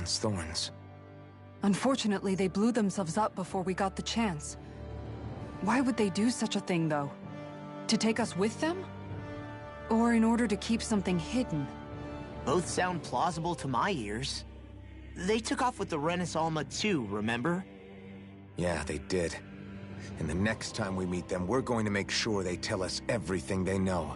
Dragon's thorns. Unfortunately, they blew themselves up before we got the chance. Why would they do such a thing, though? To take us with them? Or in order to keep something hidden? Both sound plausible to my ears. They took off with the Renaissance too, remember? Yeah, they did. And the next time we meet them, we're going to make sure they tell us everything they know.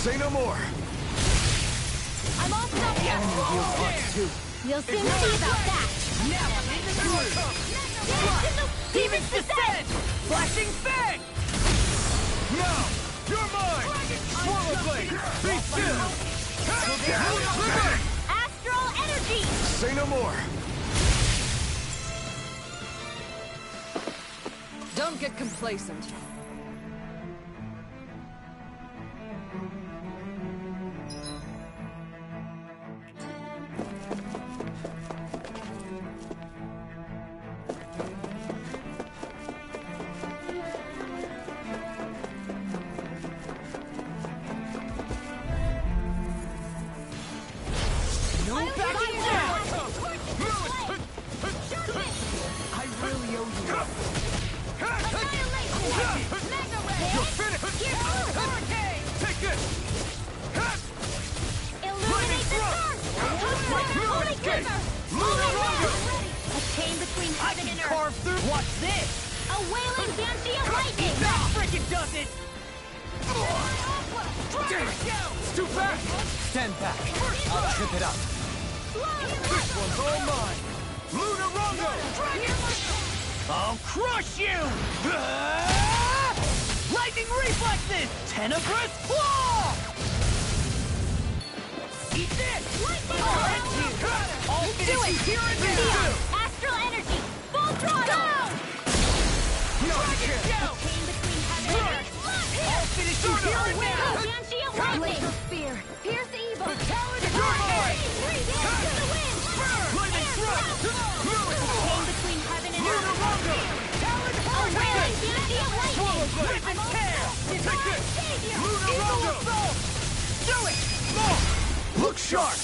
Say no more. I'm all set here. We'll soon see about that. Now, Demons descend! Flashing fang! Now, you're mine! Swallow blade! Be still! Astral energy! Say no more. Don't get complacent. Stand back. I'll trip it up. This one's all mine. Lunarongo! I'll crush you! Lightning reflexes! Tenebrous claw! Eat this! I'll finish you here and now! Astral energy! Full throttle! Dragon Shell! I'll finish you here and now! Banshee of lightning! Spear! Pierce evil! You're mine! Flaming thrust! between heaven and earth! Lunarongo! Talon Hurricane! Banshee of Swallow lightning! blade! Rip and tear! Take this! Eagle Lunarongo! assault! Do it! Look sharp!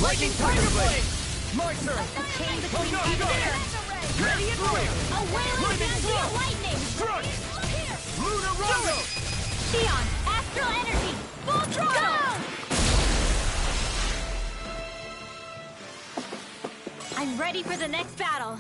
Lightning Tiger Blade! My turn! Chain between Go, heaven go. and earth! Ready and real! A wailing Banshee of lightning! Strike! Lunarongo! Xion! Astral energy! Full throttle! I'm ready for the next battle.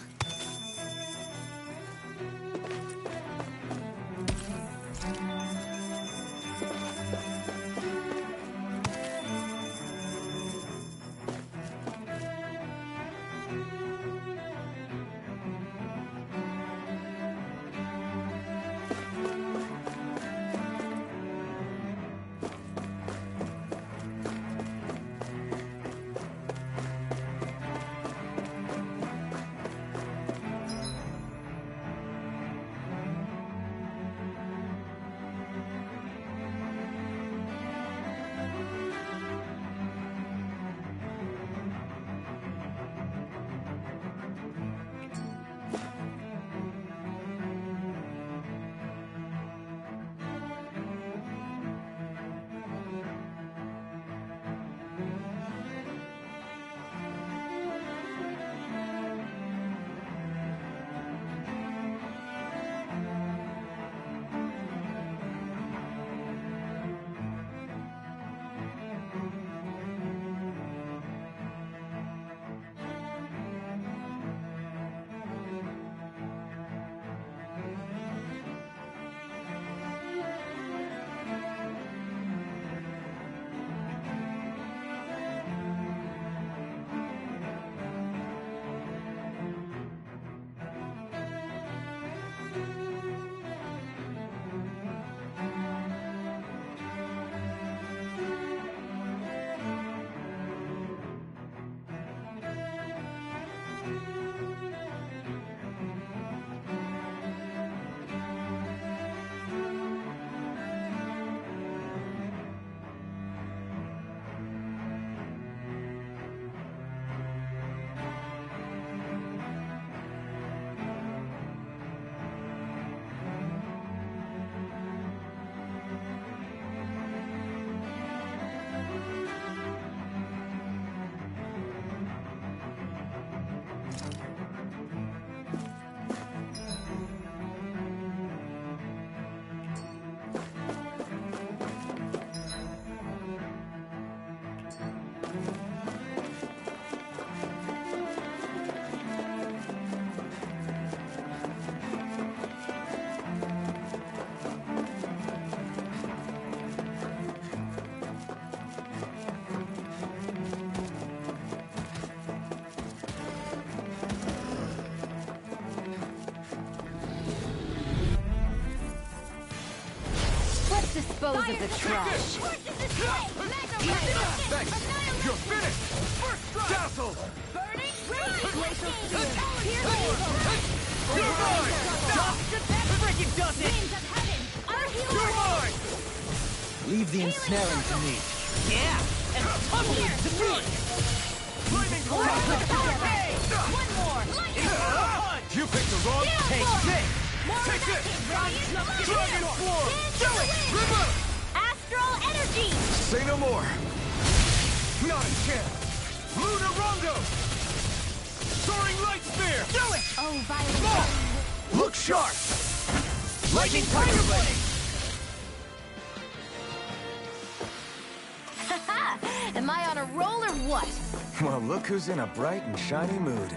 Dispose of the trash. Thanks! You're finished! Dazzle! Burning glacial steel. You're mine! That freaking does it! Winds of heaven. Our You're healer. mine! Leave the ensnaring to me. Yeah! And tunnel to me! Flaming One Cloud! more. Lightning. You picked the wrong... Take this! More Take this! Radiant Dragon Swarm! Do it! River! Astral energy. Say no more. Not a chance! Luna Rondo! Soaring Light Spear! Do it! Oh, Violet. Look sharp! Lightning Tiger Blade! Am I on a roll or what? Well, look who's in a bright and shiny mood.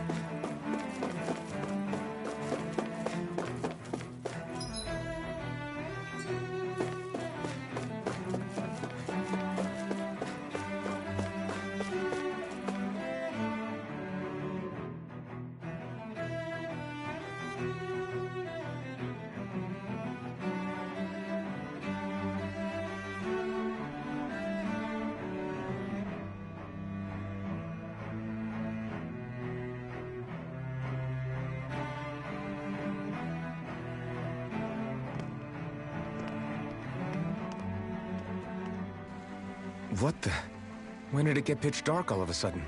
What the? When did it get pitch dark all of a sudden?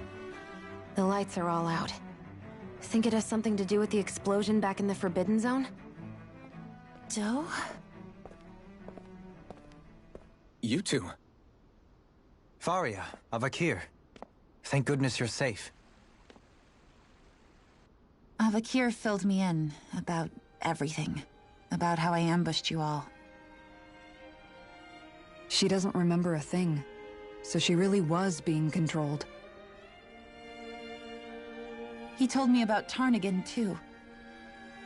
The lights are all out. Think it has something to do with the explosion back in the Forbidden Zone? Doe? You two. Faria, Avakir. Thank goodness you're safe. Avakir filled me in about everything. About how I ambushed you all. She doesn't remember a thing, so she really was being controlled. He told me about Tarnigan, too.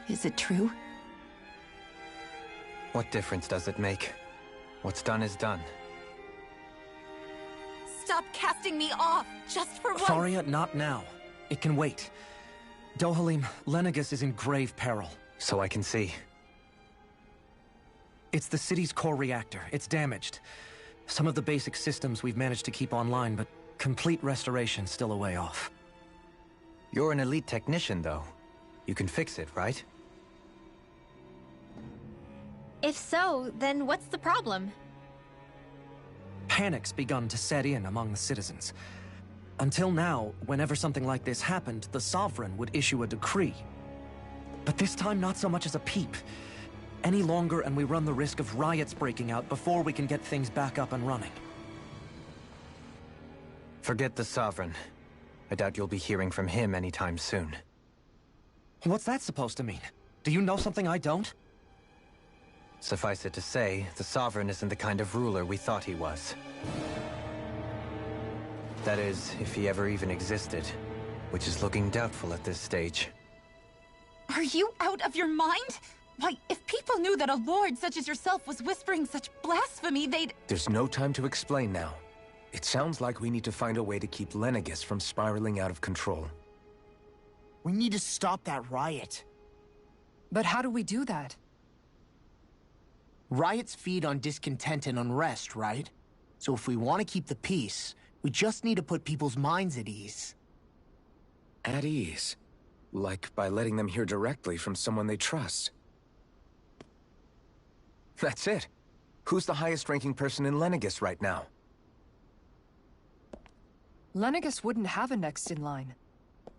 Is it true? What difference does it make? What's done is done. Stop casting me off, just for once! Faria, not now. It can wait. Dohalim, Lenegus is in grave peril. So I can see. It's the city's core reactor. It's damaged. Some of the basic systems we've managed to keep online, but complete restoration's still a way off. You're an elite technician, though. You can fix it, right? If so, then what's the problem? Panic's begun to set in among the citizens. Until now, whenever something like this happened, the Sovereign would issue a decree. But this time, not so much as a peep. Any longer, and we run the risk of riots breaking out before we can get things back up and running. Forget the Sovereign. I doubt you'll be hearing from him anytime soon. What's that supposed to mean? Do you know something I don't? Suffice it to say, the Sovereign isn't the kind of ruler we thought he was. That is, if he ever even existed, which is looking doubtful at this stage. Are you out of your mind? Why, if people knew that a lord such as yourself was whispering such blasphemy, they'd... There's no time to explain now. It sounds like we need to find a way to keep Lenegus from spiraling out of control. We need to stop that riot. But how do we do that? Riots feed on discontent and unrest, right? So if we want to keep the peace, we just need to put people's minds at ease. At ease? Like by letting them hear directly from someone they trust. That's it. Who's the highest-ranking person in Lenegus right now? Lenegus wouldn't have a next in line.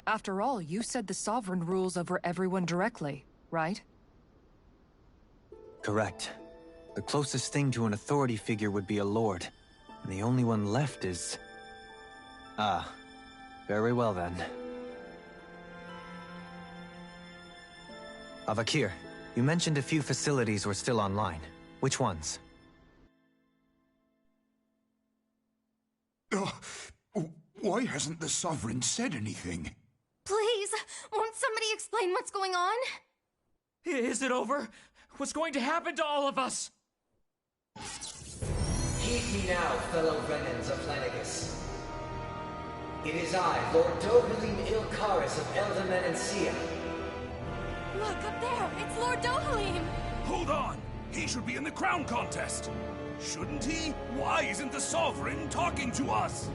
After all, you said the Sovereign rules over everyone directly, right? Correct. The closest thing to an authority figure would be a lord. And the only one left is... Ah. Very well then. Avakir, you mentioned a few facilities were still online. Which ones? Why hasn't the Sovereign said anything? Please, won't somebody explain what's going on? Is it over? What's going to happen to all of us? Heed me now, fellow Renans of Lenegus. It is I, Lord Dohalim Ilkaris of Eldaman and Sia. Look, up there! It's Lord Dohalim! Hold on! He should be in the crown contest! Shouldn't he? Why isn't the Sovereign talking to us?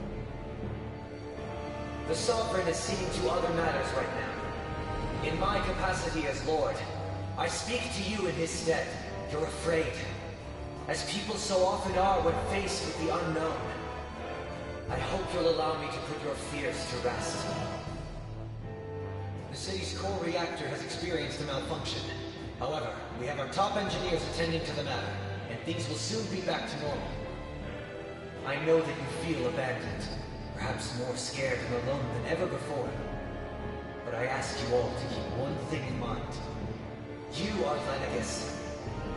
The Sovereign is seeing to other matters right now. In my capacity as Lord, I speak to you in his stead. You're afraid, as people so often are when faced with the unknown. I hope you'll allow me to put your fears to rest. The city's core reactor has experienced a malfunction. However, we have our top engineers attending to the matter, and things will soon be back to normal. I know that you feel abandoned, perhaps more scared and alone than ever before. But I ask you all to keep one thing in mind. You are Lenegus,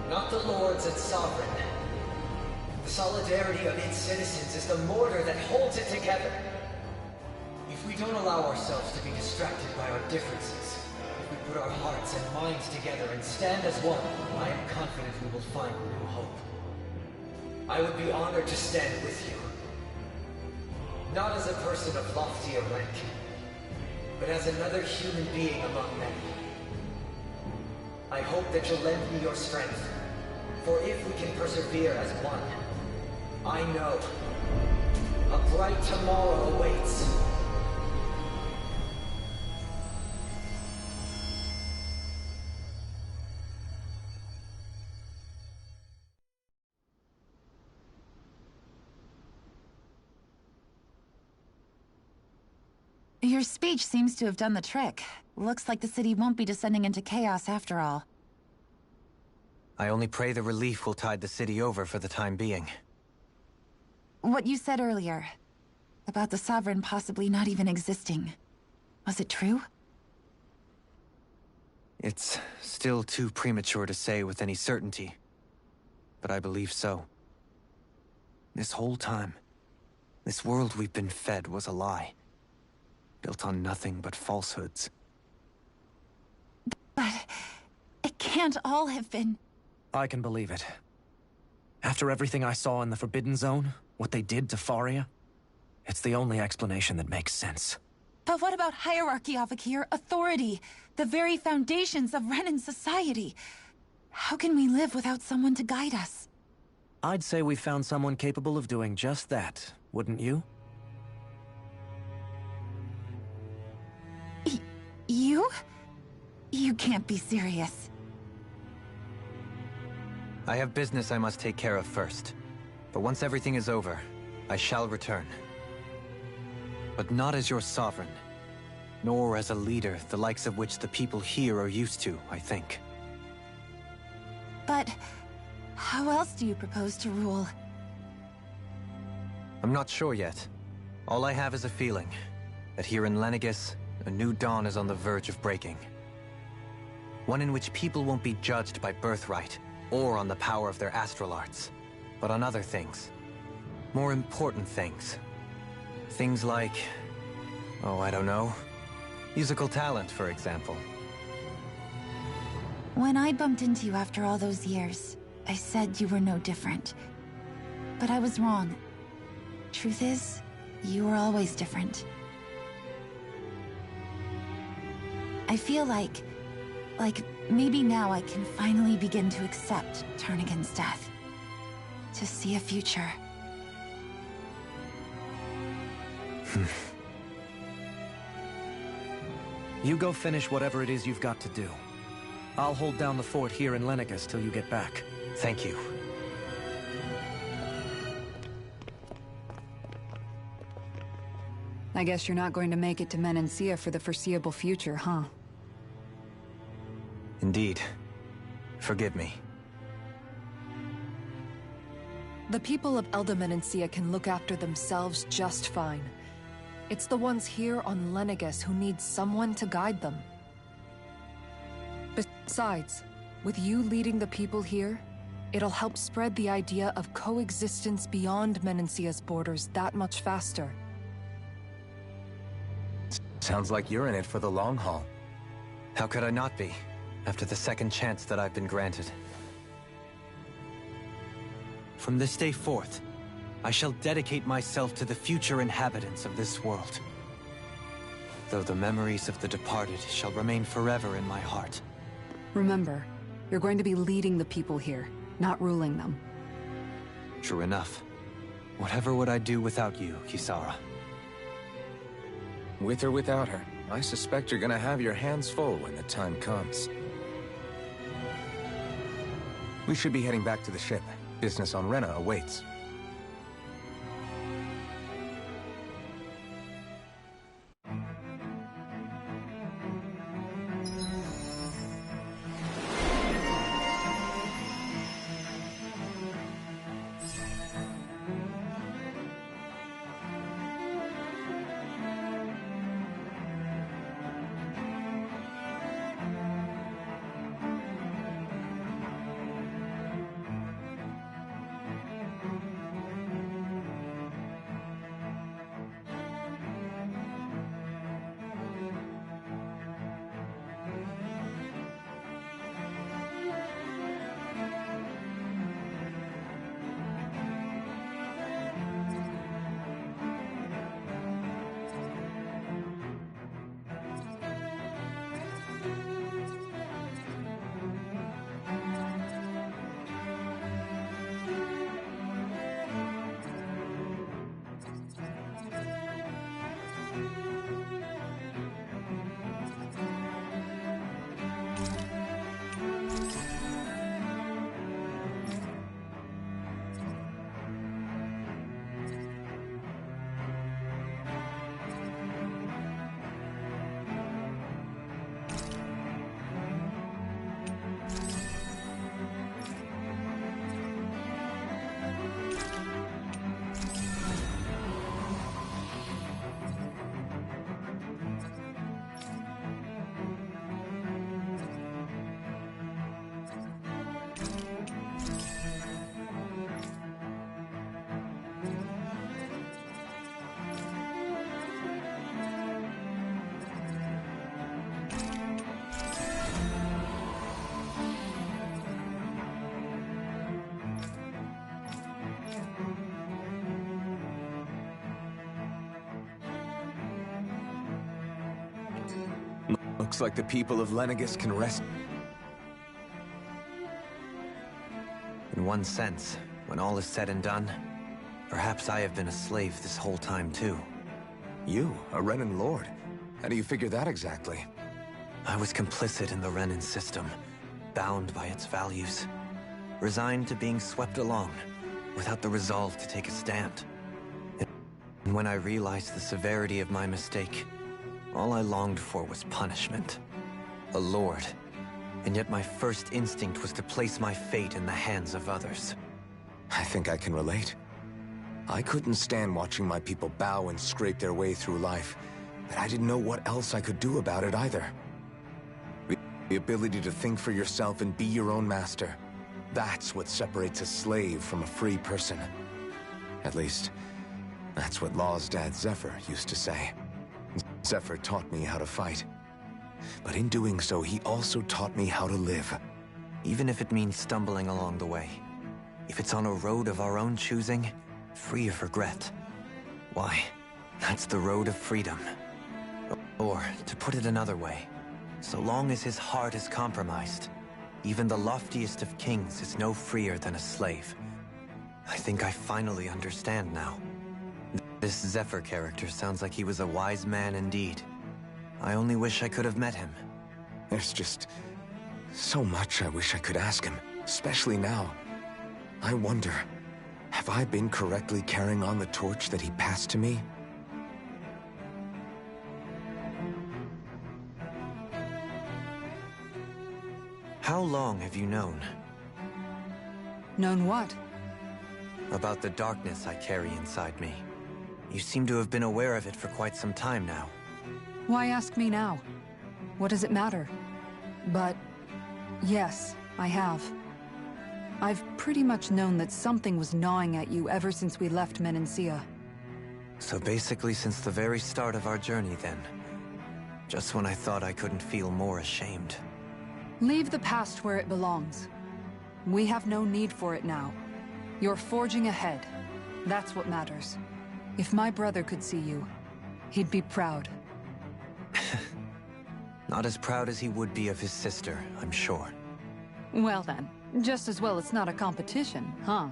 not the Lords and Sovereign. The solidarity of its citizens is the mortar that holds it together. If we don't allow ourselves to be distracted by our differences, if we put our hearts and minds together and stand as one, I am confident we will find new hope. I would be honored to stand with you. Not as a person of loftier rank, but as another human being among many. I hope that you'll lend me your strength, for if we can persevere as one, I know a bright tomorrow awaits. Your speech seems to have done the trick. Looks like the city won't be descending into chaos after all. I only pray the relief will tide the city over for the time being. What you said earlier, about the Sovereign possibly not even existing, was it true? It's still too premature to say with any certainty, but I believe so. This whole time, this world we've been fed was a lie, built on nothing but falsehoods. But it can't all have been... I can believe it. After everything I saw in the Forbidden Zone, what they did to Faria, it's the only explanation that makes sense. But what about hierarchy, Avakir? Authority? The very foundations of Renan society? How can we live without someone to guide us? I'd say we found someone capable of doing just that, wouldn't you? You? You can't be serious. I have business I must take care of first. But once everything is over, I shall return. But not as your sovereign, nor as a leader the likes of which the people here are used to, I think. But how else do you propose to rule? I'm not sure yet. All I have is a feeling that here in Lenegus, a new dawn is on the verge of breaking. One in which people won't be judged by birthright or on the power of their astral arts, but on other things. More important things. Things like, oh, I don't know, musical talent, for example. When I bumped into you after all those years, I said you were no different. But I was wrong. Truth is, you were always different. I feel like maybe now I can finally begin to accept Turnagain's death. To see a future. You go finish whatever it is you've got to do. I'll hold down the fort here in Lenegus till you get back. Thank you. I guess you're not going to make it to Menancia for the foreseeable future, huh? Indeed. Forgive me. The people of Elda Menancia can look after themselves just fine. It's the ones here on Lenegus who need someone to guide them. Besides, with you leading the people here, it'll help spread the idea of coexistence beyond Menancia's borders that much faster. Sounds like you're in it for the long haul. How could I not be, after the second chance that I've been granted? From this day forth, I shall dedicate myself to the future inhabitants of this world. Though the memories of the departed shall remain forever in my heart. Remember, you're going to be leading the people here, not ruling them. True enough. Whatever would I do without you, Kisara? With or without her, I suspect you're gonna have your hands full when the time comes. We should be heading back to the ship. Business on Rena awaits. Looks like the people of Lenegis can rest. In one sense, when all is said and done, perhaps I have been a slave this whole time too. You, a Renan lord? How do you figure that exactly? I was complicit in the Renan system, bound by its values, resigned to being swept along, without the resolve to take a stand. And when I realized the severity of my mistake, all I longed for was punishment. A lord. And yet my first instinct was to place my fate in the hands of others. I think I can relate. I couldn't stand watching my people bow and scrape their way through life, but I didn't know what else I could do about it either. The ability to think for yourself and be your own master. That's what separates a slave from a free person. At least, that's what Law's dad Zephyr used to say. Zephyr taught me how to fight. But in doing so, he also taught me how to live. Even if it means stumbling along the way. If it's on a road of our own choosing, free of regret. Why, that's the road of freedom. Or, to put it another way, so long as his heart is compromised, even the loftiest of kings is no freer than a slave. I think I finally understand now. This Zephyr character sounds like he was a wise man indeed. I only wish I could have met him. There's just so much I wish I could ask him, especially now. I wonder, have I been correctly carrying on the torch that he passed to me? How long have you known? Known what? About the darkness I carry inside me. You seem to have been aware of it for quite some time now. Why ask me now? What does it matter? But yes, I have. I've pretty much known that something was gnawing at you ever since we left Menancia. So basically since the very start of our journey then. Just when I thought I couldn't feel more ashamed. Leave the past where it belongs. We have no need for it now. You're forging ahead. That's what matters. If my brother could see you, he'd be proud. Not as proud as he would be of his sister, I'm sure. Well then, just as well it's not a competition, huh?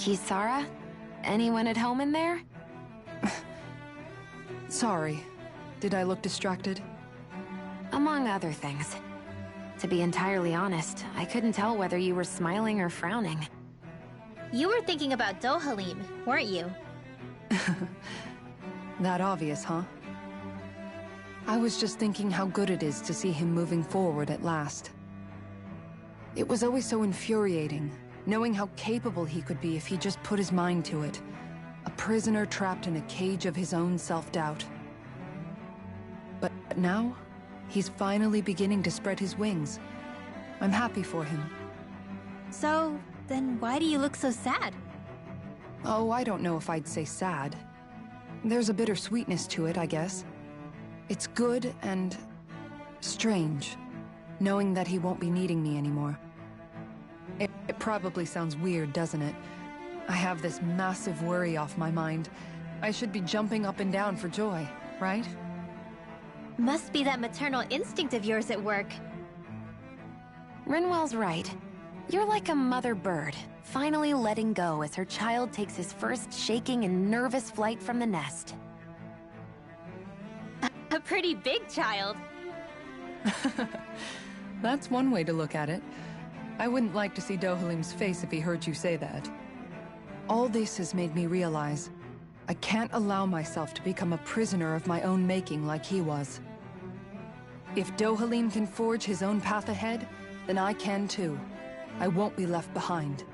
Kisara? Anyone at home in there? Sorry. Did I look distracted? Among other things. To be entirely honest, I couldn't tell whether you were smiling or frowning. You were thinking about Dohalim, weren't you? That obvious, huh? I was just thinking how good it is to see him moving forward at last. It was always so infuriating, knowing how capable he could be if he just put his mind to it. A prisoner trapped in a cage of his own self-doubt. But now, he's finally beginning to spread his wings. I'm happy for him. So, then why do you look so sad? Oh, I don't know if I'd say sad. There's a bittersweetness to it, I guess. It's good and strange, knowing that he won't be needing me anymore. It probably sounds weird, doesn't it? I have this massive worry off my mind. I should be jumping up and down for joy, right? Must be that maternal instinct of yours at work. Rinwell's right. You're like a mother bird, finally letting go as her child takes his first shaking and nervous flight from the nest. A pretty big child. That's one way to look at it. I wouldn't like to see Dohalim's face if he heard you say that. All this has made me realize I can't allow myself to become a prisoner of my own making like he was. If Dohalim can forge his own path ahead, then I can too. I won't be left behind.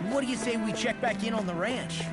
What do you say we check back in on the ranch?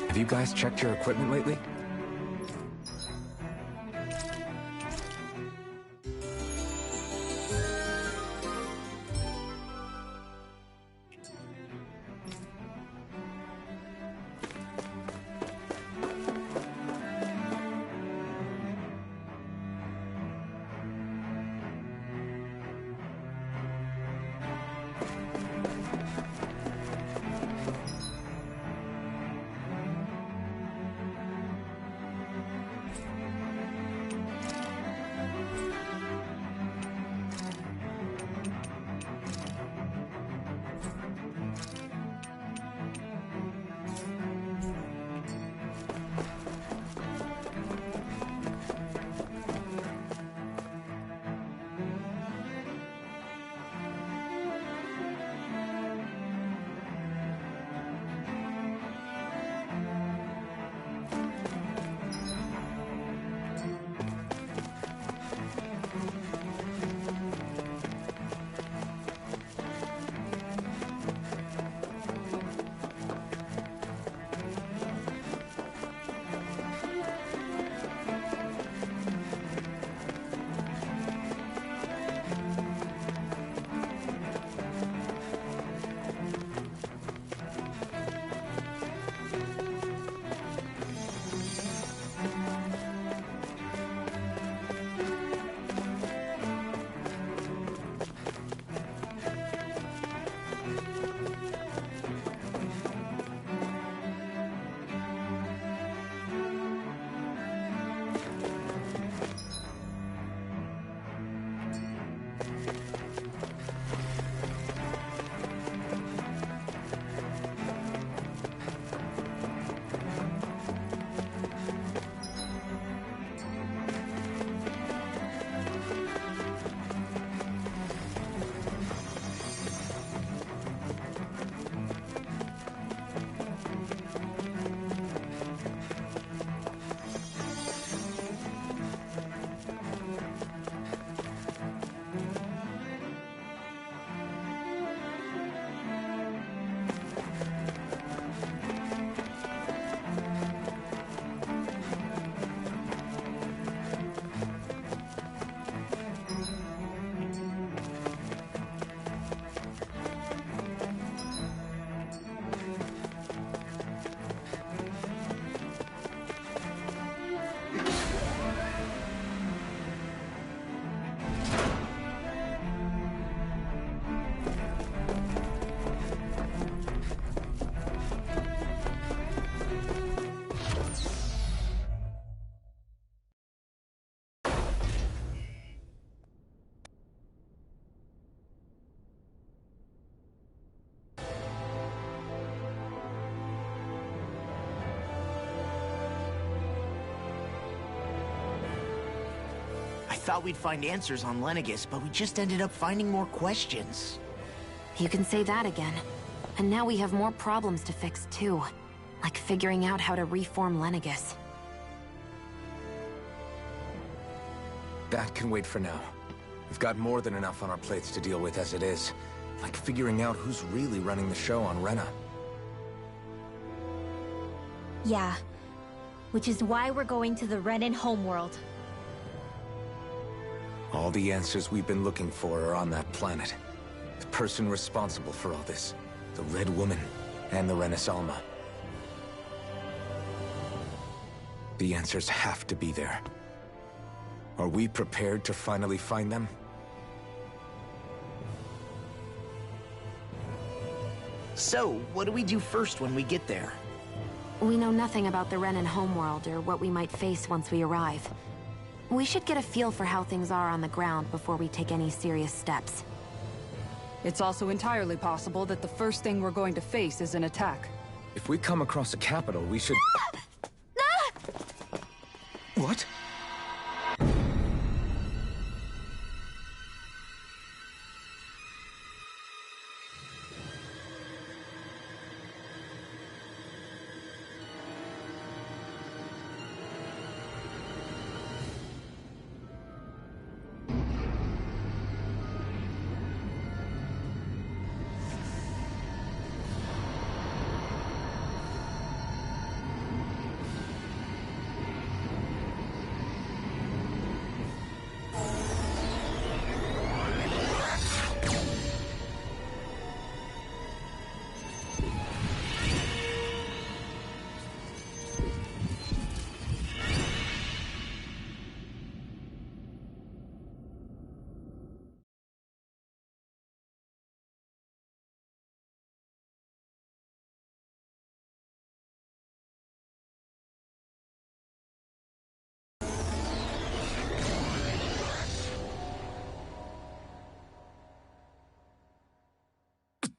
Have you guys checked your equipment lately? thought we'd find answers on Lenegis, but we just ended up finding more questions. You can say that again. And now we have more problems to fix, too. Like figuring out how to reform Lenegis. That can wait for now. We've got more than enough on our plates to deal with as it is. Like figuring out who's really running the show on Rena. Yeah. Which is why we're going to the Renan homeworld. All the answers we've been looking for are on that planet. The person responsible for all this. The Red Woman and the Renaissance. The answers have to be there. Are we prepared to finally find them? So, what do we do first when we get there? We know nothing about the Renan homeworld or what we might face once we arrive. We should get a feel for how things are on the ground before we take any serious steps. It's also entirely possible that the first thing we're going to face is an attack. If we come across a capital, we should... What?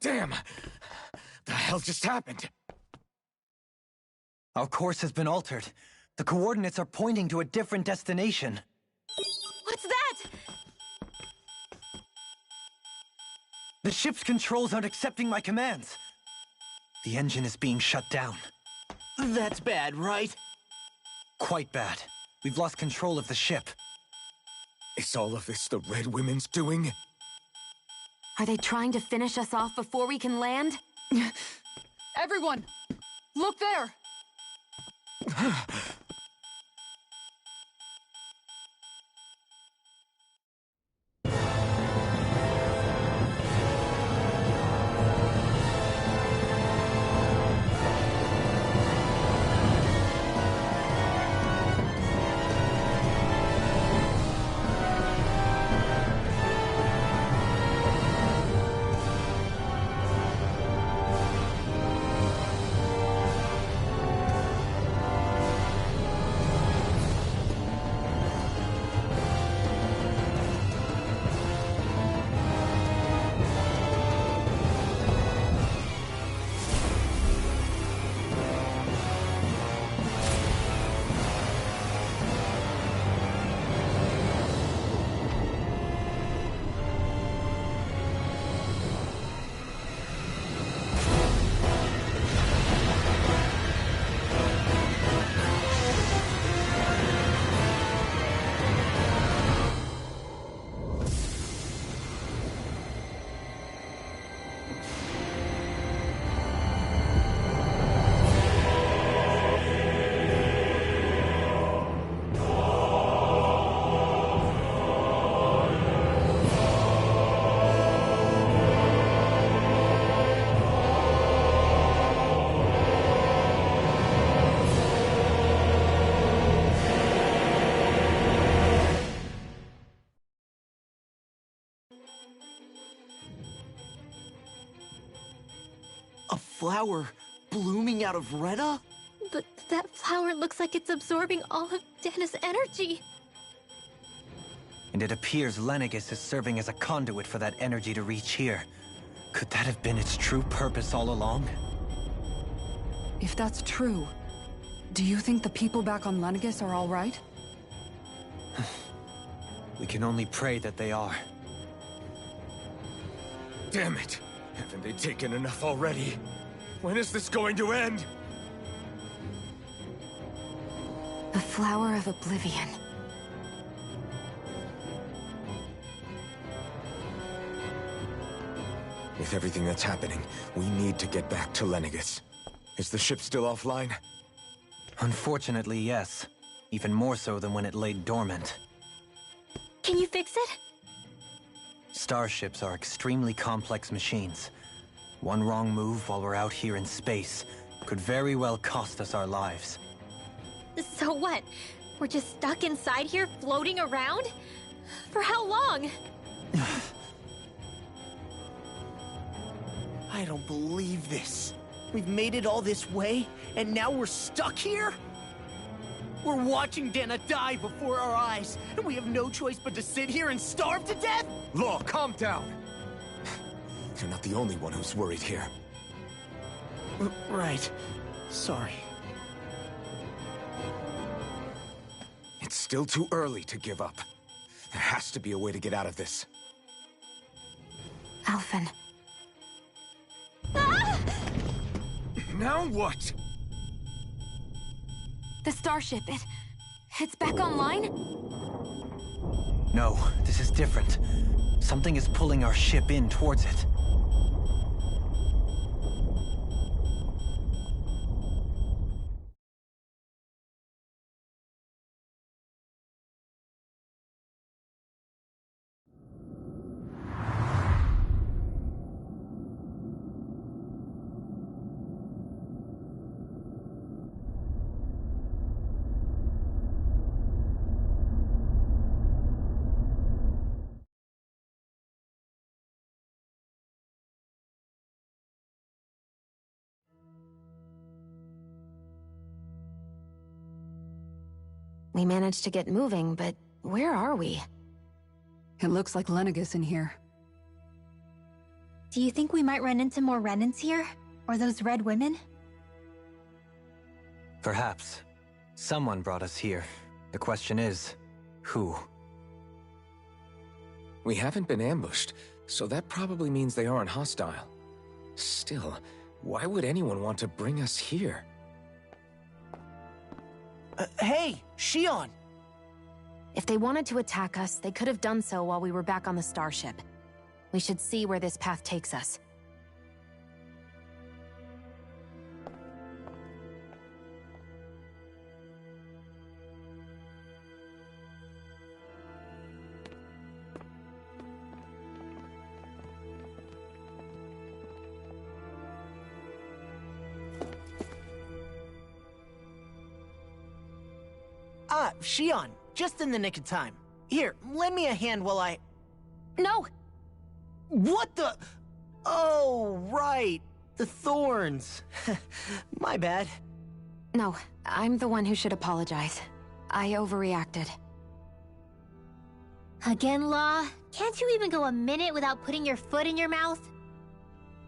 Damn! The hell just happened? Our course has been altered. The coordinates are pointing to a different destination. What's that? The ship's controls aren't accepting my commands. The engine is being shut down. That's bad, right? Quite bad. We've lost control of the ship. Is all of this the Red Women's doing? Are they trying to finish us off before we can land? Everyone! Look there! A flower blooming out of Rena? But that flower looks like it's absorbing all of Dana's energy. And it appears Lenegis is serving as a conduit for that energy to reach here. Could that have been its true purpose all along? If that's true, do you think the people back on Lenegis are all right? We can only pray that they are. Damn it! Haven't they taken enough already? When is this going to end? The Flower of Oblivion. With everything that's happening, we need to get back to Lenegis. Is the ship still offline? Unfortunately, yes. Even more so than when it lay dormant. Can you fix it? Starships are extremely complex machines. One wrong move while we're out here in space could very well cost us our lives. So what? We're just stuck inside here, floating around? For how long? I don't believe this. We've made it all this way, and now we're stuck here? We're watching Dana die before our eyes, and we have no choice but to sit here and starve to death? Law, calm down! You're not the only one who's worried here. Right. Sorry. It's still too early to give up. There has to be a way to get out of this. Alphen. Ah! Now what? The starship, it's back online? No, this is different. Something is pulling our ship in towards it. We managed to get moving, but where are we? It looks like Lenegis in here. Do you think we might run into more Renans here? Or those red women? Perhaps. Someone brought us here. The question is, who? We haven't been ambushed, so that probably means they aren't hostile. Still, why would anyone want to bring us here? Hey, Shion! If they wanted to attack us, they could have done so while we were back on the starship. We should see where this path takes us. Ah, Shion, just in the nick of time. Here, lend me a hand while I... No! What the... Oh, right. The thorns. My bad. No, I'm the one who should apologize. I overreacted. Again, Law? Can't you even go a minute without putting your foot in your mouth?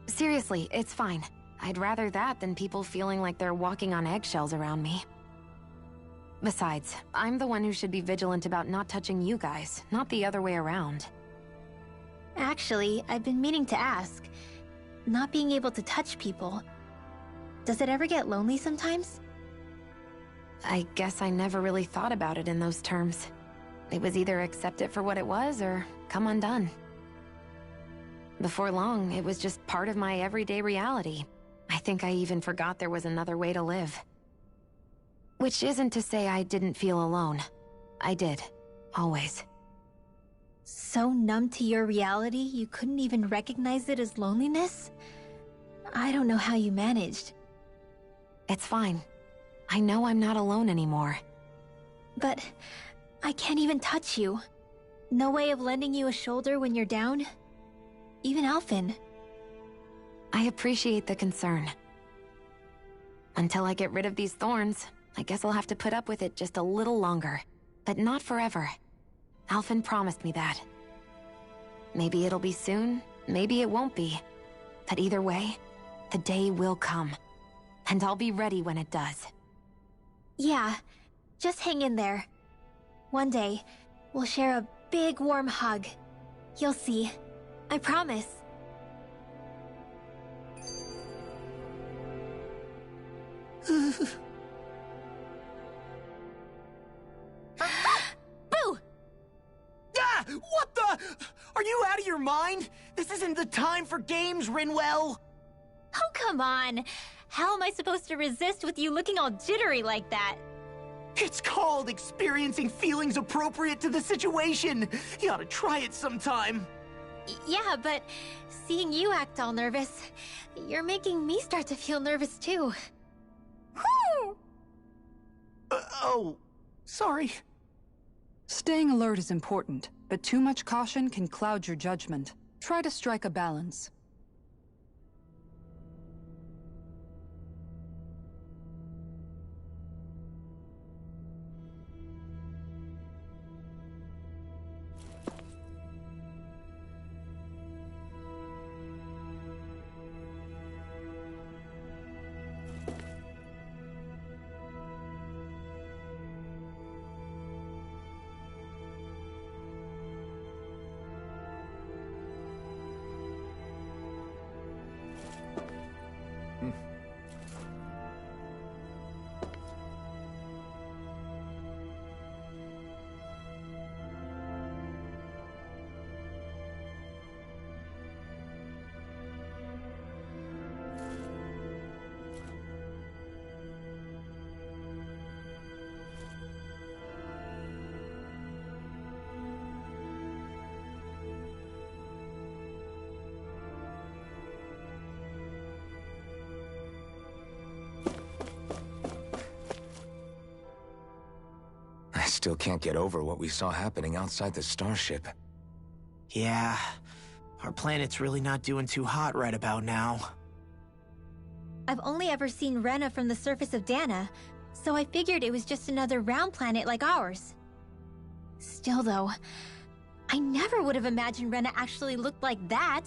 Seriously, it's fine. I'd rather that than people feeling like they're walking on eggshells around me. Besides, I'm the one who should be vigilant about not touching you guys, not the other way around. Actually, I've been meaning to ask. Not being able to touch people, does it ever get lonely sometimes? I guess I never really thought about it in those terms. It was either accept it for what it was or come undone. Before long, it was just part of my everyday reality. I think I even forgot there was another way to live. Which isn't to say I didn't feel alone. I did. Always. So numb to your reality, you couldn't even recognize it as loneliness? I don't know how you managed. It's fine. I know I'm not alone anymore. But I can't even touch you. No way of lending you a shoulder when you're down? Even Alphen. I appreciate the concern. Until I get rid of these thorns, I guess I'll have to put up with it just a little longer. But not forever. Alphen promised me that. Maybe it'll be soon, maybe it won't be. But either way, the day will come. And I'll be ready when it does. Yeah, just hang in there. One day, we'll share a big warm hug. You'll see. I promise. Boo! Ah! What the? Are you out of your mind? This isn't the time for games, Rinwell! Oh, come on. How am I supposed to resist with you looking all jittery like that? It's called experiencing feelings appropriate to the situation. You ought to try it sometime. Yeah, but seeing you act all nervous, you're making me start to feel nervous too. Oh, sorry. Staying alert is important, but too much caution can cloud your judgment. Try to strike a balance. I still can't get over what we saw happening outside the starship. Yeah, our planet's really not doing too hot right about now. I've only ever seen Rena from the surface of Dana, so I figured it was just another round planet like ours. Still though, I never would have imagined Rena actually looked like that.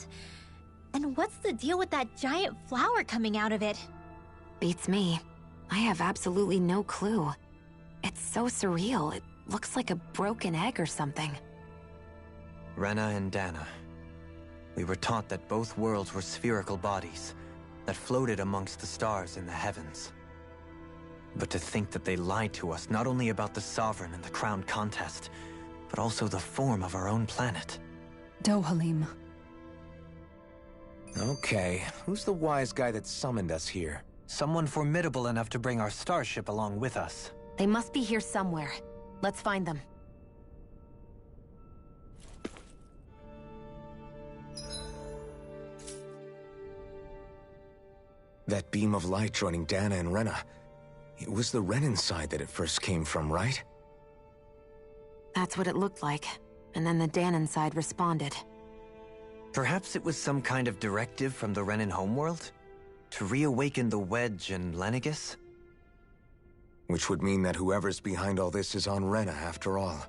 And what's the deal with that giant flower coming out of it? Beats me. I have absolutely no clue. It's so surreal. It looks like a broken egg or something. Rena and Dana. We were taught that both worlds were spherical bodies that floated amongst the stars in the heavens. But to think that they lied to us not only about the Sovereign and the Crown contest, but also the form of our own planet. Dohalim. Okay, who's the wise guy that summoned us here? Someone formidable enough to bring our starship along with us. They must be here somewhere. Let's find them. That beam of light joining Dana and Rena. It was the Renan side that it first came from, right? That's what it looked like. And then the Danon side responded. Perhaps it was some kind of directive from the Renan homeworld? To reawaken the Wedge and Lenegis? Which would mean that whoever's behind all this is on Rena after all.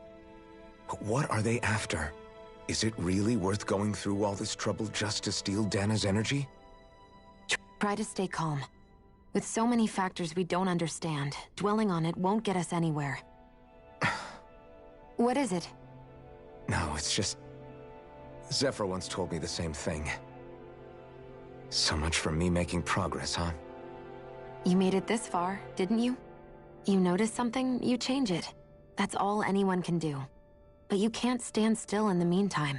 But what are they after? Is it really worth going through all this trouble just to steal Dana's energy? Try to stay calm. With so many factors we don't understand, dwelling on it won't get us anywhere. What is it? No, it's just... Zephyr once told me the same thing. So much for me making progress, huh? You made it this far, didn't you? You notice something, you change it. That's all anyone can do. But you can't stand still in the meantime.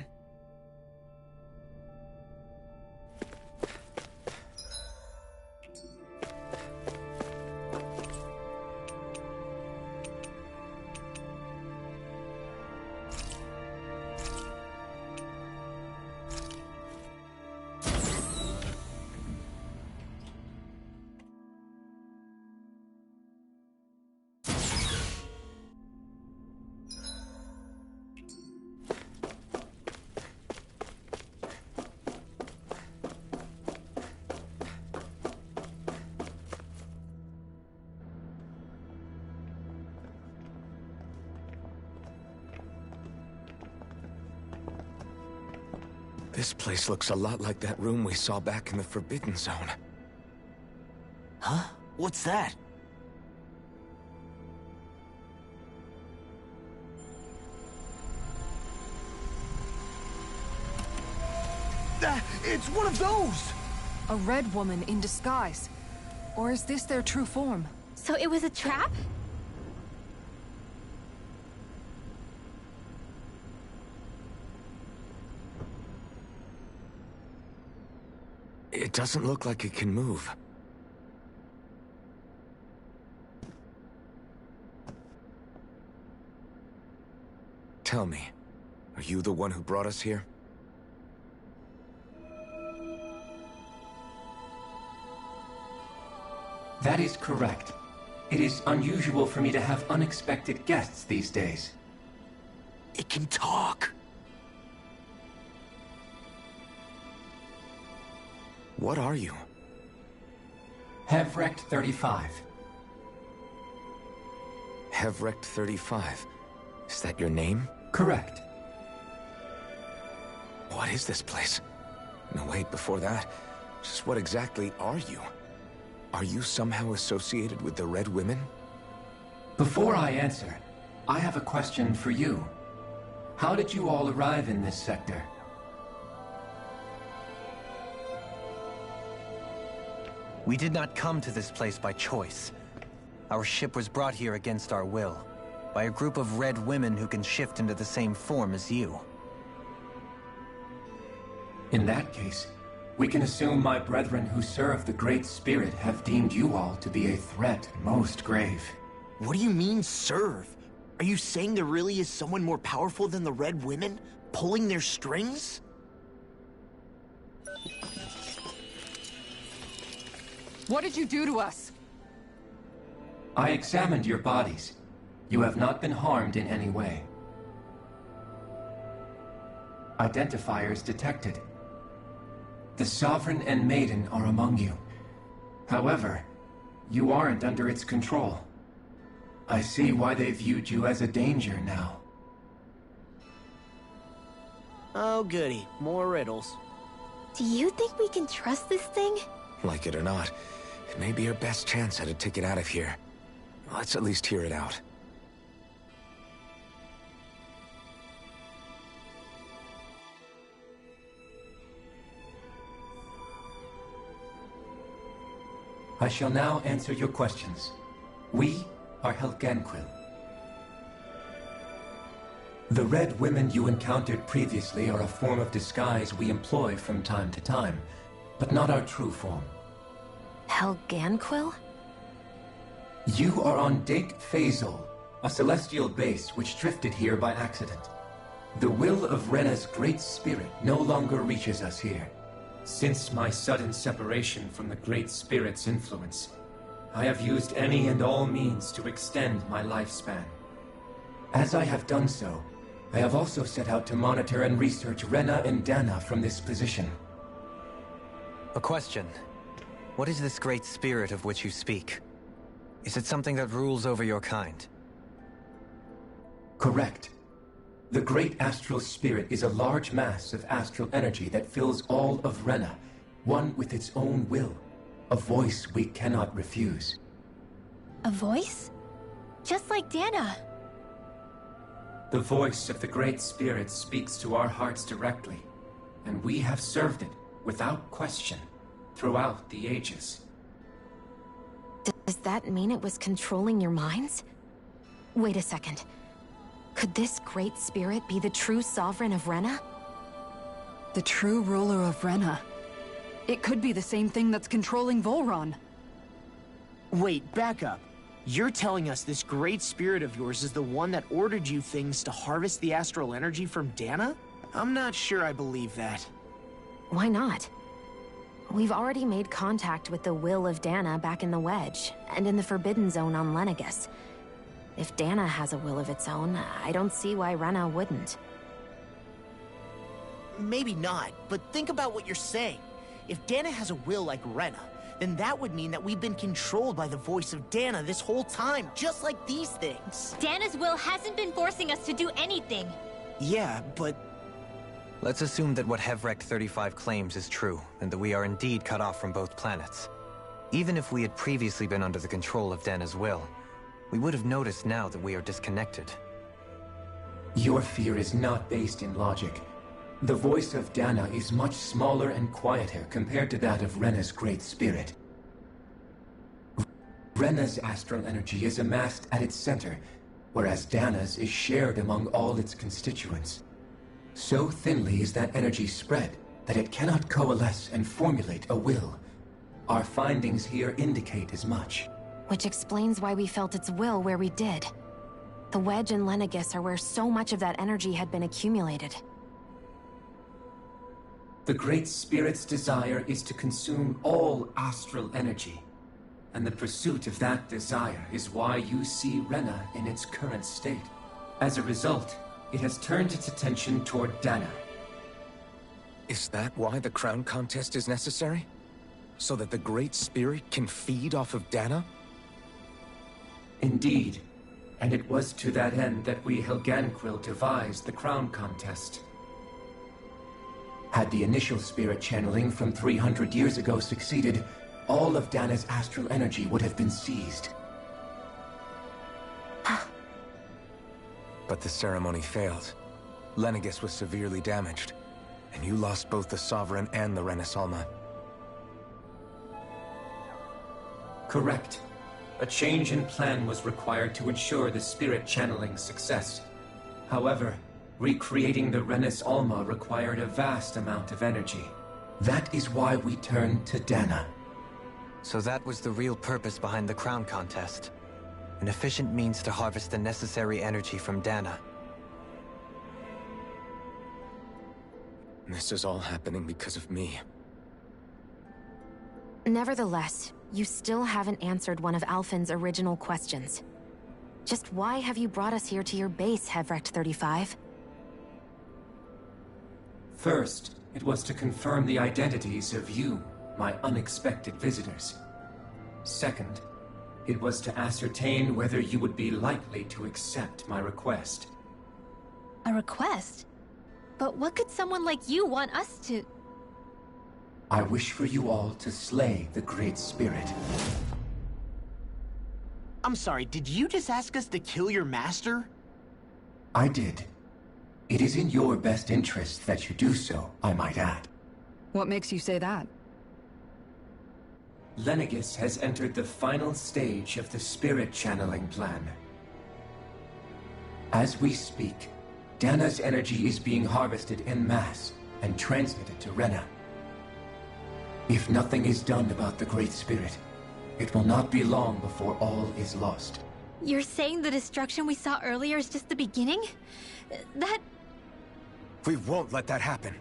This place looks a lot like that room we saw back in the Forbidden Zone. Huh? What's that? It's one of those! A red woman in disguise. Or is this their true form? So it was a trap? It doesn't look like it can move. Tell me, are you the one who brought us here? That is correct. It is unusual for me to have unexpected guests these days. It can talk. What are you? Hevrect 35. Hevrect 35. Is that your name? Correct. What is this place? No, wait, before that, just what exactly are you? Are you somehow associated with the Red Women? Before I answer, I have a question for you. How did you all arrive in this sector? We did not come to this place by choice. Our ship was brought here against our will, by a group of red women who can shift into the same form as you. In that case, we can assume my brethren who serve the Great Spirit have deemed you all to be a threat most grave. What do you mean, serve? Are you saying there really is someone more powerful than the Red Women, pulling their strings? What did you do to us? I examined your bodies. You have not been harmed in any way. Identifiers detected. The Sovereign and Maiden are among you. However, you aren't under its control. I see why they viewed you as a danger now. Oh goody, more riddles. Do you think we can trust this thing? Like it or not, it may be our best chance at a ticket out of here. Let's at least hear it out. I shall now answer your questions. We are Helganquil. The Red Women you encountered previously are a form of disguise we employ from time to time, but not our true form. Helganquil? You are on Dake Phasol, a celestial base which drifted here by accident. The will of Rena's Great Spirit no longer reaches us here. Since my sudden separation from the Great Spirit's influence, I have used any and all means to extend my lifespan. As I have done so, I have also set out to monitor and research Rena and Dana from this position. A question. What is this great spirit of which you speak? Is it something that rules over your kind? Correct. The Great Astral Spirit is a large mass of astral energy that fills all of Rena, one with its own will, a voice we cannot refuse. A voice? Just like Dana. The voice of the Great Spirit speaks to our hearts directly, and we have served it, without question, throughout the ages. Does that mean it was controlling your minds? Wait a second. Could this Great Spirit be the true Sovereign of Rena? The true ruler of Rena. It could be the same thing that's controlling Volron. Wait, back up. You're telling us this great spirit of yours is the one that ordered you things to harvest the astral energy from Dana? I'm not sure I believe that. Why not? We've already made contact with the will of Dana back in the Wedge, and in the Forbidden Zone on Lenegus. If Dana has a will of its own, I don't see why Rena wouldn't. Maybe not, but think about what you're saying. If Dana has a will like Rena, then that would mean that we've been controlled by the voice of Dana this whole time, just like these things. Dana's will hasn't been forcing us to do anything. Yeah, but... Let's assume that what Hevrect 35 claims is true, and that we are indeed cut off from both planets. Even if we had previously been under the control of Dana's will, we would have noticed now that we are disconnected. Your fear is not based in logic. The voice of Dana is much smaller and quieter compared to that of Rena's great spirit. Rena's astral energy is amassed at its center, whereas Dana's is shared among all its constituents. So thinly is that energy spread that it cannot coalesce and formulate a will. Our findings here indicate as much. Which explains why we felt its will where we did. The Wedge and Lenegis are where so much of that energy had been accumulated. The Great Spirit's desire is to consume all astral energy. And the pursuit of that desire is why you see Rena in its current state. As a result, it has turned its attention toward Dana. Is that why the crown contest is necessary? So that the Great Spirit can feed off of Dana? Indeed. And it was to that end that we Helganquil devised the crown contest. Had the initial spirit channeling from 300 years ago succeeded, all of Dana's astral energy would have been seized. But the ceremony failed. Lenegis was severely damaged, and you lost both the Sovereign and the Renasalma. Correct. A change in plan was required to ensure the spirit channeling's success. However, recreating the Renis Alma required a vast amount of energy. That is why we turned to Dana. So that was the real purpose behind the crown contest. An efficient means to harvest the necessary energy from Dana. This is all happening because of me. Nevertheless, you still haven't answered one of Alphen's original questions. Just why have you brought us here to your base, Hevrecht 35? First, it was to confirm the identities of you, my unexpected visitors. Second, it was to ascertain whether you would be likely to accept my request. A request? But what could someone like you want us to... I wish for you all to slay the Great Spirit. I'm sorry, did you just ask us to kill your master? I did. It is in your best interest that you do so, I might add. What makes you say that? Lenegis has entered the final stage of the spirit channeling plan. As we speak, Dana's energy is being harvested en masse and transmitted to Rena. If nothing is done about the Great Spirit, it will not be long before all is lost. You're saying the destruction we saw earlier is just the beginning? That... We won't let that happen.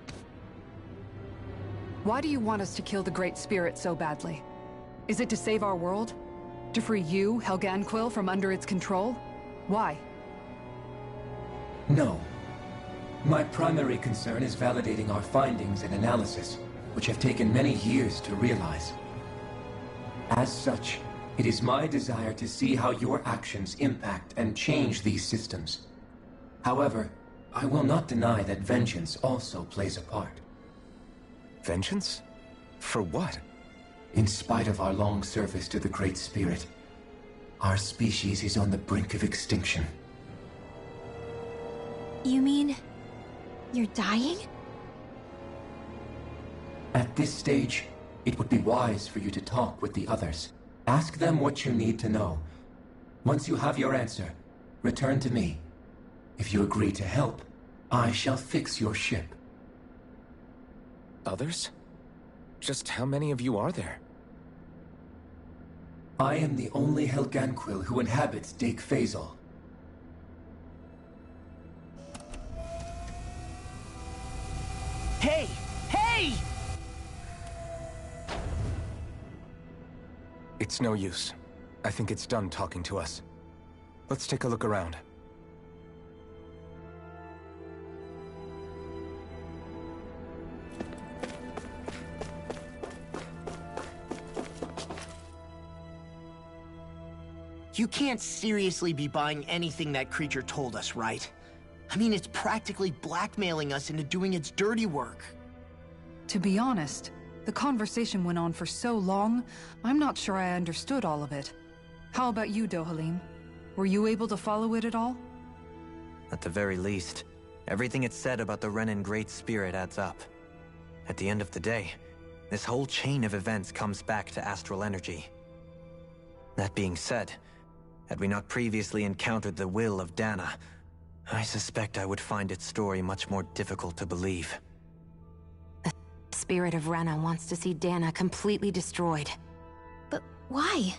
Why do you want us to kill the Great Spirit so badly? Is it to save our world? To free you, Helganquil, from under its control? Why? No. My primary concern is validating our findings and analysis, which have taken many years to realize. As such, it is my desire to see how your actions impact and change these systems. However, I will not deny that vengeance also plays a part. Vengeance? For what? In spite of our long service to the Great Spirit, our species is on the brink of extinction. You mean... you're dying? At this stage, it would be wise for you to talk with the others. Ask them what you need to know. Once you have your answer, return to me. If you agree to help, I shall fix your ship. Others? Just how many of you are there? I am the only Helganquil who inhabits Dake Faisal. Hey! Hey! It's no use. I think it's done talking to us. Let's take a look around. You can't seriously be buying anything that creature told us, right? I mean, it's practically blackmailing us into doing its dirty work. To be honest, the conversation went on for so long, I'm not sure I understood all of it. How about you, Dohalim? Were you able to follow it at all? At the very least, Everything it said about the Renan Great Spirit adds up. At the end of the day, this whole chain of events comes back to astral energy. That being said, had we not previously encountered the will of Dana, I suspect I would find its story much more difficult to believe. The spirit of Rena wants to see Dana completely destroyed. But why?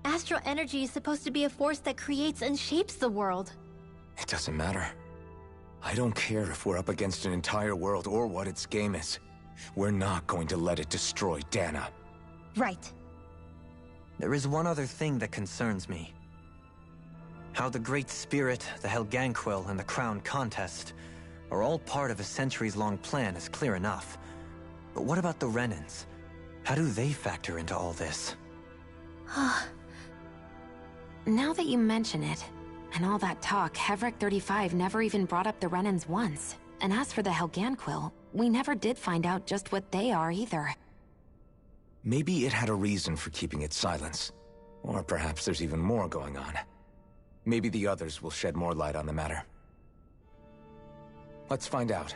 Astral energy is supposed to be a force that creates and shapes the world. It doesn't matter. I don't care if we're up against an entire world or what its game is. We're not going to let it destroy Dana. Right. There is one other thing that concerns me. How the Great Spirit, the Helganquil, and the Crown Contest are all part of a centuries-long plan is clear enough. But what about the Renans? How do they factor into all this? Now that you mention it, and all that talk, Hevrek 35 never even brought up the Renans once. And as for the Helganquil, we never did find out just what they are either. Maybe it had a reason for keeping its silence. Or perhaps there's even more going on. Maybe the others will shed more light on the matter. Let's find out.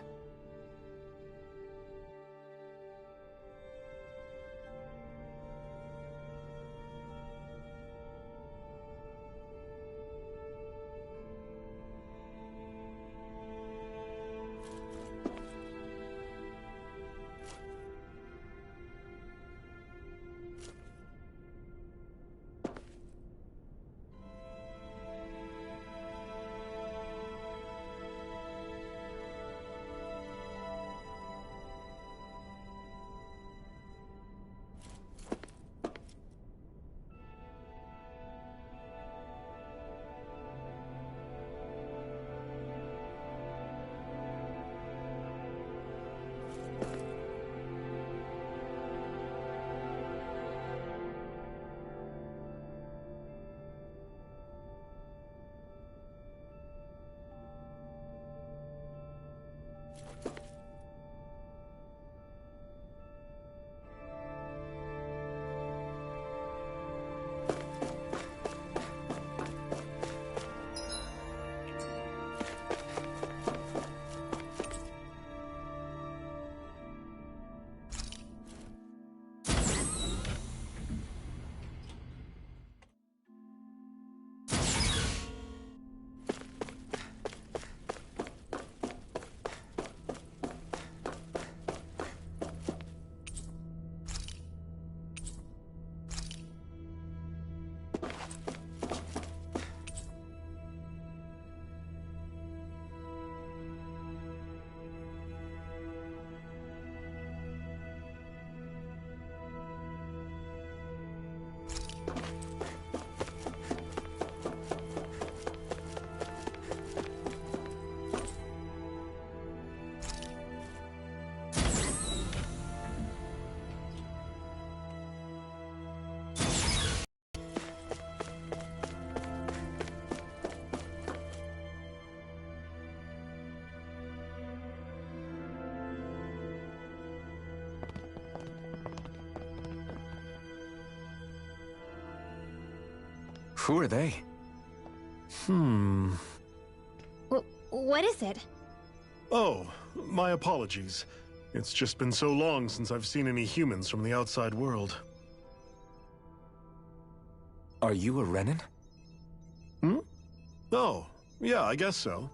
Who are they? What is it? Oh, my apologies. It's just been so long since I've seen any humans from the outside world. Are you a Renan? Oh, yeah, I guess so.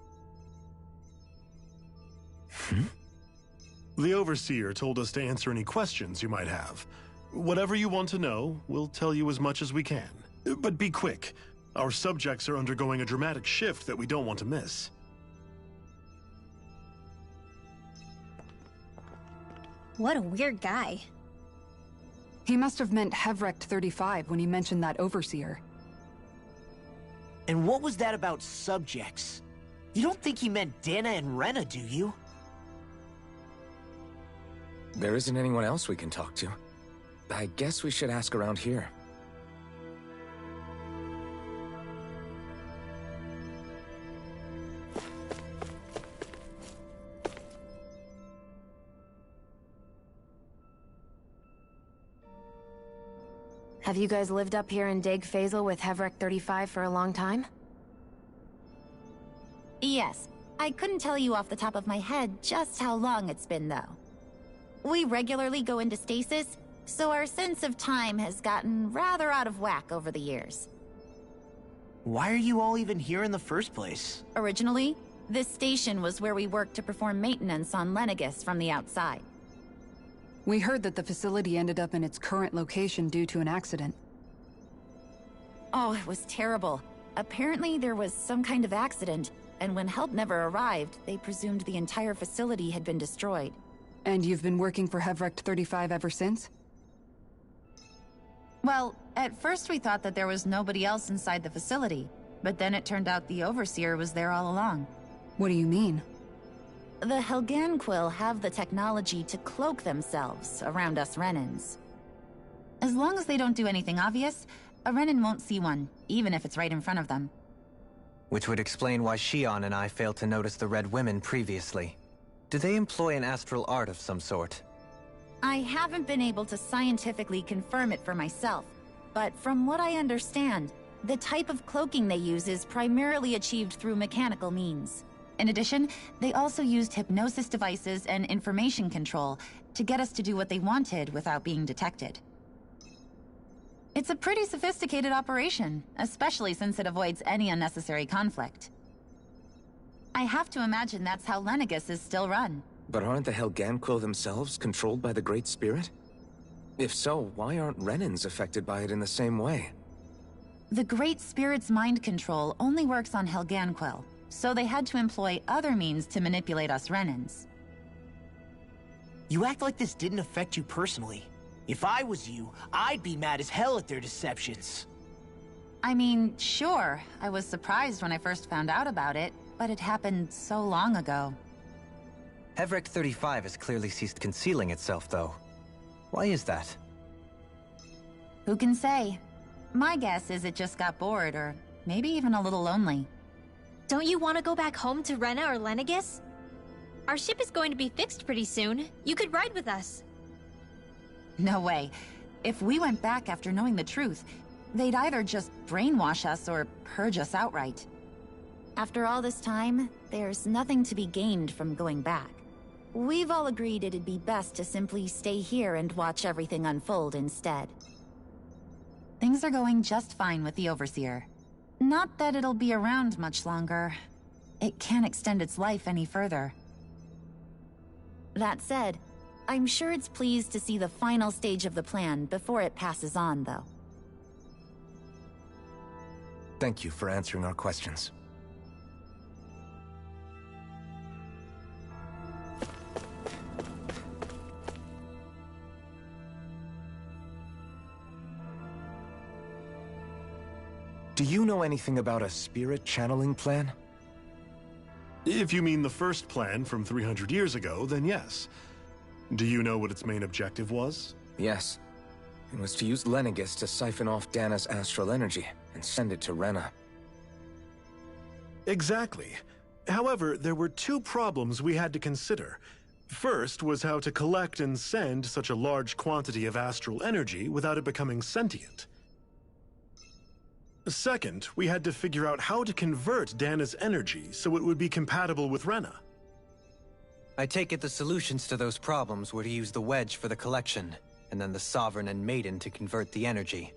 The Overseer told us to answer any questions you might have. Whatever you want to know, we'll tell you as much as we can. But be quick. Our subjects are undergoing a dramatic shift that we don't want to miss. What a weird guy. He must have meant Hevrek 35 when he mentioned that Overseer. And what was that about subjects? You don't think he meant Dana and Rena, do you? There isn't anyone else we can talk to. I guess we should ask around here. Have you guys lived up here in Dig Faisal with Hevrek 35 for a long time? Yes. I couldn't tell you off the top of my head just how long it's been, though. We regularly go into stasis, so our sense of time has gotten rather out of whack over the years. Why are you all even here in the first place? Originally, this station was where we worked to perform maintenance on Lenegis from the outside. We heard that the facility ended up in its current location due to an accident. Oh, it was terrible. Apparently there was some kind of accident, and when help never arrived, they presumed the entire facility had been destroyed. And you've been working for Hevrecht 35 ever since? Well, at first we thought that there was nobody else inside the facility, but then it turned out the Overseer was there all along. What do you mean? The Helganquil have the technology to cloak themselves around us Renans. As long as they don't do anything obvious, a Renan won't see one, even if it's right in front of them. Which would explain why Shion and I failed to notice the Red Women previously. Do they employ an astral art of some sort? I haven't been able to scientifically confirm it for myself, but from what I understand, the type of cloaking they use is primarily achieved through mechanical means. In addition, they also used hypnosis devices and information control to get us to do what they wanted without being detected. It's a pretty sophisticated operation, especially since it avoids any unnecessary conflict. I have to imagine that's how Lenegis is still run. But aren't the Helganquil themselves controlled by the Great Spirit? If so, why aren't Renans affected by it in the same way? The Great Spirit's mind control only works on Helganquil, so they had to employ other means to manipulate us Renans. You act like this didn't affect you personally. If I was you, I'd be mad as hell at their deceptions. I mean, sure, I was surprised when I first found out about it, but it happened so long ago. Hevrecht 35 has clearly ceased concealing itself, though. Why is that? Who can say? My guess is it just got bored, or maybe even a little lonely. Don't you want to go back home to Rena or Lenegis? Our ship is going to be fixed pretty soon. You could ride with us. No way. If we went back after knowing the truth, they'd either just brainwash us or purge us outright. After all this time, there's nothing to be gained from going back. We've all agreed it'd be best to simply stay here and watch everything unfold instead. Things are going just fine with the Overseer. Not that it'll be around much longer. It can't extend its life any further. That said, I'm sure it's pleased to see the final stage of the plan before it passes on, though. Thank you for answering our questions. Do you know anything about a spirit channeling plan? If you mean the first plan from 300 years ago, then yes. Do you know what its main objective was? Yes. It was to use Lenegis to siphon off Dana's astral energy and send it to Rena. Exactly. However, there were two problems we had to consider. First was how to collect and send such a large quantity of astral energy without it becoming sentient. Second, we had to figure out how to convert Dana's energy so it would be compatible with Rena. I take it the solutions to those problems were to use the wedge for the collection, and then the Sovereign and Maiden to convert the energy.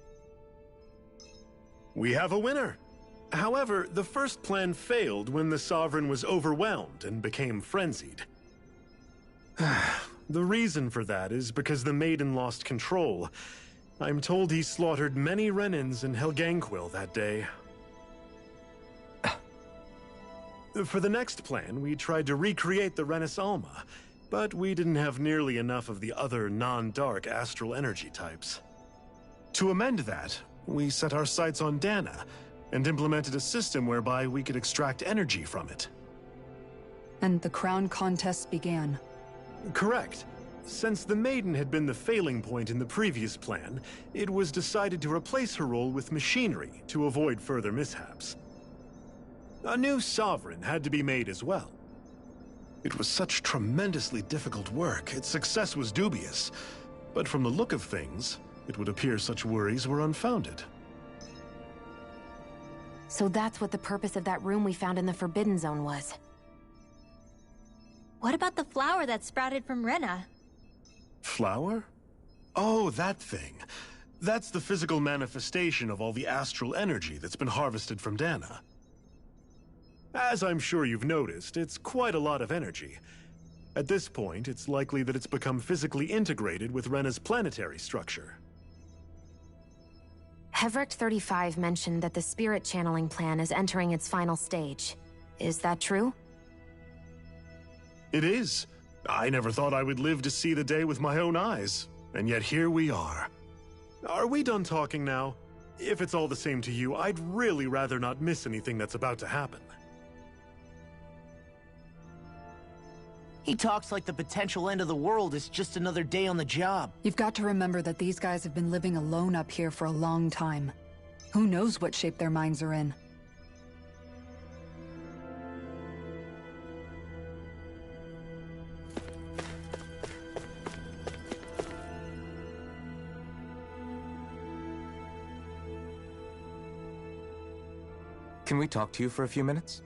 We have a winner. However, the first plan failed when the Sovereign was overwhelmed and became frenzied. The reason for that is because the Maiden lost control. I'm told he slaughtered many Renans in Helganquil that day. For the next plan, we tried to recreate the Renis Alma, but we didn't have nearly enough of the other non-dark astral energy types. To amend that, we set our sights on Dana, and implemented a system whereby we could extract energy from it. And the crown contest began. Correct. Since the Maiden had been the failing point in the previous plan, it was decided to replace her role with machinery to avoid further mishaps. A new Sovereign had to be made as well. It was such tremendously difficult work, its success was dubious. But from the look of things, it would appear such worries were unfounded. So that's what the purpose of that room we found in the Forbidden Zone was. What about the flower that sprouted from Rena? Flower? Oh, that thing. That's the physical manifestation of all the astral energy that's been harvested from Dana. As I'm sure you've noticed, it's quite a lot of energy. At this point, it's likely that it's become physically integrated with Rena's planetary structure. Hevrecht 35 mentioned that the spirit channeling plan is entering its final stage. Is that true? It is. I never thought I would live to see the day with my own eyes, and yet here we are. Are we done talking now? If it's all the same to you, I'd really rather not miss anything that's about to happen. He talks like the potential end of the world is just another day on the job. You've got to remember that these guys have been living alone up here for a long time. Who knows what shape their minds are in? Can we talk to you for a few minutes?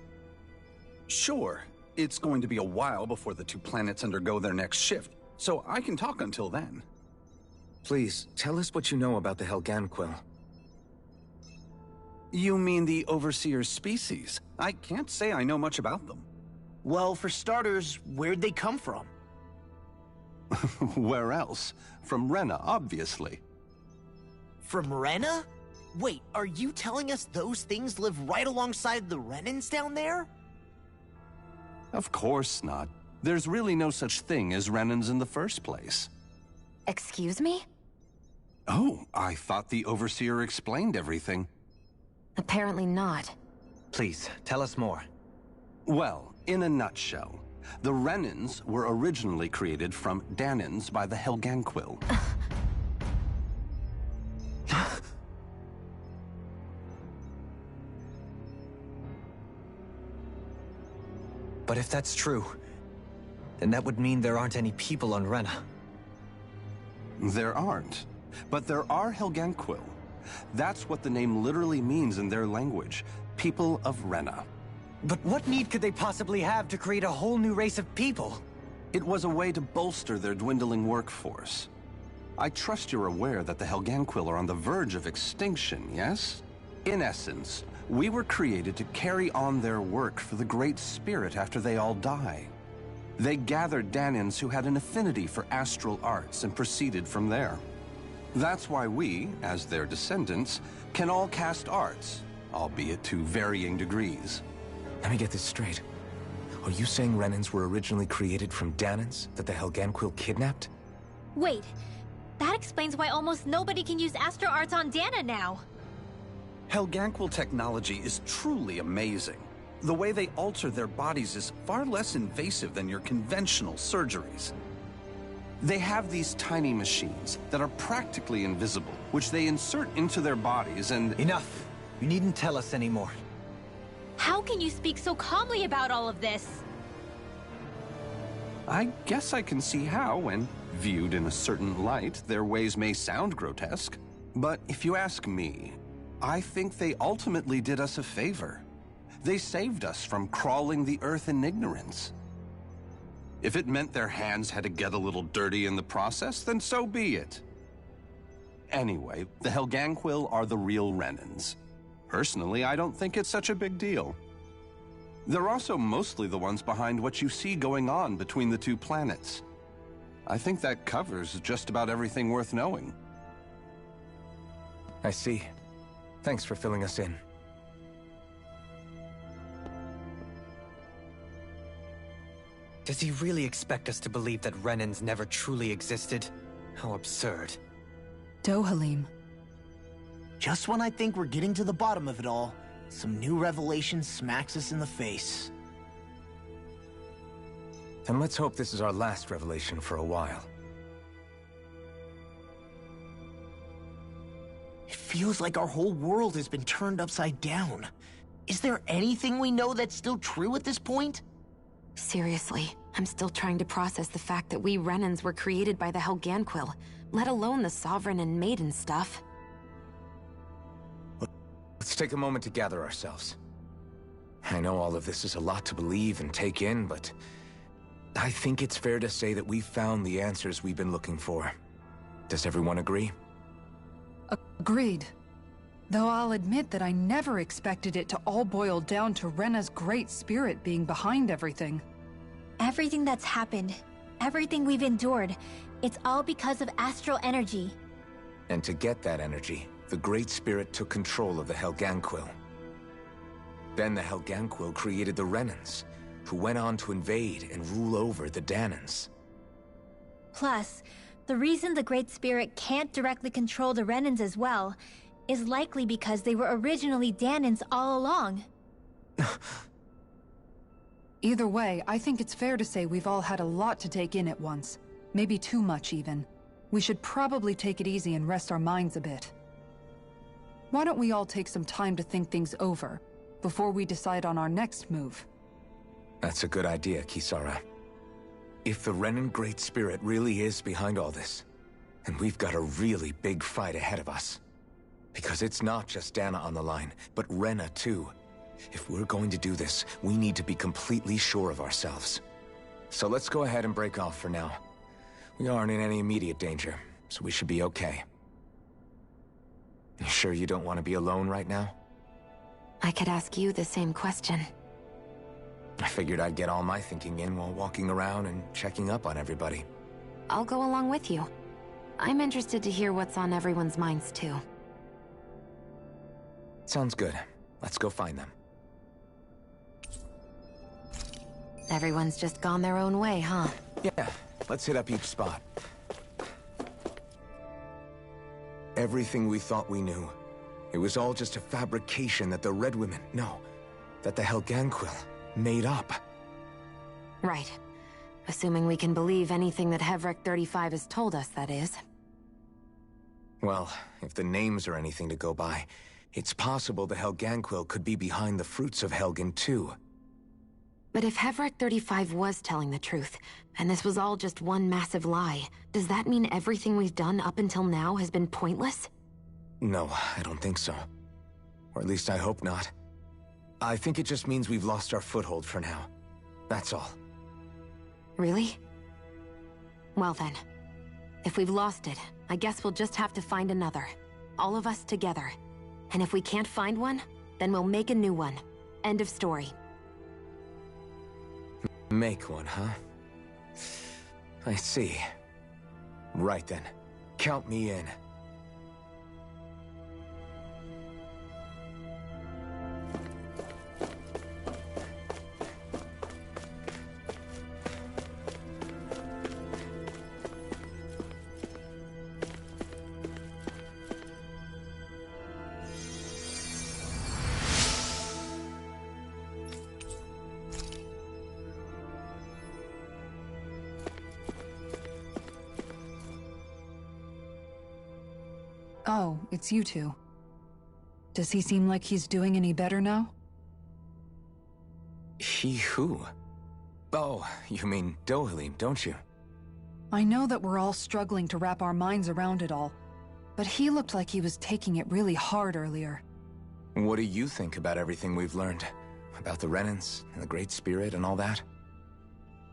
Sure. It's going to be a while before the two planets undergo their next shift, so I can talk until then. Please, tell us what you know about the Helganquil. You mean the Overseer's species? I can't say I know much about them. Well, for starters, where'd they come from? Where else? From Rena, obviously. From Rena? Wait, are you telling us those things live right alongside the Renans down there? Of course not. There's really no such thing as Renans in the first place. Excuse me? Oh, I thought the Overseer explained everything. Apparently not. Please, tell us more. Well, in a nutshell, the Renans were originally created from Danans by the Helganquil. But if that's true, then that would mean there aren't any people on Rena. There aren't. But there are Helganquil. That's what the name literally means in their language. People of Rena. But what need could they possibly have to create a whole new race of people? It was a way to bolster their dwindling workforce. I trust you're aware that the Helganquil are on the verge of extinction, yes? In essence, we were created to carry on their work for the Great Spirit after they all die. They gathered Danans who had an affinity for astral arts and proceeded from there. That's why we, as their descendants, can all cast arts, albeit to varying degrees. Let me get this straight. Are you saying Renans were originally created from Danans that the Helganquil kidnapped? Wait, that explains why almost nobody can use astro arts on Dana now. Helganquil technology is truly amazing. The way they alter their bodies is far less invasive than your conventional surgeries. They have these tiny machines that are practically invisible, which they insert into their bodies and— Enough! You needn't tell us anymore. How can you speak so calmly about all of this? I guess I can see how, when viewed in a certain light, their ways may sound grotesque. But if you ask me, I think they ultimately did us a favor. They saved us from crawling the earth in ignorance. If it meant their hands had to get a little dirty in the process, then so be it. Anyway, the Helganquil are the real Renans. Personally, I don't think it's such a big deal. They're also mostly the ones behind what you see going on between the two planets. I think that covers just about everything worth knowing. I see. Thanks for filling us in. Does he really expect us to believe that Renans never truly existed? How absurd. Dohalim. Just when I think we're getting to the bottom of it all, some new revelation smacks us in the face. Then let's hope this is our last revelation for a while. It feels like our whole world has been turned upside down. Is there anything we know that's still true at this point? Seriously, I'm still trying to process the fact that we Renans were created by the Helganquil, let alone the Sovereign and Maiden stuff. Let's take a moment to gather ourselves. I know all of this is a lot to believe and take in, but I think it's fair to say that we found the answers we've been looking for. Does everyone agree? Agreed. Though I'll admit that I never expected it to all boil down to Rena's great spirit being behind everything. Everything that's happened, everything we've endured, it's all because of astral energy. And to get that energy, the Great Spirit took control of the Helganquil. Then the Helganquil created the Renans, who went on to invade and rule over the Danans. Plus, the reason the Great Spirit can't directly control the Renans as well is likely because they were originally Danans all along. Either way, I think it's fair to say we've all had a lot to take in at once. Maybe too much, even. We should probably take it easy and rest our minds a bit. Why don't we all take some time to think things over, before we decide on our next move? That's a good idea, Kisara. If the Renan Great Spirit really is behind all this, then we've got a really big fight ahead of us. Because it's not just Dana on the line, but Rena too. If we're going to do this, we need to be completely sure of ourselves. So let's go ahead and break off for now. We aren't in any immediate danger, so we should be okay. You sure you don't want to be alone right now? I could ask you the same question. I figured I'd get all my thinking in while walking around and checking up on everybody. I'll go along with you. I'm interested to hear what's on everyone's minds too. Sounds good. Let's go find them. Everyone's just gone their own way, huh? Yeah, let's hit up each spot. Everything we thought we knew, it was all just a fabrication that the Red Women, no, that the Helganquil made up. Right. Assuming we can believe anything that Hevrek 35 has told us, that is. Well, if the names are anything to go by, it's possible the Helganquil could be behind the fruits of Helgen too. But if Hevrek 35 was telling the truth, and this was all just one massive lie, does that mean everything we've done up until now has been pointless? No, I don't think so. Or at least I hope not. I think it just means we've lost our foothold for now. That's all. Really? Well then, if we've lost it, I guess we'll just have to find another. All of us together. And if we can't find one, then we'll make a new one. End of story. Make one, huh? I see. Right then. Count me in. Oh, it's you two. Does he seem like he's doing any better now? He who? Oh, you mean Dohalim, don't you? I know that we're all struggling to wrap our minds around it all, but he looked like he was taking it really hard earlier. What do you think about everything we've learned? About the Renans, and the Great Spirit, and all that?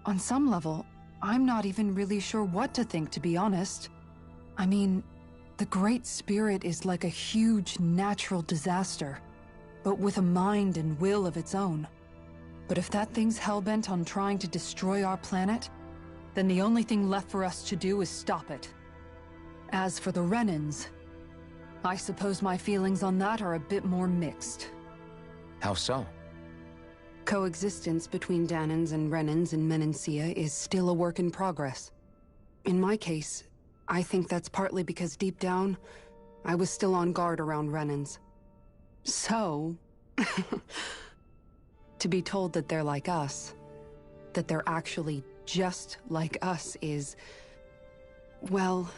On some level, I'm not even really sure what to think, to be honest. I mean, the Great Spirit is like a huge natural disaster, but with a mind and will of its own. But if that thing's hellbent on trying to destroy our planet, then the only thing left for us to do is stop it. As for the Renans, I suppose my feelings on that are a bit more mixed. How so? Coexistence between Danans and Renans in Menancia is still a work in progress. In my case, I think that's partly because deep down, I was still on guard around Renans. So, to be told that they're like us, that they're actually just like us is, well,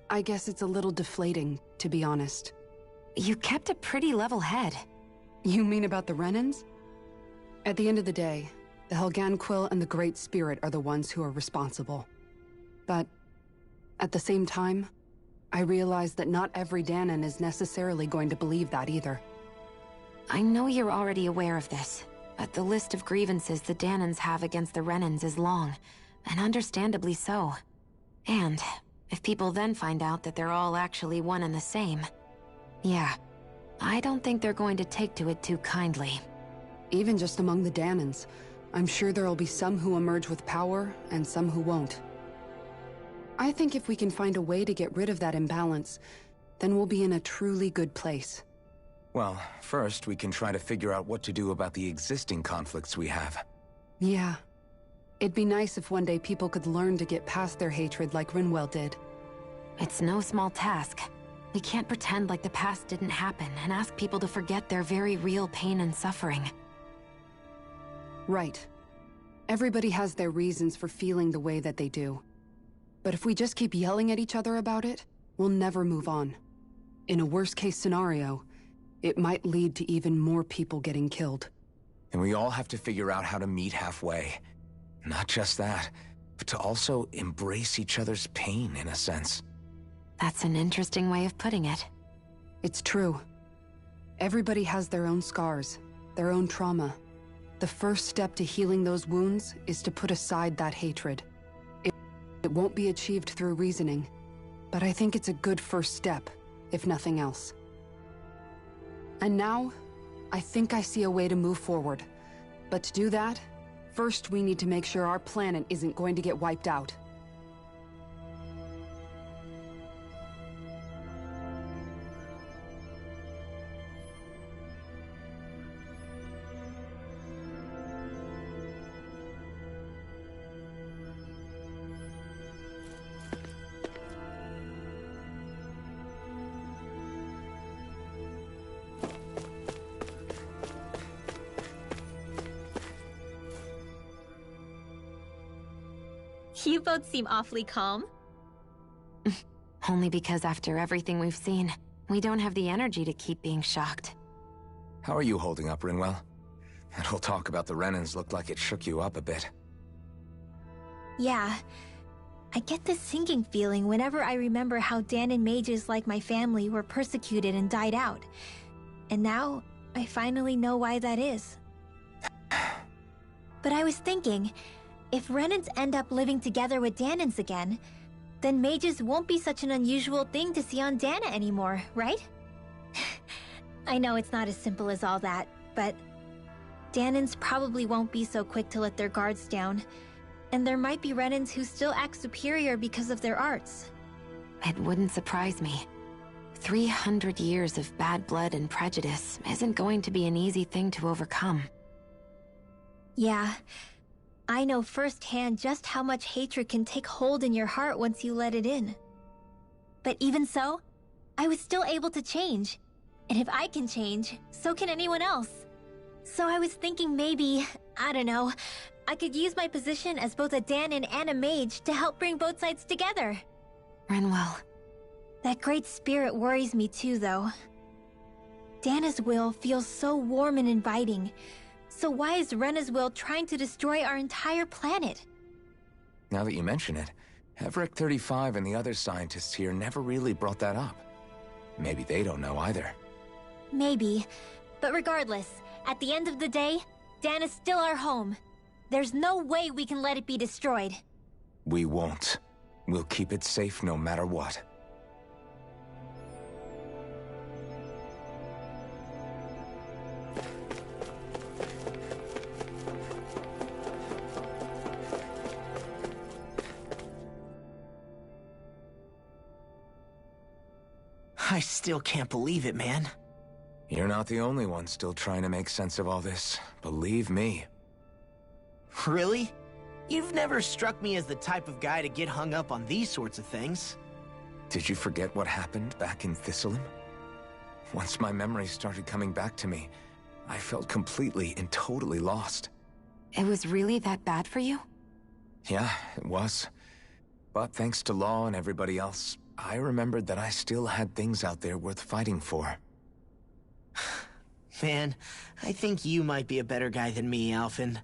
I guess it's a little deflating, to be honest. You kept a pretty level head. You mean about the Renans? At the end of the day, the Helganquil and the Great Spirit are the ones who are responsible. But at the same time, I realize that not every Danan is necessarily going to believe that either. I know you're already aware of this, but the list of grievances the Danans have against the Renans is long, and understandably so. And if people then find out that they're all actually one and the same, yeah, I don't think they're going to take to it too kindly. Even just among the Danans, I'm sure there'll be some who emerge with power and some who won't. I think if we can find a way to get rid of that imbalance, then we'll be in a truly good place. Well, first we can try to figure out what to do about the existing conflicts we have. Yeah. It'd be nice if one day people could learn to get past their hatred like Rinwell did. It's no small task. We can't pretend like the past didn't happen and ask people to forget their very real pain and suffering. Right. Everybody has their reasons for feeling the way that they do. But if we just keep yelling at each other about it, we'll never move on. In a worst-case scenario, it might lead to even more people getting killed. And we all have to figure out how to meet halfway. Not just that, but to also embrace each other's pain, in a sense. That's an interesting way of putting it. It's true. Everybody has their own scars, their own trauma. The first step to healing those wounds is to put aside that hatred. It won't be achieved through reasoning, but I think it's a good first step, if nothing else. And now, I think I see a way to move forward. But to do that, first we need to make sure our planet isn't going to get wiped out. You both seem awfully calm. Only because after everything we've seen, we don't have the energy to keep being shocked. How are you holding up, Rinwell? That whole talk about the Renans looked like it shook you up a bit. Yeah. I get this sinking feeling whenever I remember how Danan mages like my family were persecuted and died out. And now, I finally know why that is. But I was thinking, if Renans end up living together with Danans again, then mages won't be such an unusual thing to see on Dana anymore, right? I know it's not as simple as all that, but Danans probably won't be so quick to let their guards down, and there might be Renans who still act superior because of their arts. It wouldn't surprise me. 300 years of bad blood and prejudice isn't going to be an easy thing to overcome. Yeah. I know firsthand just how much hatred can take hold in your heart once you let it in. But even so, I was still able to change. And if I can change, so can anyone else. So I was thinking maybe, I don't know, I could use my position as both a Danan and a mage to help bring both sides together. Rinwell. That great spirit worries me too, though. Dana's will feels so warm and inviting. So why is Rena's will trying to destroy our entire planet? Now that you mention it, Everett 35 and the other scientists here never really brought that up. Maybe they don't know either. Maybe. But regardless, at the end of the day, Dana's still our home. There's no way we can let it be destroyed. We won't. We'll keep it safe no matter what. I still can't believe it, man. You're not the only one still trying to make sense of all this. Believe me. Really? You've never struck me as the type of guy to get hung up on these sorts of things. Did you forget what happened back in Thistleum? Once my memories started coming back to me, I felt completely and totally lost. It was really that bad for you? Yeah, it was. But thanks to Law and everybody else, I remembered that I still had things out there worth fighting for. Man, I think you might be a better guy than me, Alphen.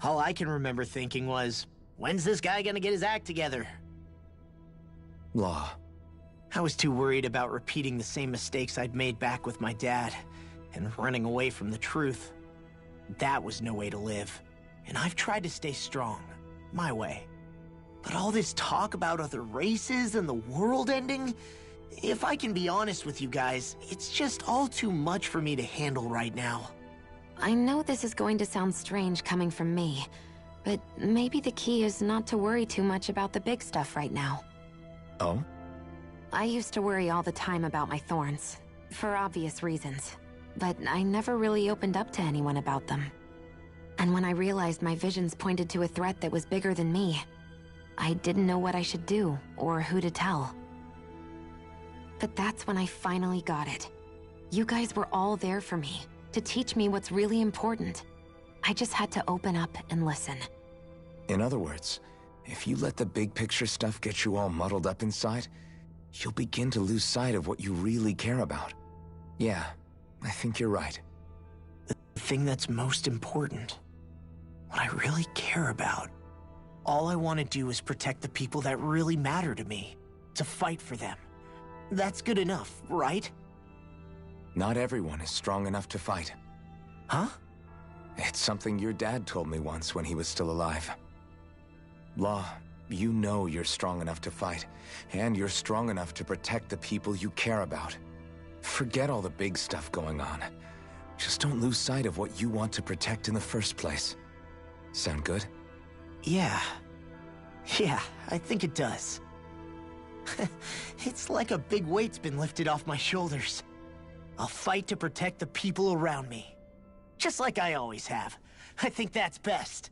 All I can remember thinking was, when's this guy gonna get his act together? Law. I was too worried about repeating the same mistakes I'd made back with my dad, and running away from the truth. That was no way to live. And I've tried to stay strong, my way. But all this talk about other races and the world ending, if I can be honest with you guys, it's just all too much for me to handle right now. I know this is going to sound strange coming from me, but maybe the key is not to worry too much about the big stuff right now. Oh? I used to worry all the time about my thorns, for obvious reasons, but I never really opened up to anyone about them. And when I realized my visions pointed to a threat that was bigger than me, I didn't know what I should do or who to tell. But that's when I finally got it. You guys were all there for me, to teach me what's really important. I just had to open up and listen. In other words, if you let the big picture stuff get you all muddled up inside, you'll begin to lose sight of what you really care about. Yeah, I think you're right. The thing that's most important, what I really care about. All I want to do is protect the people that really matter to me, to fight for them. That's good enough, right? Not everyone is strong enough to fight. Huh? It's something your dad told me once when he was still alive. Law, you know you're strong enough to fight, and you're strong enough to protect the people you care about. Forget all the big stuff going on. Just don't lose sight of what you want to protect in the first place. Sound good? Yeah, I think it does. It's like a big weight's been lifted off my shoulders. I'll fight to protect the people around me. Just like I always have. I think that's best.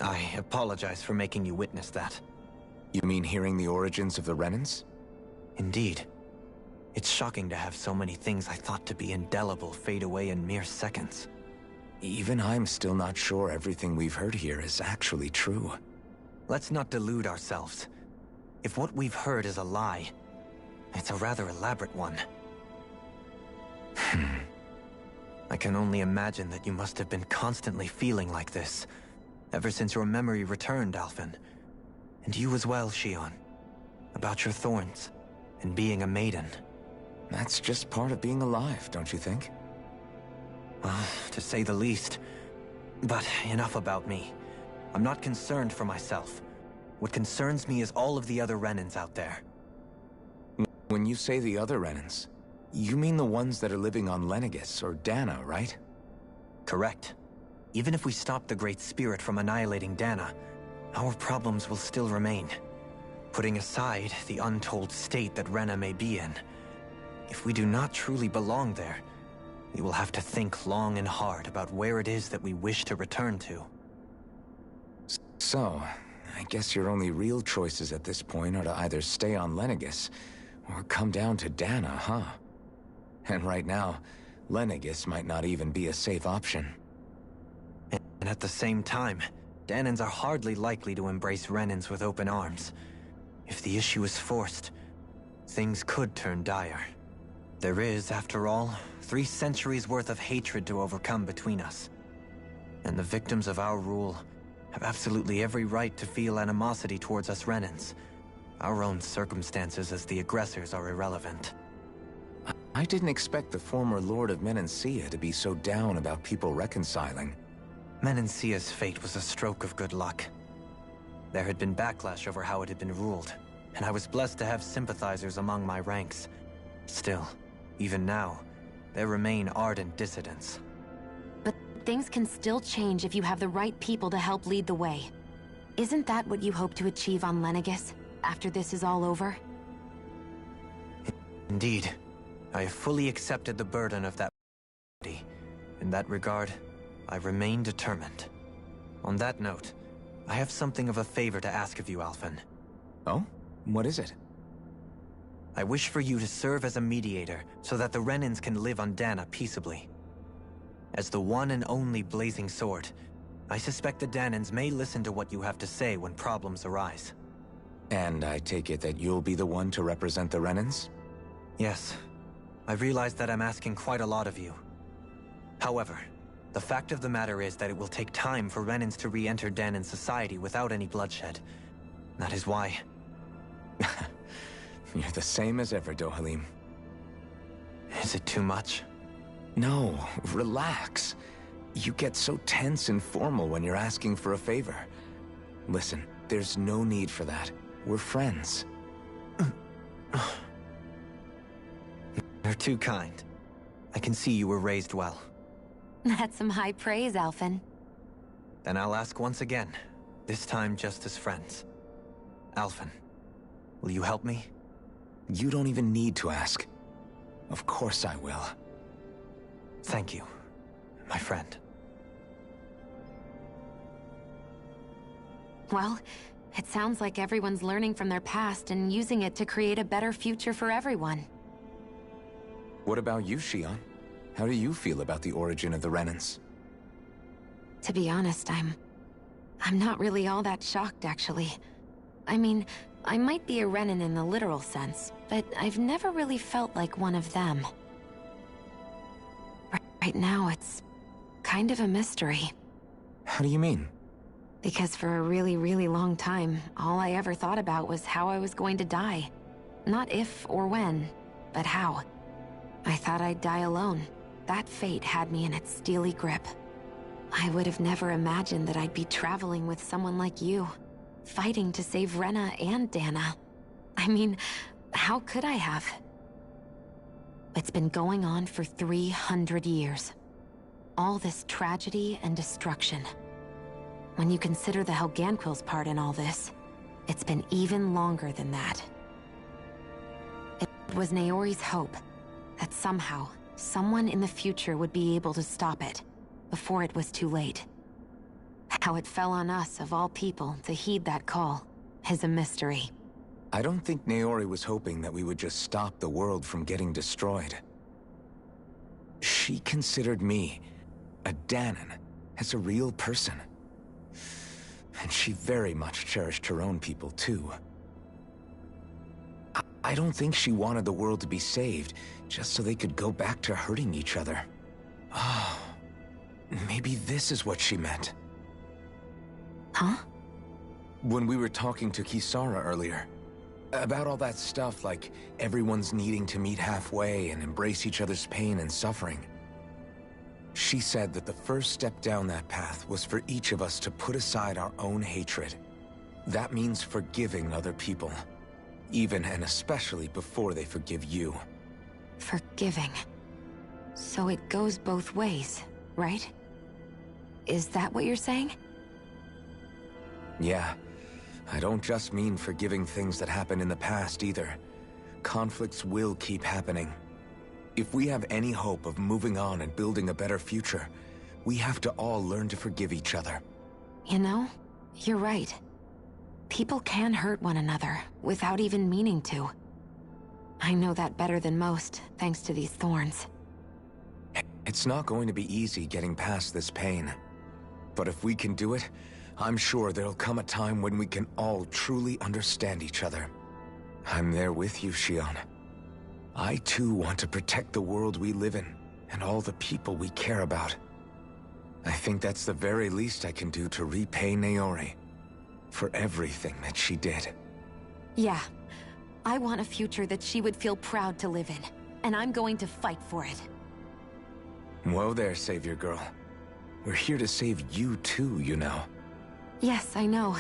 I apologize for making you witness that. You mean hearing the origins of the Renans? Indeed. It's shocking to have so many things I thought to be indelible fade away in mere seconds. Even I'm still not sure everything we've heard here is actually true. Let's not delude ourselves. If what we've heard is a lie, it's a rather elaborate one. I can only imagine that you must have been constantly feeling like this, ever since your memory returned, Alphen. And you as well, Shion. About your thorns, and being a maiden. That's just part of being alive, don't you think? Well, to say the least. But enough about me. I'm not concerned for myself. What concerns me is all of the other Renans out there. When you say the other Renans, you mean the ones that are living on Lenegis or Dana, right? Correct. Even if we stop the Great Spirit from annihilating Dana, our problems will still remain. Putting aside the untold state that Rena may be in, if we do not truly belong there, we will have to think long and hard about where it is that we wish to return to. So, I guess your only real choices at this point are to either stay on Lenegis, or come down to Dana, huh? And right now, Lenegis might not even be a safe option. And at the same time, Danans are hardly likely to embrace Renans with open arms. If the issue is forced, things could turn dire. There is, after all, 3 centuries worth of hatred to overcome between us. And the victims of our rule have absolutely every right to feel animosity towards us Renans. Our own circumstances as the aggressors are irrelevant. I didn't expect the former Lord of Menancia to be so down about people reconciling. Menancia's fate was a stroke of good luck. There had been backlash over how it had been ruled, and I was blessed to have sympathizers among my ranks. Still, even now, there remain ardent dissidents. But things can still change if you have the right people to help lead the way. Isn't that what you hope to achieve on Lenegis, after this is all over? Indeed. I have fully accepted the burden of that. In that regard, I remain determined. On that note, I have something of a favor to ask of you, Alphen. Oh? What is it? I wish for you to serve as a mediator so that the Renans can live on Dana peaceably. As the one and only Blazing Sword, I suspect the Danans may listen to what you have to say when problems arise. And I take it that you'll be the one to represent the Renans? Yes. I realize that I'm asking quite a lot of you. However, The fact of the matter is that it will take time for Renans to re-enter Danon society without any bloodshed. That is why. You're the same as ever, Dohalim. Is it too much? No, relax. You get so tense and formal when you're asking for a favor. Listen, there's no need for that. We're friends. You're too kind. I can see you were raised well. That's some high praise, Alphen. Then I'll ask once again, this time just as friends. Alphen, will you help me? You don't even need to ask. Of course I will. Thank you, my friend. Well, it sounds like everyone's learning from their past and using it to create a better future for everyone. What about you, Shion? How do you feel about the origin of the Renans? To be honest, I'm not really all that shocked, actually. I mean, I might be a Renan in the literal sense, but I've never really felt like one of them. Right now, it's kind of a mystery. How do you mean? Because for a really, really long time, all I ever thought about was how I was going to die. Not if or when, but how. I thought I'd die alone. That fate had me in its steely grip. I would have never imagined that I'd be traveling with someone like you, fighting to save Rena and Dana. I mean, how could I have? It's been going on for 300 years. All this tragedy and destruction. When you consider the Helganquil's part in all this, it's been even longer than that. It was Naori's hope that somehow, someone in the future would be able to stop it, before it was too late. How it fell on us, of all people, to heed that call, is a mystery. I don't think Naori was hoping that we would just stop the world from getting destroyed. She considered me, a Danon, as a real person. And she very much cherished her own people, too. I don't think she wanted the world to be saved, just so they could go back to hurting each other. Oh, maybe this is what she meant. Huh? When we were talking to Kisara earlier, about all that stuff like everyone's needing to meet halfway and embrace each other's pain and suffering. She said that the first step down that path was for each of us to put aside our own hatred. That means forgiving other people. Even and especially before they forgive you. Forgiving. So it goes both ways, right? Is that what you're saying? Yeah. I don't just mean forgiving things that happened in the past either. Conflicts will keep happening. If we have any hope of moving on and building a better future, we have to all learn to forgive each other. You know, you're right. People can hurt one another without even meaning to. I know that better than most, thanks to these thorns. It's not going to be easy getting past this pain. But if we can do it, I'm sure there'll come a time when we can all truly understand each other. I'm there with you, Shion. I too want to protect the world we live in, and all the people we care about. I think that's the very least I can do to repay Naori for everything that she did. Yeah. I want a future that she would feel proud to live in, and I'm going to fight for it. Whoa there, Savior Girl. We're here to save you too, you know. Yes, I know.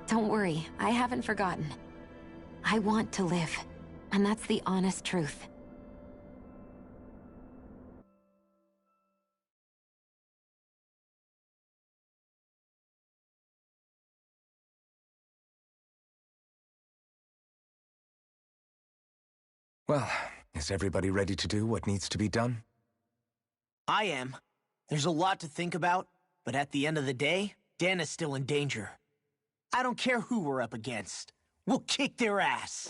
Don't worry, I haven't forgotten. I want to live, and that's the honest truth. Well, is everybody ready to do what needs to be done? I am. There's a lot to think about, but at the end of the day, Dana's still in danger. I don't care who we're up against. We'll kick their ass.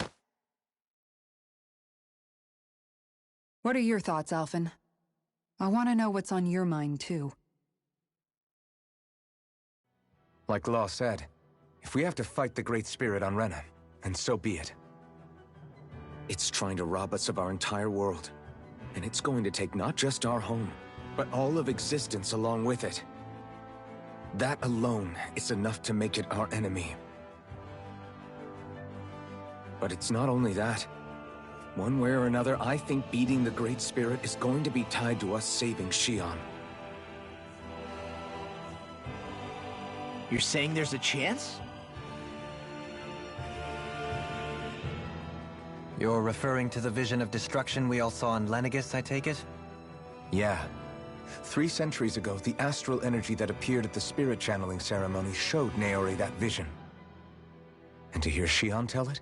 What are your thoughts, Alphen? I want to know what's on your mind, too. Like Law said, if we have to fight the Great Spirit on Rena, then so be it. It's trying to rob us of our entire world. And it's going to take not just our home, but all of existence along with it. That alone is enough to make it our enemy. But it's not only that. One way or another, I think beating the Great Spirit is going to be tied to us saving Xion. You're saying there's a chance? You're referring to the vision of destruction we all saw in Lenegis, I take it? Yeah. 3 centuries ago, the astral energy that appeared at the spirit channeling ceremony showed Naori that vision. And to hear Xion tell it,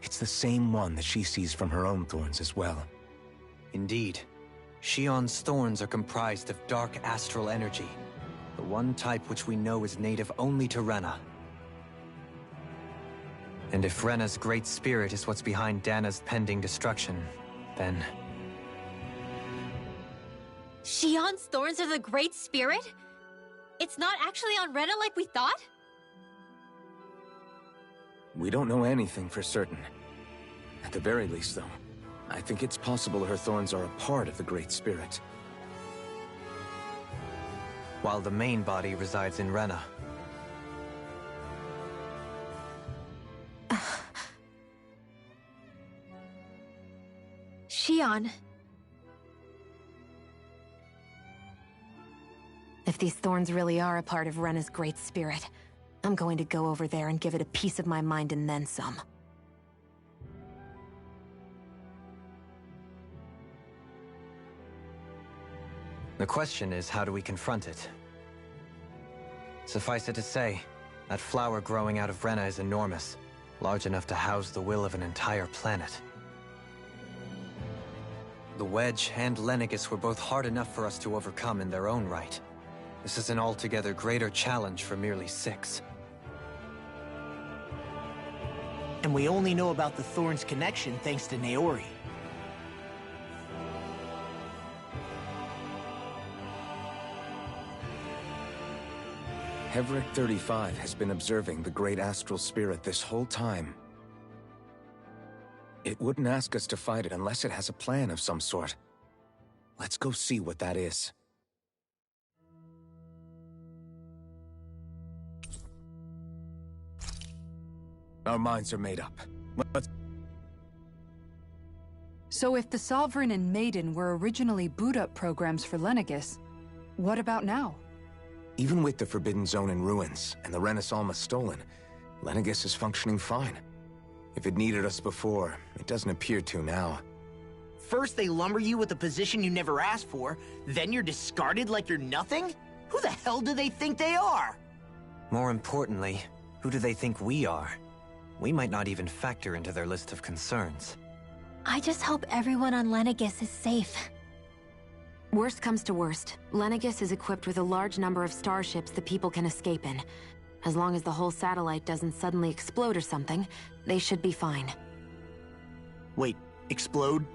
it's the same one that she sees from her own thorns as well. Indeed. Xion's thorns are comprised of dark astral energy, the one type which we know is native only to Rena. And if Rena's great spirit is what's behind Dana's pending destruction, then... Xion's thorns are the Great Spirit? It's not actually on Rena like we thought? We don't know anything for certain. At the very least, though, I think it's possible her thorns are a part of the Great Spirit. While the main body resides in Rena. Xion. If these thorns really are a part of Rena's great spirit, I'm going to go over there and give it a piece of my mind and then some. The question is, how do we confront it? Suffice it to say, that flower growing out of Rena is enormous, large enough to house the will of an entire planet. The Wedge and Lenegis were both hard enough for us to overcome in their own right. This is an altogether greater challenge for merely 6. And we only know about the Thorns connection thanks to Naori. Hevric 35 has been observing the Great Astral Spirit this whole time. It wouldn't ask us to fight it unless it has a plan of some sort. Let's go see what that is. Our minds are made up. Let's... So if the Sovereign and Maiden were originally boot-up programs for Lenegis, what about now? Even with the Forbidden Zone in ruins and the Renaissance stolen, Lenegis is functioning fine. If it needed us before, it doesn't appear to now. First they lumber you with a position you never asked for, then you're discarded like you're nothing? Who the hell do they think they are? More importantly, who do they think we are? We might not even factor into their list of concerns. I just hope everyone on Lenegis is safe. Worst comes to worst, Lenegis is equipped with a large number of starships the people can escape in. As long as the whole satellite doesn't suddenly explode or something, they should be fine. Wait, explode?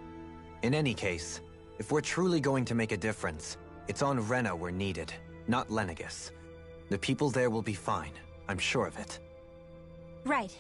In any case, if we're truly going to make a difference, it's on Rena we're needed, not Lenegis. The people there will be fine, I'm sure of it. Right.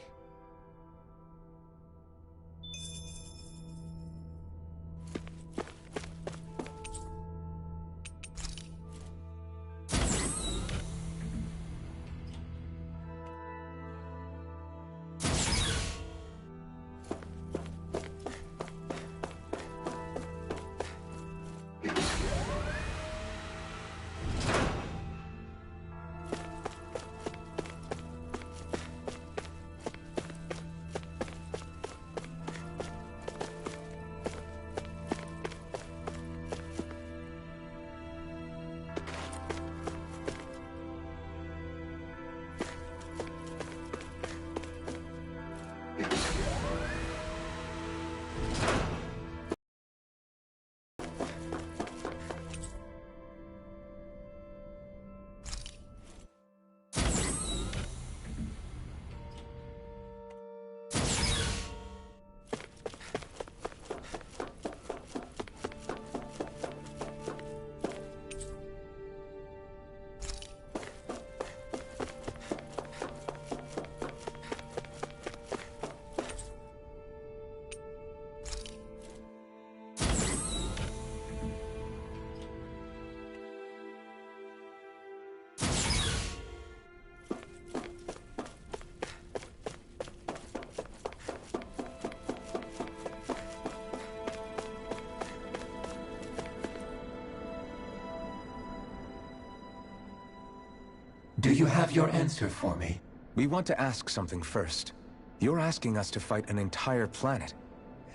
you have your answer for me? We want to ask something first. You're asking us to fight an entire planet.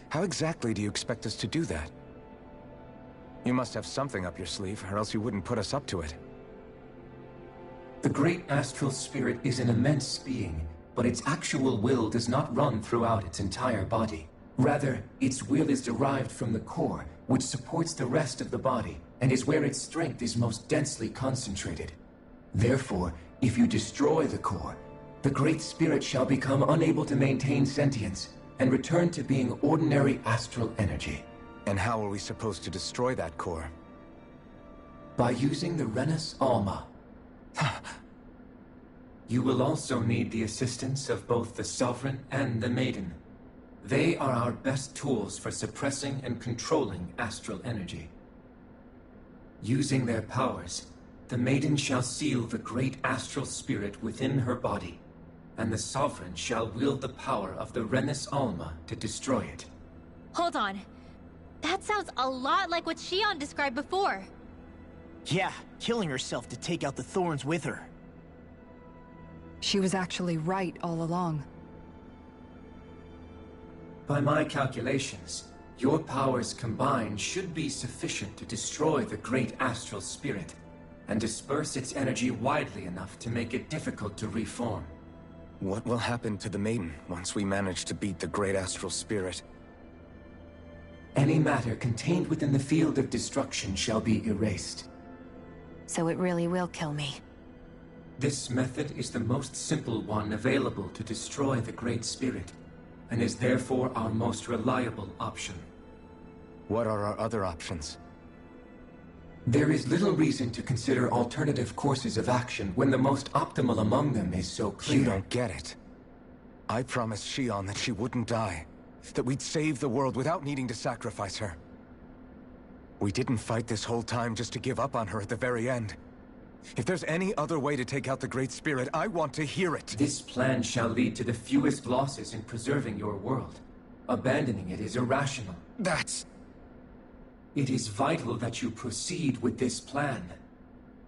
How exactly do you expect us to do that? You must have something up your sleeve, or else you wouldn't put us up to it. The great astral spirit is an immense being, but its actual will does not run throughout its entire body. Rather, its will is derived from the core, which supports the rest of the body, and is where its strength is most densely concentrated. Therefore, if you destroy the core, the Great Spirit shall become unable to maintain sentience, and return to being ordinary astral energy. And how are we supposed to destroy that core? By using the Rena's Alma. You will also need the assistance of both the Sovereign and the Maiden. They are our best tools for suppressing and controlling astral energy. Using their powers, the Maiden shall seal the great astral spirit within her body, and the Sovereign shall wield the power of the Rena's Alma to destroy it. Hold on. That sounds a lot like what Shion described before. Yeah, killing herself to take out the thorns with her. She was actually right all along. By my calculations, your powers combined should be sufficient to destroy the great astral spirit, and disperse its energy widely enough to make it difficult to reform. What will happen to the Maiden once we manage to beat the great astral spirit? Any matter contained within the field of destruction shall be erased. So it really will kill me. This method is the most simple one available to destroy the Great Spirit, and is therefore our most reliable option. What are our other options? There is little reason to consider alternative courses of action when the most optimal among them is so clear. You don't get it. I promised Shion that she wouldn't die. That we'd save the world without needing to sacrifice her. We didn't fight this whole time just to give up on her at the very end. If there's any other way to take out the Great Spirit, I want to hear it. This plan shall lead to the fewest losses in preserving your world. Abandoning it is irrational. It is vital that you proceed with this plan.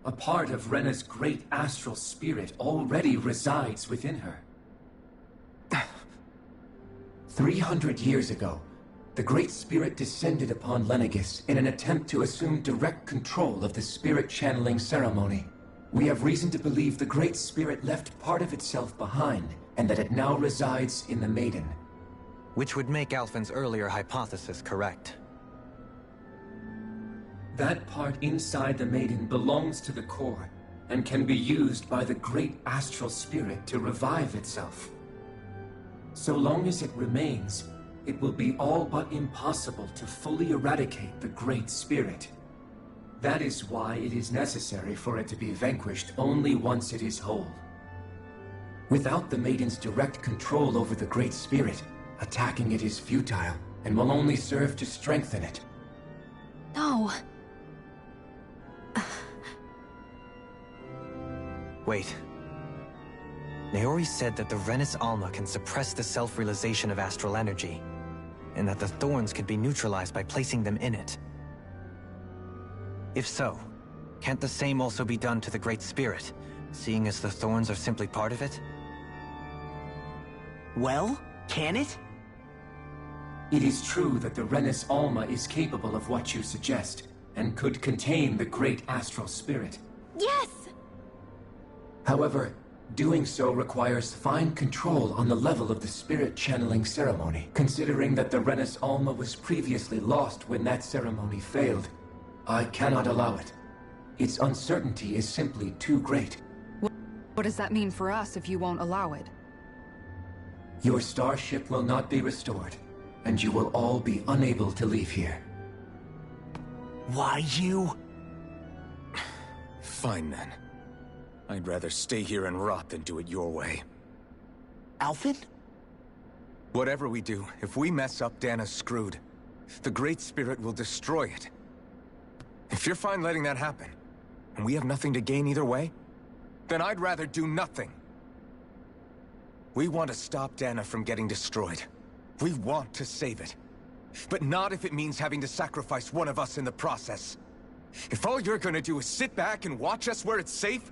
A part of Rena's great astral spirit already resides within her. 300 years ago, the Great Spirit descended upon Lenegis in an attempt to assume direct control of the spirit channeling ceremony. We have reason to believe the Great Spirit left part of itself behind, and that it now resides in the Maiden. Which would make Alphen's earlier hypothesis correct. That part inside the Maiden belongs to the core, and can be used by the great astral spirit to revive itself. So long as it remains, it will be all but impossible to fully eradicate the Great Spirit. That is why it is necessary for it to be vanquished only once it is whole. Without the Maiden's direct control over the Great Spirit, attacking it is futile, and will only serve to strengthen it. No. Wait. Naori said that the Rena's Alma can suppress the self-realization of astral energy, and that the thorns could be neutralized by placing them in it. If so, can't the same also be done to the Great Spirit, seeing as the thorns are simply part of it? Well, can it? It is true that the Rena's Alma is capable of what you suggest, and could contain the great astral spirit. Yes! However, doing so requires fine control on the level of the spirit channeling ceremony, considering that the Rena's Alma was previously lost when that ceremony failed. I cannot allow it. Its uncertainty is simply too great. What does that mean for us if you won't allow it? Your starship will not be restored, and you will all be unable to leave here. Why you? Fine then. I'd rather stay here and rot than do it your way. Alphen? Whatever we do, if we mess up, Dana's screwed. The Great Spirit will destroy it. If you're fine letting that happen, and we have nothing to gain either way, then I'd rather do nothing. We want to stop Dana from getting destroyed. We want to save it. But not if it means having to sacrifice one of us in the process. If all you're gonna do is sit back and watch us where it's safe,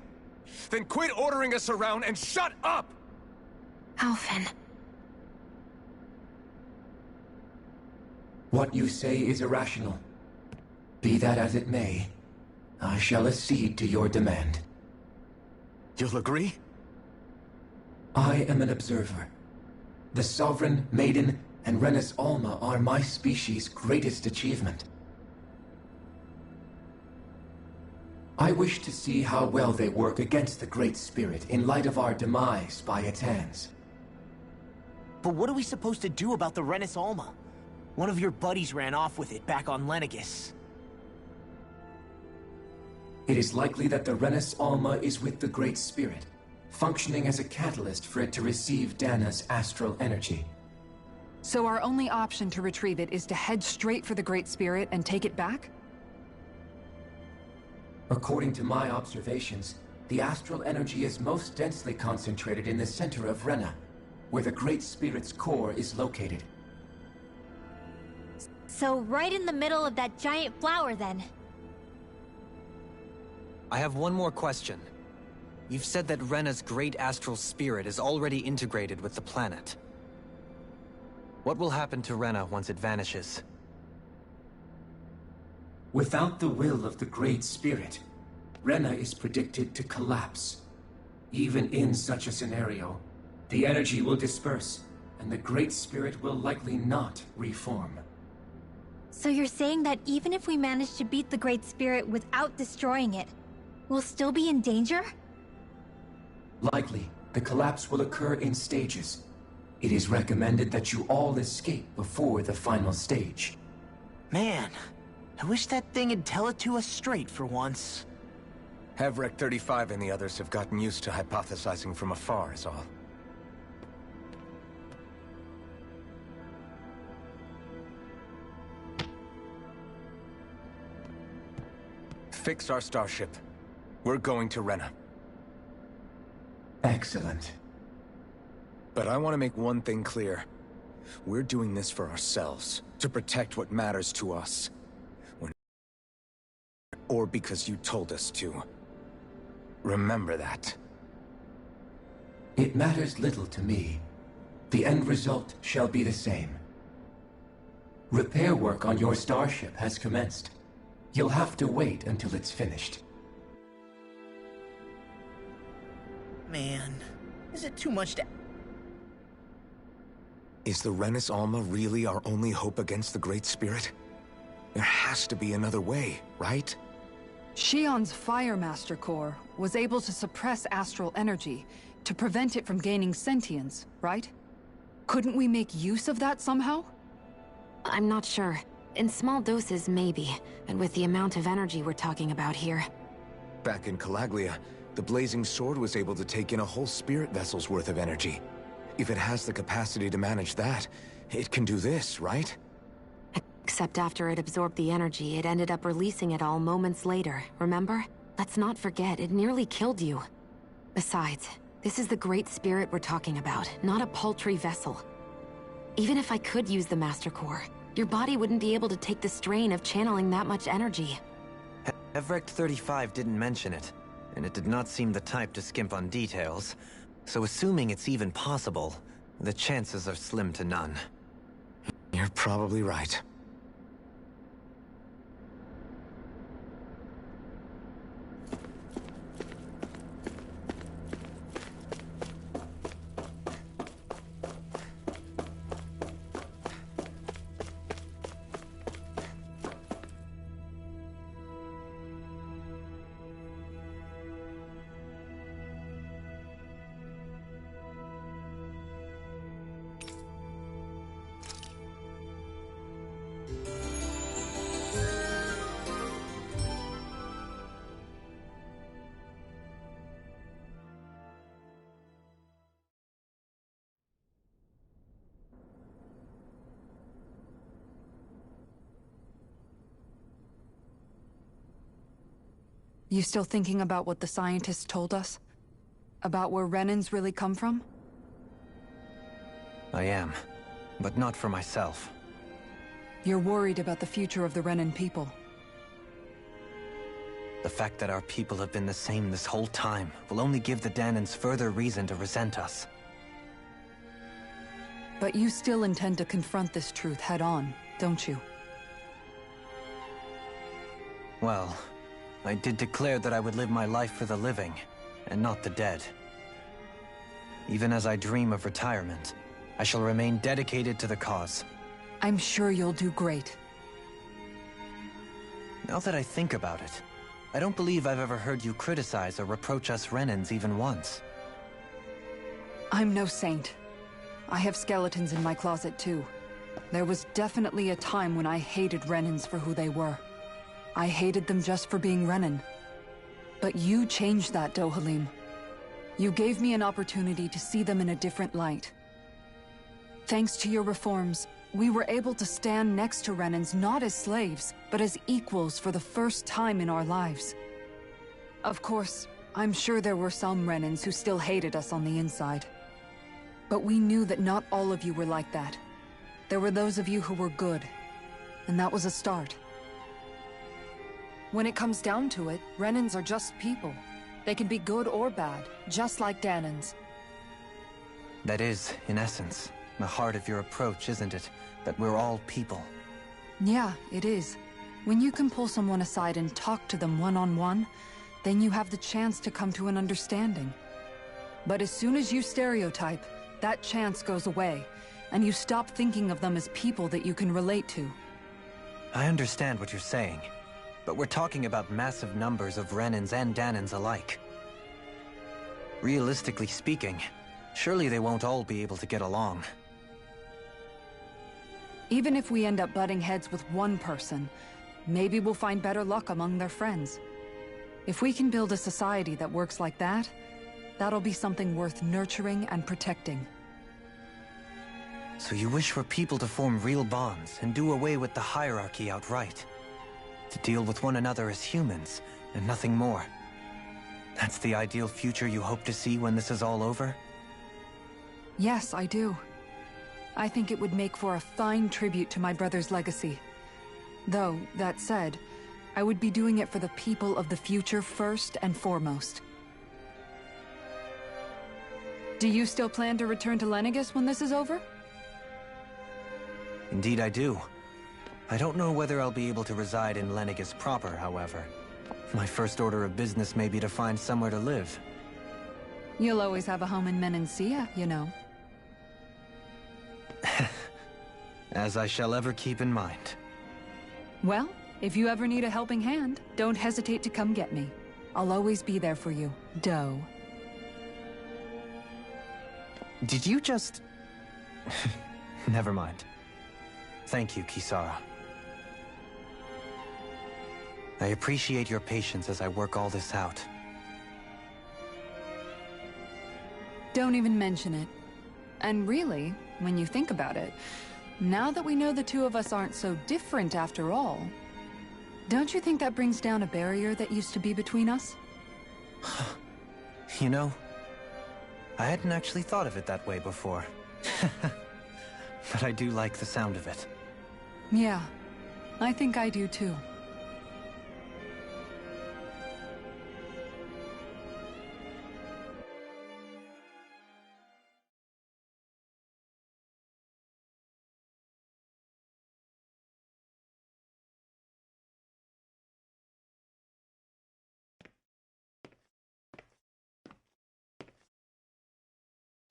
Then quit ordering us around and shut up! Alphen. What you say is irrational. Be that as it may, I shall accede to your demand. You'll agree? I am an observer. The Sovereign, Maiden, and Rena's Alma are my species' greatest achievement. I wish to see how well they work against the Great Spirit in light of our demise by its hands. But what are we supposed to do about the Renis Alma? One of your buddies ran off with it back on Lenegis. It is likely that the Renis Alma is with the Great Spirit, functioning as a catalyst for it to receive Dana's astral energy. So our only option to retrieve it is to head straight for the Great Spirit and take it back? According to my observations, the astral energy is most densely concentrated in the center of Rena, where the Great Spirit's core is located. So right in the middle of that giant flower, then. I have one more question. You've said that Rena's great astral spirit is already integrated with the planet. What will happen to Rena once it vanishes? Without the will of the Great Spirit, Rena is predicted to collapse. Even in such a scenario, the energy will disperse, and the Great Spirit will likely not reform. So you're saying that even if we manage to beat the Great Spirit without destroying it, we'll still be in danger? Likely, the collapse will occur in stages. It is recommended that you all escape before the final stage. Man, I wish that thing would tell it to us straight for once. Hevrek 35 and the others have gotten used to hypothesizing from afar is all. Fix our starship. We're going to Rena. Excellent. But I want to make one thing clear. We're doing this for ourselves, to protect what matters to us. Or because you told us to. Remember that. It matters little to me. The end result shall be the same. Repair work on your starship has commenced. You'll have to wait until it's finished. Man, is it too much to... Is the Renis Alma really our only hope against the Great Spirit? There has to be another way, right? Shion's Fire Master Core was able to suppress astral energy to prevent it from gaining sentience, right? Couldn't we make use of that somehow? I'm not sure. In small doses, maybe. And with the amount of energy we're talking about here. Back in Calaglia, the Blazing Sword was able to take in a whole spirit vessel's worth of energy. If it has the capacity to manage that, it can do this, right? Except after it absorbed the energy, it ended up releasing it all moments later, remember? Let's not forget, it nearly killed you. Besides, this is the Great Spirit we're talking about, not a paltry vessel. Even if I could use the Master Core, your body wouldn't be able to take the strain of channeling that much energy. Hevrek 35 didn't mention it, and it did not seem the type to skimp on details. So assuming it's even possible, the chances are slim to none. You're probably right. You still thinking about what the scientists told us? About where Renans really come from? I am, but not for myself. You're worried about the future of the Renan people. The fact that our people have been the same this whole time will only give the Danans further reason to resent us. But you still intend to confront this truth head-on, don't you? Well, I did declare that I would live my life for the living, and not the dead. Even as I dream of retirement, I shall remain dedicated to the cause. I'm sure you'll do great. Now that I think about it, I don't believe I've ever heard you criticize or reproach us Renans even once. I'm no saint. I have skeletons in my closet too. There was definitely a time when I hated Renans for who they were. I hated them just for being Renan. But you changed that, Dohalim. You gave me an opportunity to see them in a different light. Thanks to your reforms, we were able to stand next to Renans not as slaves, but as equals for the first time in our lives. Of course, I'm sure there were some Renans who still hated us on the inside. But we knew that not all of you were like that. There were those of you who were good, and that was a start. When it comes down to it, Renans are just people. They can be good or bad, just like Danans. That is, in essence, the heart of your approach, isn't it? That we're all people. Yeah, it is. When you can pull someone aside and talk to them one-on-one, then you have the chance to come to an understanding. But as soon as you stereotype, that chance goes away, and you stop thinking of them as people that you can relate to. I understand what you're saying, but we're talking about massive numbers of Renans and Danans alike. Realistically speaking, surely they won't all be able to get along. Even if we end up butting heads with one person, maybe we'll find better luck among their friends. If we can build a society that works like that, that'll be something worth nurturing and protecting. So you wish for people to form real bonds and do away with the hierarchy outright? To deal with one another as humans, and nothing more? That's the ideal future you hope to see when this is all over? Yes, I do. I think it would make for a fine tribute to my brother's legacy. Though, that said, I would be doing it for the people of the future first and foremost. Do you still plan to return to Lenegis when this is over? Indeed I do. I don't know whether I'll be able to reside in Lenegis proper, however. My first order of business may be to find somewhere to live. You'll always have a home in Menancia, you know. As I shall ever keep in mind. Well, if you ever need a helping hand, don't hesitate to come get me. I'll always be there for you, Doe. Did you just... Never mind. Thank you, Kisara. I appreciate your patience as I work all this out. Don't even mention it. And really, when you think about it, now that we know the two of us aren't so different after all, don't you think that brings down a barrier that used to be between us? You know, I hadn't actually thought of it that way before. But I do like the sound of it. Yeah, I think I do too.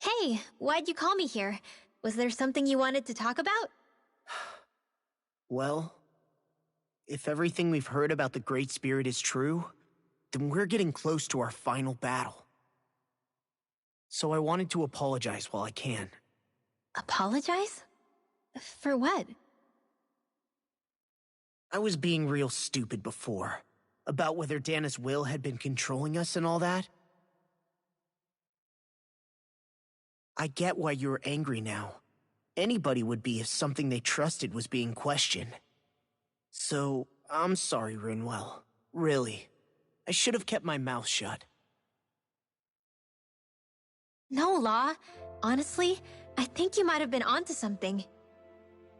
Hey, why'd you call me here? Was there something you wanted to talk about? Well, if everything we've heard about the Great Spirit is true, then we're getting close to our final battle. So I wanted to apologize while I can. Apologize? For what? I was being real stupid before, about whether Dana's will had been controlling us and all that. I get why you're angry now. Anybody would be if something they trusted was being questioned. So, I'm sorry, Rinwell. Really. I should have kept my mouth shut. No, Law. Honestly, I think you might have been onto something.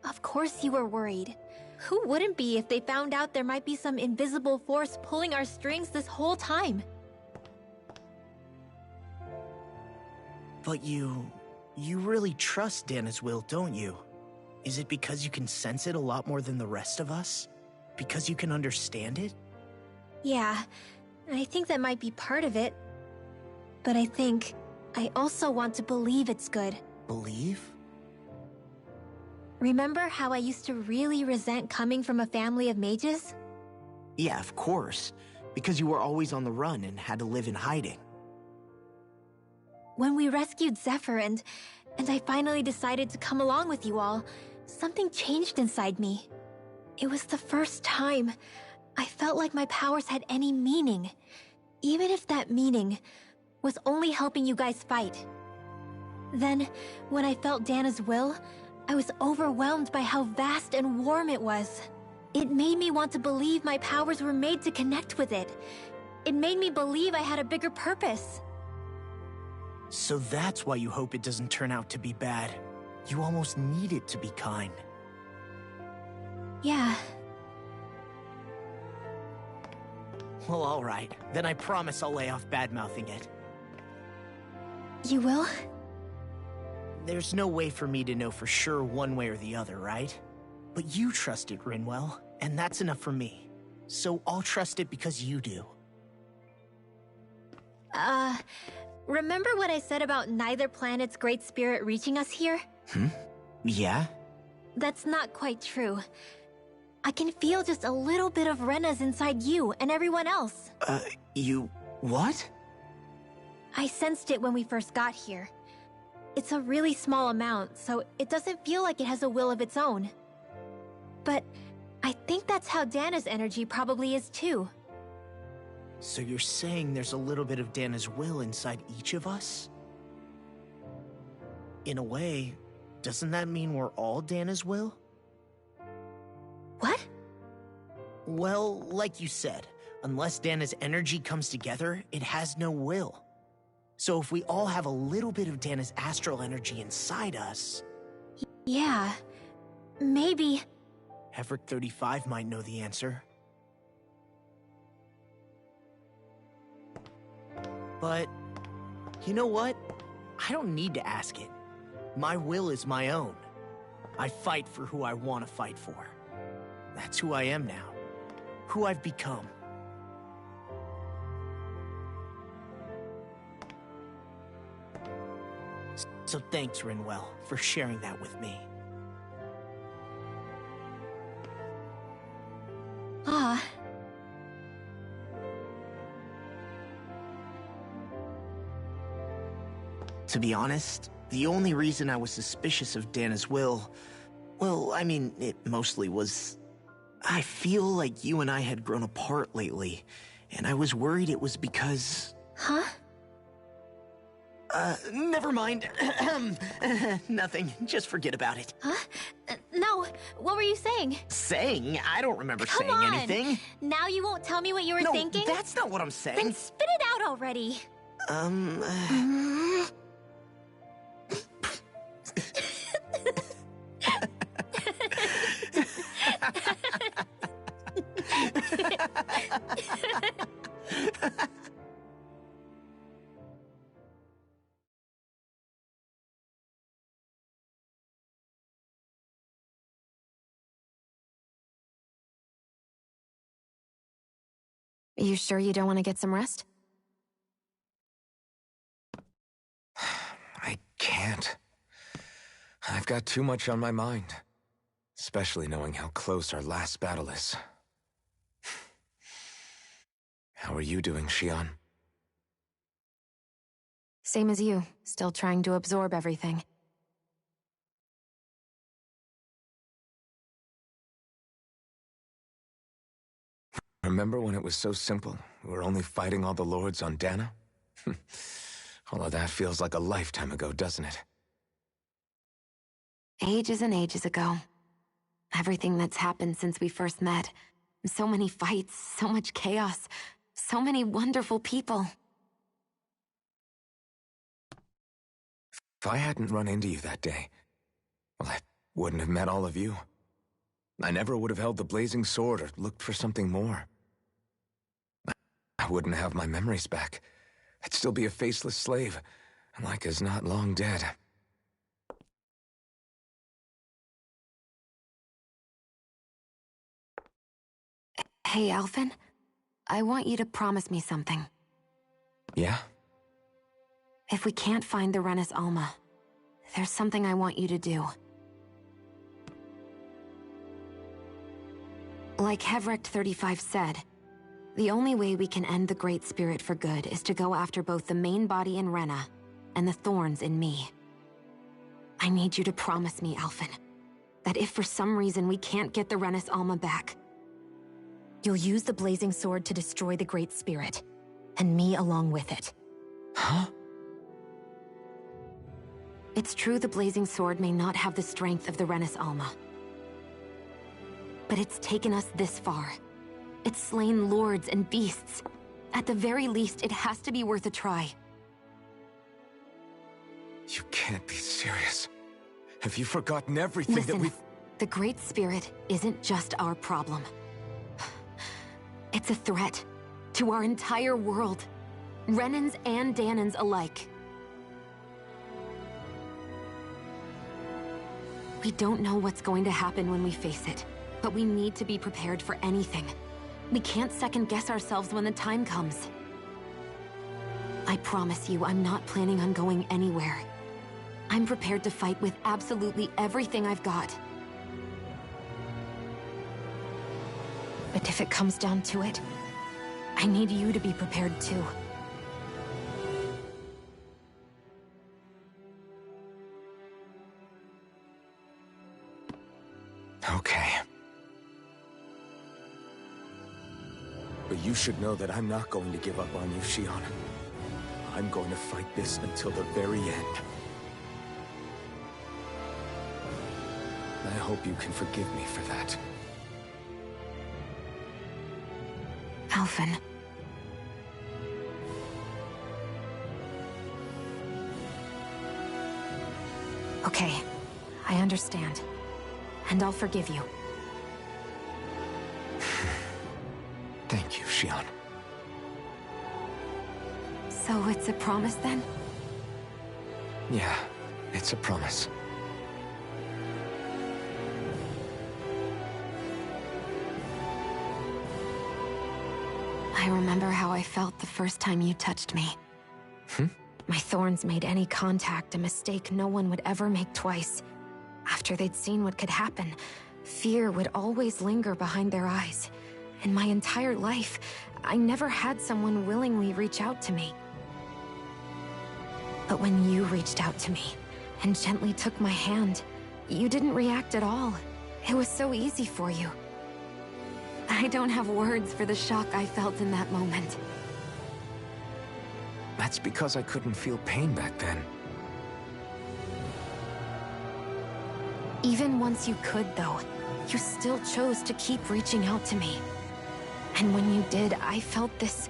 Of course you were worried. Who wouldn't be if they found out there might be some invisible force pulling our strings this whole time? But you really trust Dana's will, don't you? Is it because you can sense it a lot more than the rest of us? Because you can understand it? Yeah, I think that might be part of it. But I think I also want to believe it's good. Believe? Remember how I used to really resent coming from a family of mages? Yeah, of course. Because you were always on the run and had to live in hiding. When we rescued Zephyr and I finally decided to come along with you all, something changed inside me. It was the first time I felt like my powers had any meaning, even if that meaning was only helping you guys fight. Then, when I felt Dana's will, I was overwhelmed by how vast and warm it was. It made me want to believe my powers were made to connect with it. It made me believe I had a bigger purpose. So that's why you hope it doesn't turn out to be bad. You almost need it to be kind. Yeah. Well, alright. Then I promise I'll lay off bad-mouthing it. You will? There's no way for me to know for sure one way or the other, right? But you trust it, Rinwell, and that's enough for me. So I'll trust it because you do. Remember what I said about neither planet's great spirit reaching us here? Yeah? That's not quite true. I can feel just a little bit of Rena's inside you and everyone else. You... what? I sensed it when we first got here. It's a really small amount, so it doesn't feel like it has a will of its own. But I think that's how Dana's energy probably is too. So you're saying there's a little bit of Dana's will inside each of us? In a way, doesn't that mean we're all Dana's will? What? Well, like you said, unless Dana's energy comes together, it has no will. So if we all have a little bit of Dana's astral energy inside us... Yeah, maybe... Heverick 35 might know the answer. But, you know what? I don't need to ask it. My will is my own. I fight for who I want to fight for. That's who I am now. Who I've become. So thanks, Rinwell, for sharing that with me. Ah. To be honest, the only reason I was suspicious of Dana's will... well, I mean, it mostly was... I feel like you and I had grown apart lately, and I was worried it was because... Huh? Never mind. Nothing. Just forget about it. Huh? No, what were you saying? Saying? I don't remember Come saying on. anything. Now you won't tell me what you were No, thinking? that's not what I'm saying. Then spit it out already. Are you sure you don't want to get some rest? I can't. I've got too much on my mind. Especially knowing how close our last battle is. How are you doing, Xion? Same as you, still trying to absorb everything. Remember when it was so simple? We were only fighting all the lords on Dana? All of that feels like a lifetime ago, doesn't it? Ages and ages ago. Everything that's happened since we first met. So many fights, so much chaos, so many wonderful people. If I hadn't run into you that day, well, I wouldn't have met all of you. I never would have held the blazing sword or looked for something more. I wouldn't have my memories back. I'd still be a faceless slave, like as not long dead. Hey, Alphen. I want you to promise me something. Yeah? If we can't find the Rena's Alma, there's something I want you to do. Like Hevrect 35 said, the only way we can end the Great Spirit for good is to go after both the main body in Rena and the thorns in me. I need you to promise me, Alphen, that if for some reason we can't get the Rena's Alma back, you'll use the blazing sword to destroy the Great Spirit, and me along with it. Huh? It's true the blazing sword may not have the strength of the Rena's Alma, but it's taken us this far. It's slain lords and beasts. At the very least, it has to be worth a try. You can't be serious. Have you forgotten everything Listen, that we've... The Great Spirit isn't just our problem. It's a threat to our entire world. Renans and Danans alike. We don't know what's going to happen when we face it, but we need to be prepared for anything. We can't second-guess ourselves when the time comes. I promise you, I'm not planning on going anywhere. I'm prepared to fight with absolutely everything I've got. But if it comes down to it, I need you to be prepared too. Okay. But you should know that I'm not going to give up on you, Shion. I'm going to fight this until the very end. I hope you can forgive me for that. Alphen. Okay, I understand. And I'll forgive you. Thank you, Shion. So it's a promise then? Yeah, it's a promise. I remember how I felt the first time you touched me. My thorns made any contact a mistake no one would ever make twice. After they'd seen what could happen, fear would always linger behind their eyes. In my entire life, I never had someone willingly reach out to me. But when you reached out to me and gently took my hand, you didn't react at all. It was so easy for you. I don't have words for the shock I felt in that moment. That's because I couldn't feel pain back then. Even once you could, though, you still chose to keep reaching out to me. And when you did, I felt this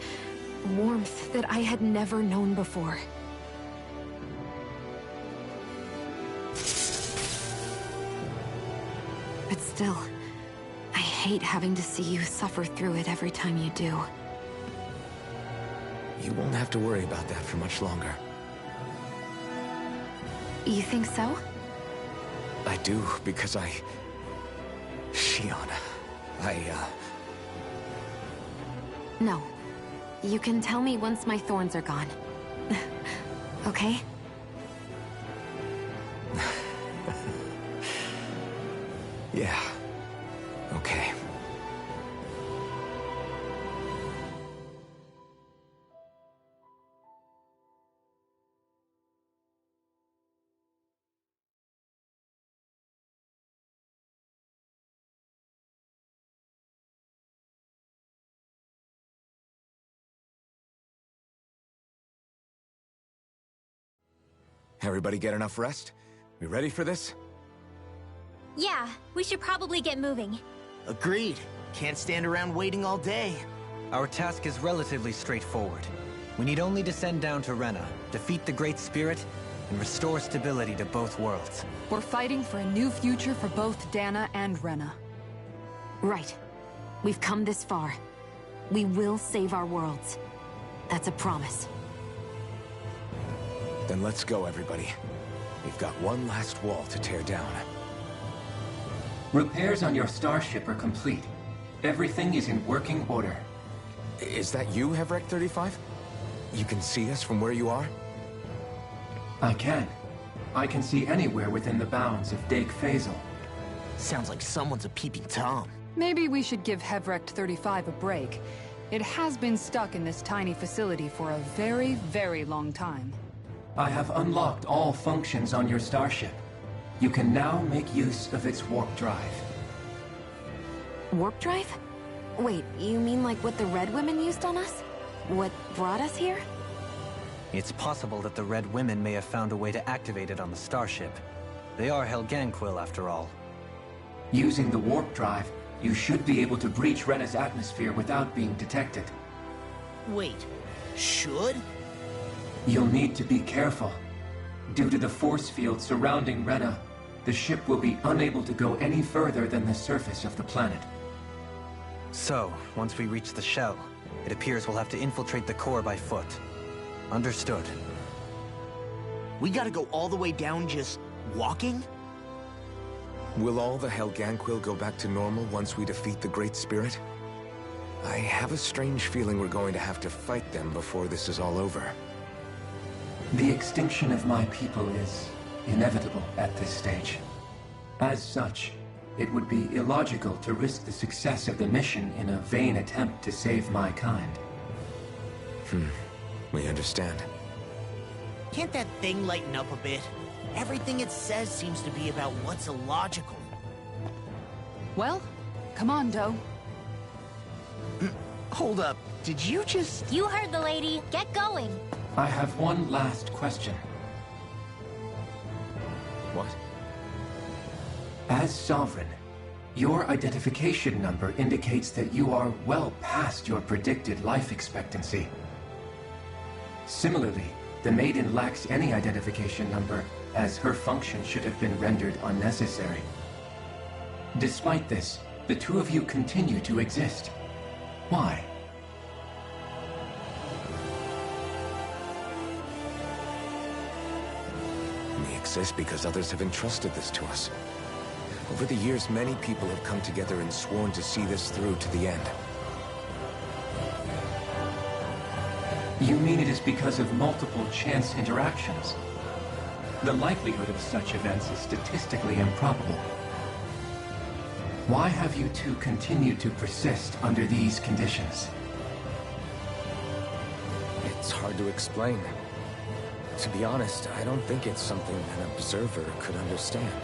warmth that I had never known before. But still, I hate having to see you suffer through it every time you do. You won't have to worry about that for much longer. You think so? I do, because Shion, No. You can tell me once my thorns are gone. Okay? Yeah. Okay. Everybody get enough rest? We ready for this? Yeah, we should probably get moving. Agreed. Can't stand around waiting all day. Our task is relatively straightforward. We need only descend down to Rena, defeat the Great Spirit, and restore stability to both worlds. We're fighting for a new future for both Dana and Rena. Right. We've come this far. We will save our worlds. That's a promise. Then let's go, everybody. We've got one last wall to tear down. Repairs on your starship are complete. Everything is in working order. Is that you, Hevrek 35? You can see us from where you are? I can. I can see anywhere within the bounds of Dake Faisal. Sounds like someone's a peeping Tom. Maybe we should give Hevrek 35 a break. It has been stuck in this tiny facility for a very, very long time. I have unlocked all functions on your starship. You can now make use of its warp drive. Warp drive? Wait, you mean like what the Red Women used on us? What brought us here? It's possible that the Red Women may have found a way to activate it on the starship. They are Helganquil, after all. Using the warp drive, you should be able to breach Rena's atmosphere without being detected. Wait, should? You'll need to be careful. Due to the force field surrounding Rena, the ship will be unable to go any further than the surface of the planet. So, once we reach the shell, it appears we'll have to infiltrate the core by foot. Understood. We gotta go all the way down just walking? Will all the Helganquil go back to normal once we defeat the Great Spirit? I have a strange feeling we're going to have to fight them before this is all over. The extinction of my people is inevitable at this stage. As such, it would be illogical to risk the success of the mission in a vain attempt to save my kind. We understand. Can't that thing lighten up a bit? Everything it says seems to be about what's illogical. Well, come on, Doe. Hold up, did you just... You heard the lady. Get going. I have one last question. What? As Sovereign, your identification number indicates that you are well past your predicted life expectancy. Similarly, the Maiden lacks any identification number, as her function should have been rendered unnecessary. Despite this, the two of you continue to exist. Why? We exist because others have entrusted this to us. Over the years, many people have come together and sworn to see this through to the end. You mean it is because of multiple chance interactions? The likelihood of such events is statistically improbable. Why have you two continued to persist under these conditions? It's hard to explain. To be honest, I don't think it's something an observer could understand.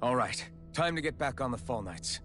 All right, time to get back on the Fall Knights.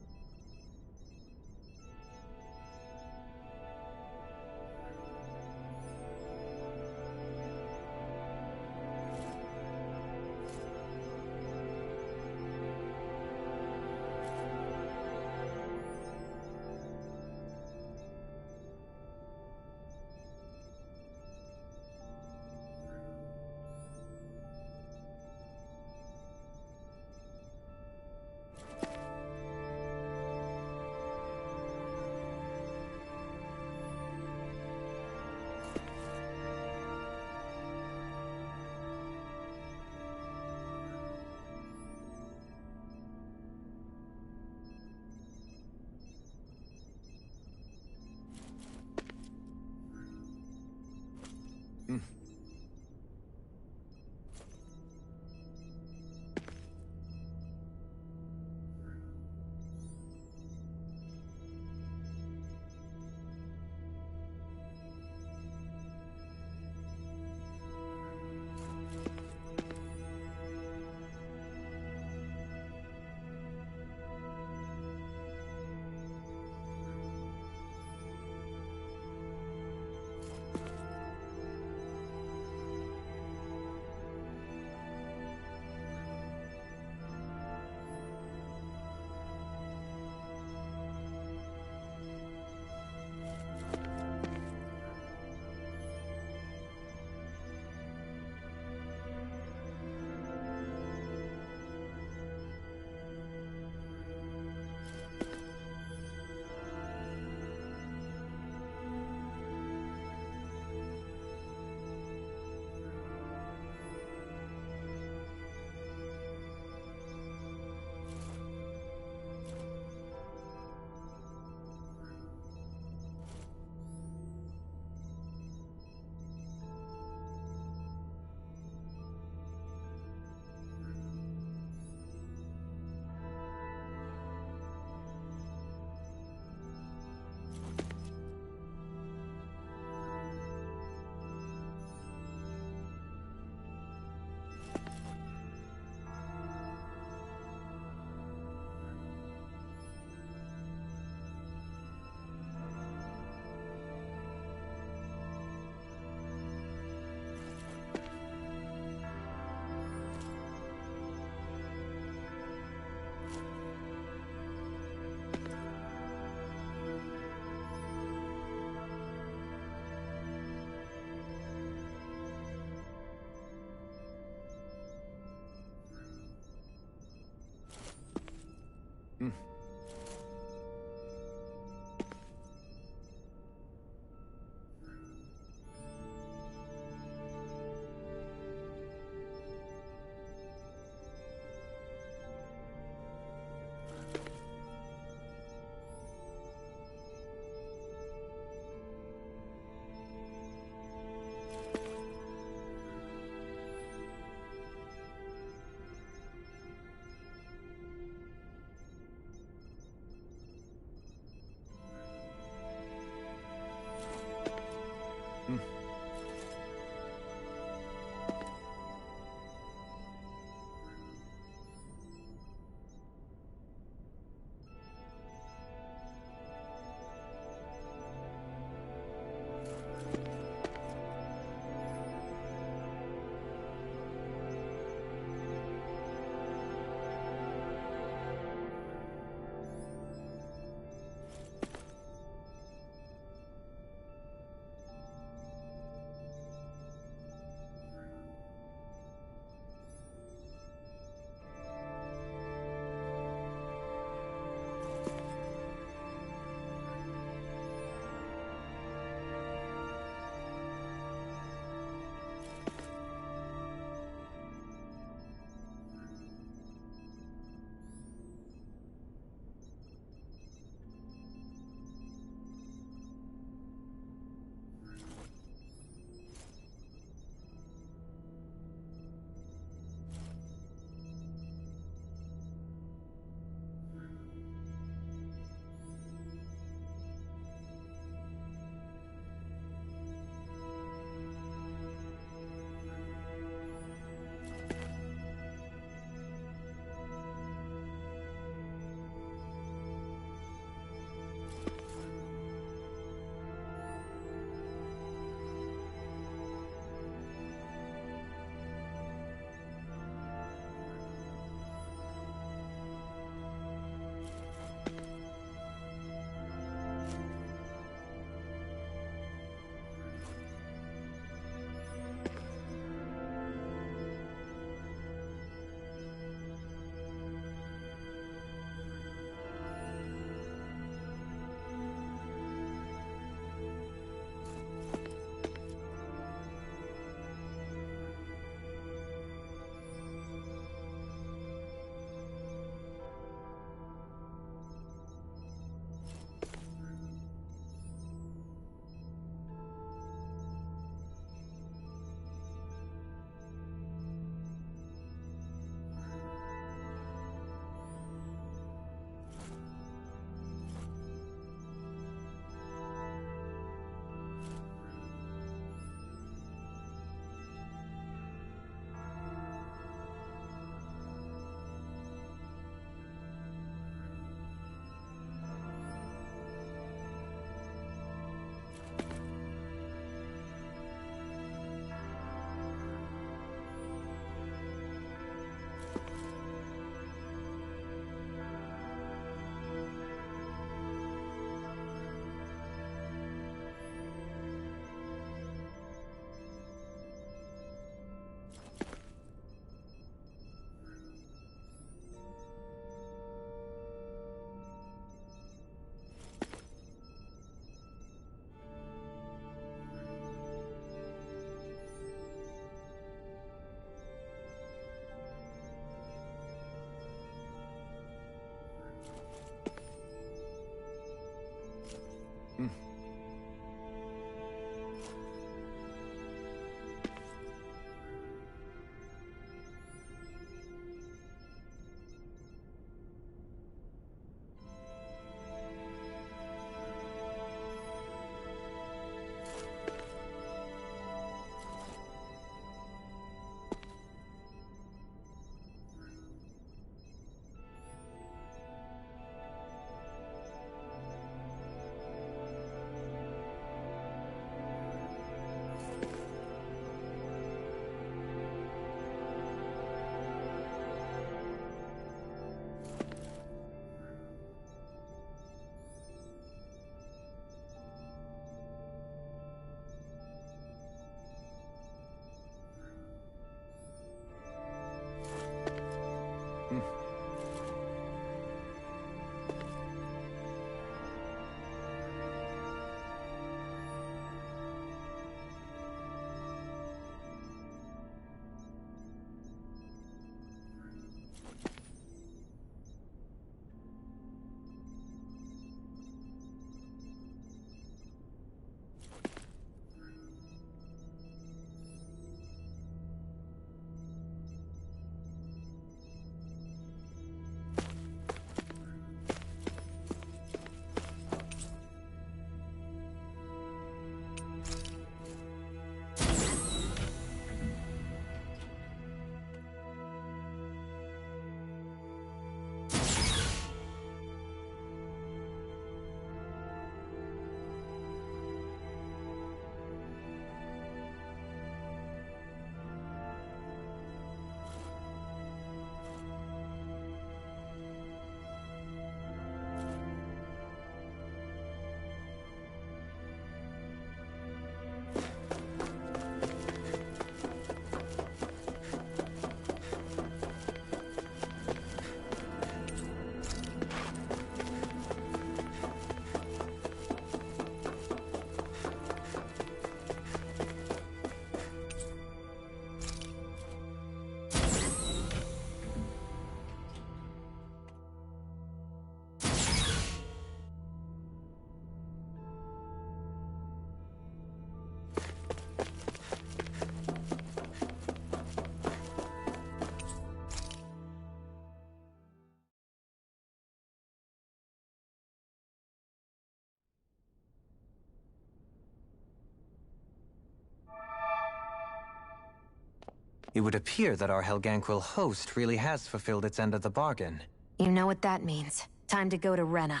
It would appear that our Helganquil host really has fulfilled its end of the bargain. You know what that means. Time to go to Rena.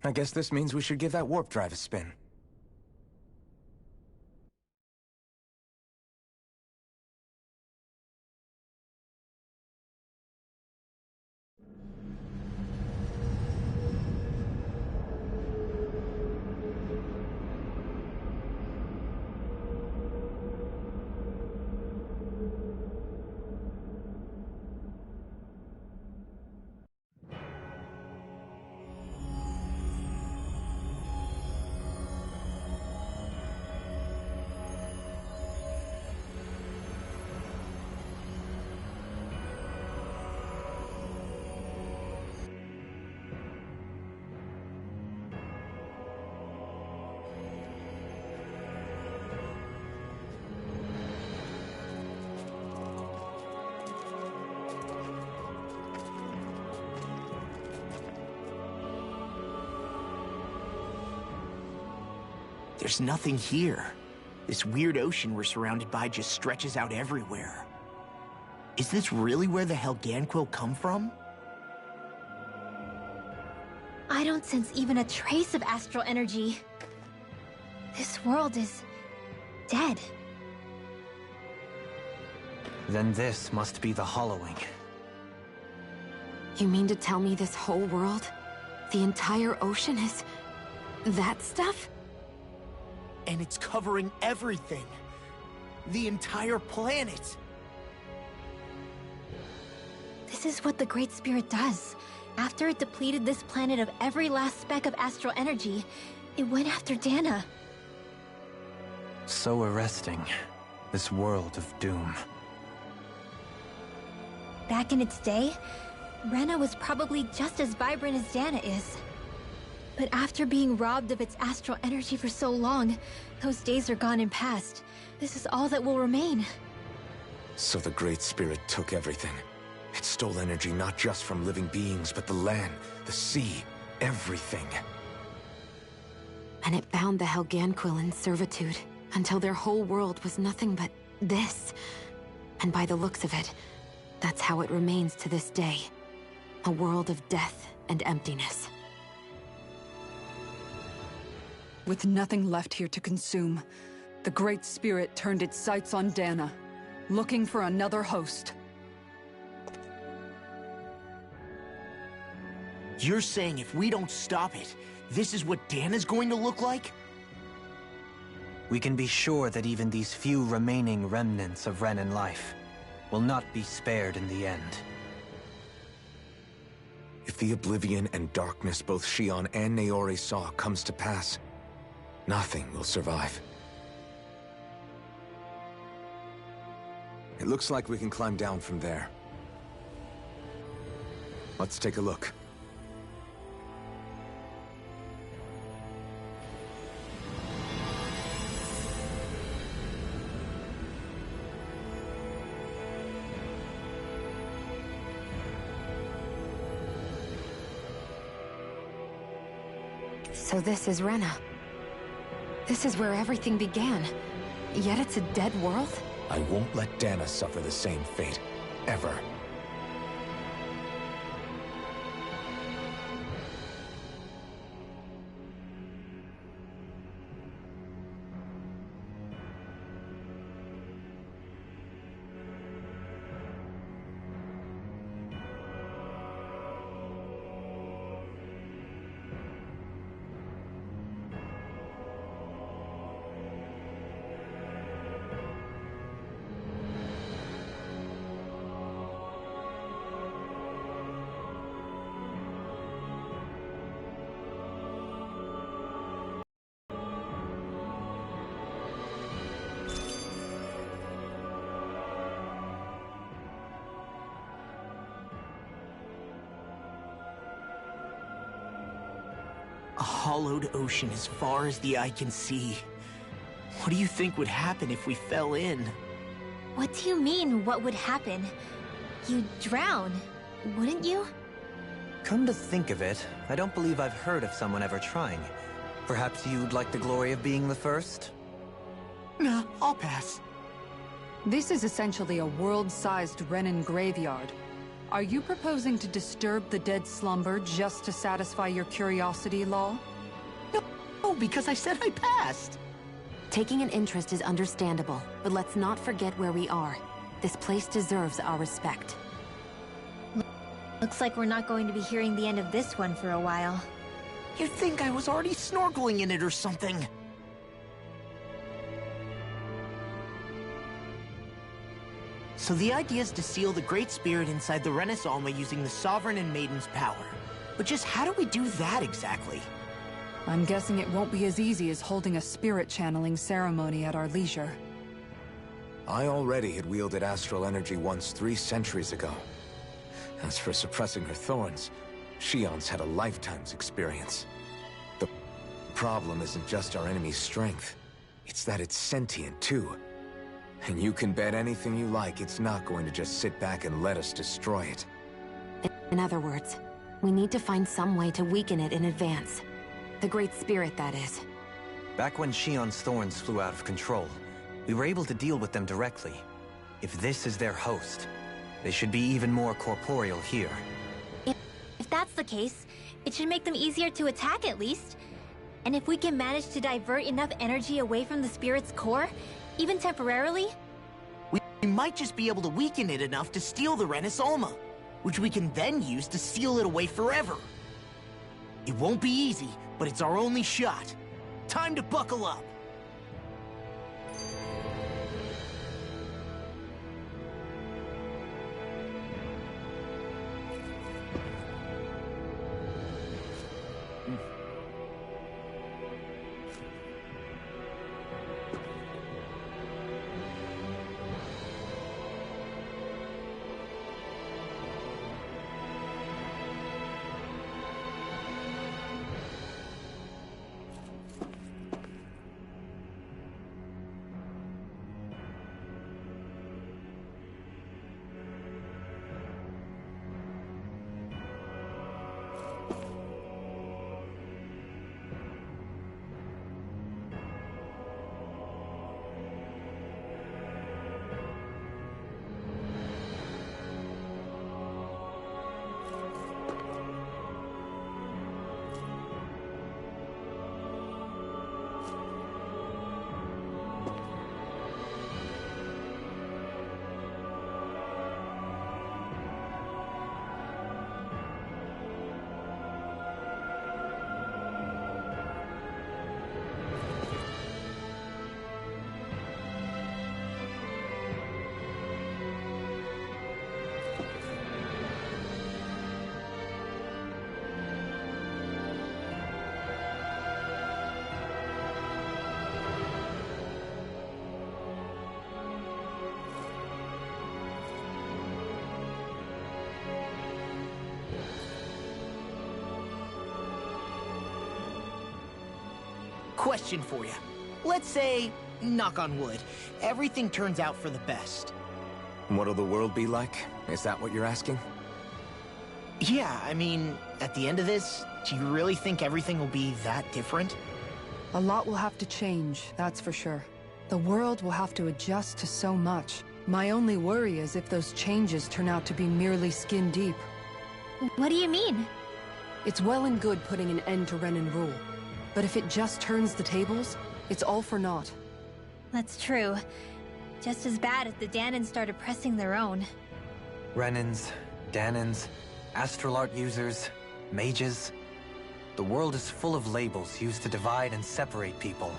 I guess this means we should give that warp drive a spin. There's nothing here. This weird ocean we're surrounded by just stretches out everywhere. Is this really where the Helganquil come from? I don't sense even a trace of astral energy. This world is dead. Then this must be the Hollowing. You mean to tell me this whole world, the entire ocean is that stuff? And it's covering everything. The entire planet. This is what the Great Spirit does. After it depleted this planet of every last speck of astral energy, it went after Dana. So arresting. This world of doom. Back in its day, Rena was probably just as vibrant as Dana is. But after being robbed of its astral energy for so long, those days are gone and past. This is all that will remain. So the Great Spirit took everything. It stole energy not just from living beings, but the land, the sea, everything. And it bound the Helganquil in servitude, until their whole world was nothing but this. And by the looks of it, that's how it remains to this day. A world of death and emptiness. With nothing left here to consume, the Great Spirit turned its sights on Dana, looking for another host. You're saying if we don't stop it, this is what Dana's going to look like? We can be sure that even these few remaining remnants of Renan life will not be spared in the end. If the oblivion and darkness both Shion and Naori saw comes to pass, nothing will survive. It looks like we can climb down from there. Let's take a look. So this is Rena. This is where everything began. Yet it's a dead world? I won't let Dana suffer the same fate. Ever. A hollowed ocean as far as the eye can see. What do you think would happen if we fell in? What do you mean, what would happen? You'd drown, wouldn't you? Come to think of it, I don't believe I've heard of someone ever trying. Perhaps you'd like the glory of being the first? Nah, I'll pass. This is essentially a world-sized Renan graveyard. Are you proposing to disturb the dead slumber just to satisfy your curiosity, Law? No, because I said I passed. Taking an interest is understandable, but let's not forget where we are. This place deserves our respect. Looks like we're not going to be hearing the end of this one for a while. You'd think I was already snorkeling in it or something. So the idea is to seal the Great Spirit inside the Rena's Alma using the Sovereign and Maiden's power. But just how do we do that exactly? I'm guessing it won't be as easy as holding a spirit channeling ceremony at our leisure. I already had wielded astral energy once 3 centuries ago. As for suppressing her thorns, Shion's had a lifetime's experience. The problem isn't just our enemy's strength. It's that it's sentient, too. And you can bet anything you like it's not going to just sit back and let us destroy it. In other words, we need to find some way to weaken it in advance. The Great Spirit, that is. Back when Shion's thorns flew out of control, we were able to deal with them directly. If this is their host, they should be even more corporeal here. If that's the case, it should make them easier to attack at least. And if we can manage to divert enough energy away from the spirit's core, even temporarily, we might just be able to weaken it enough to steal the Rena's Alma, which we can then use to seal it away forever. It won't be easy, but it's our only shot. Time to buckle up. Question for you. Let's say, knock on wood, everything turns out for the best. What'll the world be like? Is that what you're asking? Yeah, I mean, at the end of this, do you really think everything will be that different? A lot will have to change, that's for sure. The world will have to adjust to so much. My only worry is if those changes turn out to be merely skin deep. What do you mean? It's well and good putting an end to Renan rule. But if it just turns the tables, it's all for naught. That's true. Just as bad if the Danans started pressing their own. Renans, Danans, astral art users, mages. The world is full of labels used to divide and separate people.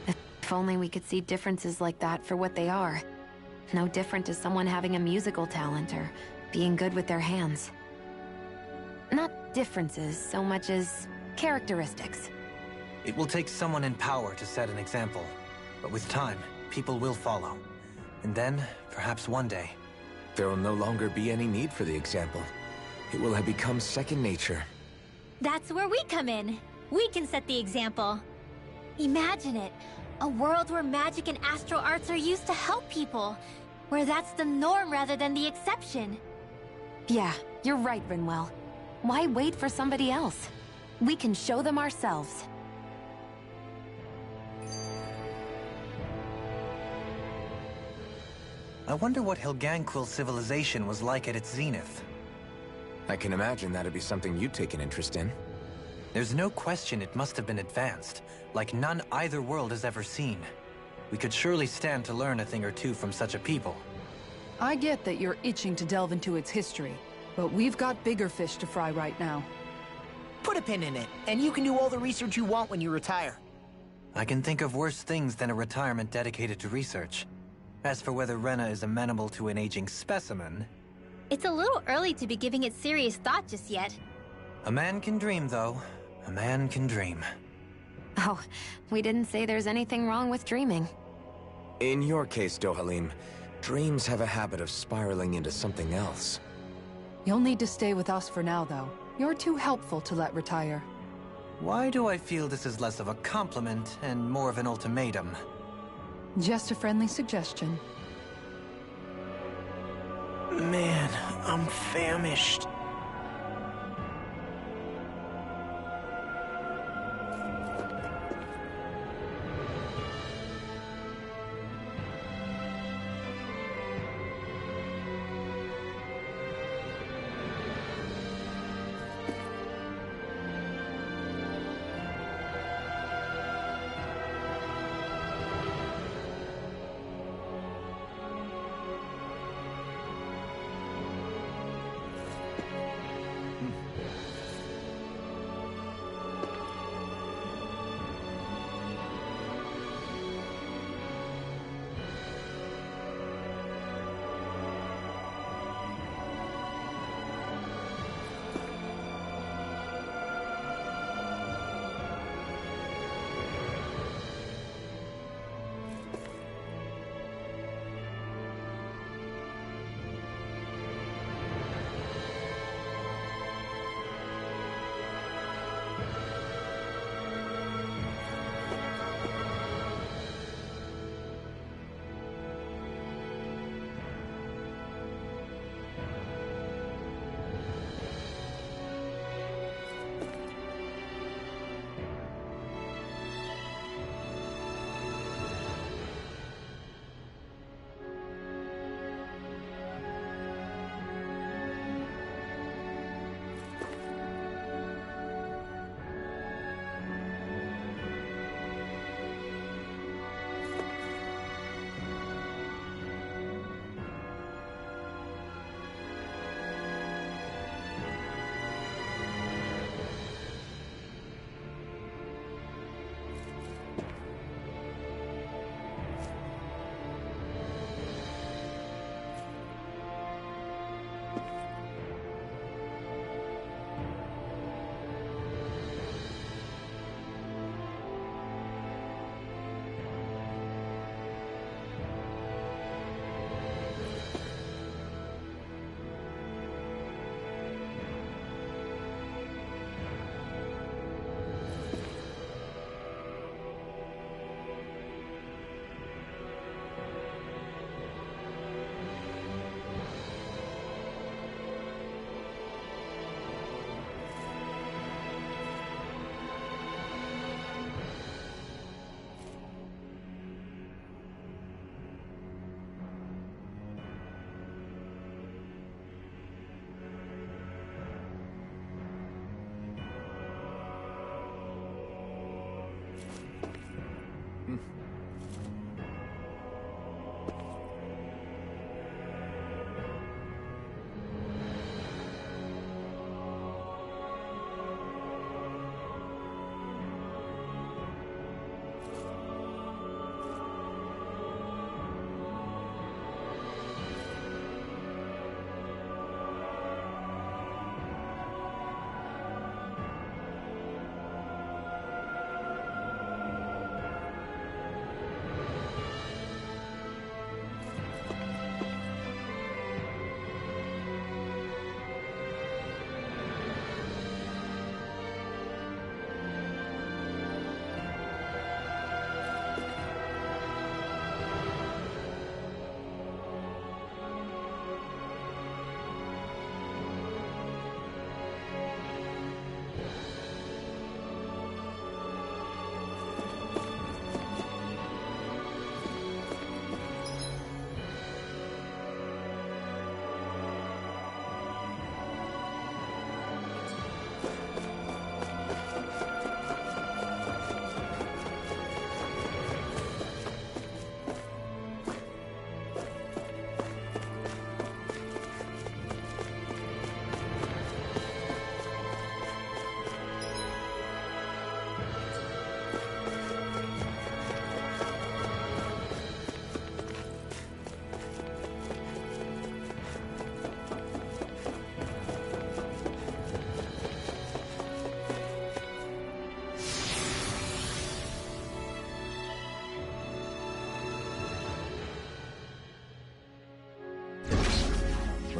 If only we could see differences like that for what they are. No different to someone having a musical talent or being good with their hands. Not differences so much as characteristics. It will take someone in power to set an example, but with time, people will follow. And then, perhaps one day... there will no longer be any need for the example. It will have become second nature. That's where we come in. We can set the example. Imagine it. A world where magic and astral arts are used to help people. Where that's the norm rather than the exception. Yeah, you're right, Rinwell. Why wait for somebody else? We can show them ourselves. I wonder what Hilganquil civilization was like at its zenith. I can imagine that'd be something you'd take an interest in. There's no question it must have been advanced, like none either world has ever seen. We could surely stand to learn a thing or two from such a people. I get that you're itching to delve into its history, but we've got bigger fish to fry right now. Put a pin in it, and you can do all the research you want when you retire. I can think of worse things than a retirement dedicated to research. As for whether Rena is amenable to an aging specimen... It's a little early to be giving it serious thought just yet. A man can dream, though. A man can dream. Oh, we didn't say there's anything wrong with dreaming. In your case, Dohalim, dreams have a habit of spiraling into something else. You'll need to stay with us for now, though. You're too helpful to let retire. Why do I feel this is less of a compliment and more of an ultimatum? Just a friendly suggestion. Man, I'm famished.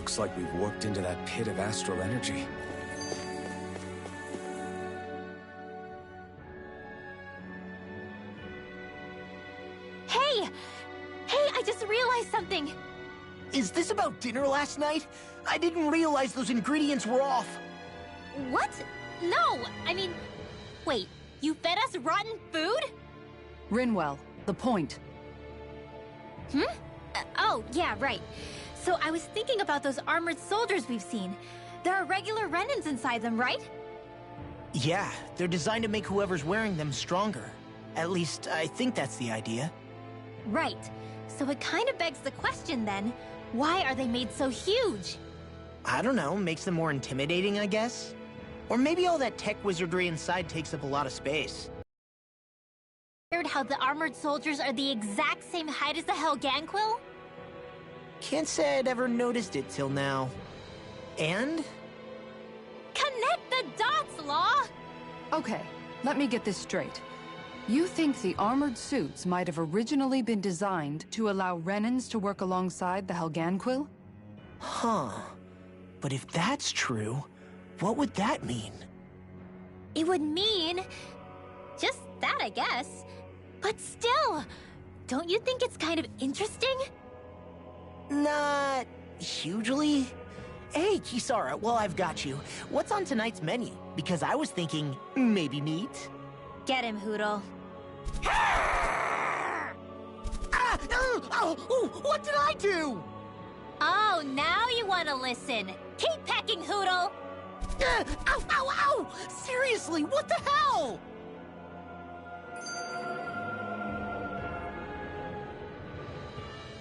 Looks like we've warped into that pit of astral energy. Hey! Hey, I just realized something! Is this about dinner last night? I didn't realize those ingredients were off. What? No! I mean, wait, you fed us rotten food? Rinwell, the point. Oh, yeah, right. So I was thinking about those armored soldiers we've seen. There are regular Renans inside them, right? Yeah, they're designed to make whoever's wearing them stronger. At least, I think that's the idea. Right. So it kind of begs the question then, why are they made so huge? I don't know, makes them more intimidating, I guess? Or maybe all that tech wizardry inside takes up a lot of space. Heard how the armored soldiers are the exact same height as the Helganquil? Can't say I'd ever noticed it till now. And? Connect the dots, Law! Okay, let me get this straight. You think the armored suits might have originally been designed to allow Renans to work alongside the Helganquil? Huh. But if that's true, what would that mean? It would mean... just that, I guess. But still, don't you think it's kind of interesting? Not... hugely? Hey, Kisara, while I've got you, what's on tonight's menu? Because I was thinking, maybe meat? Get him, Hootle. What did I do? Oh, now you want to listen. Keep pecking, Hootle! Ow, ow, ow! Seriously, what the hell?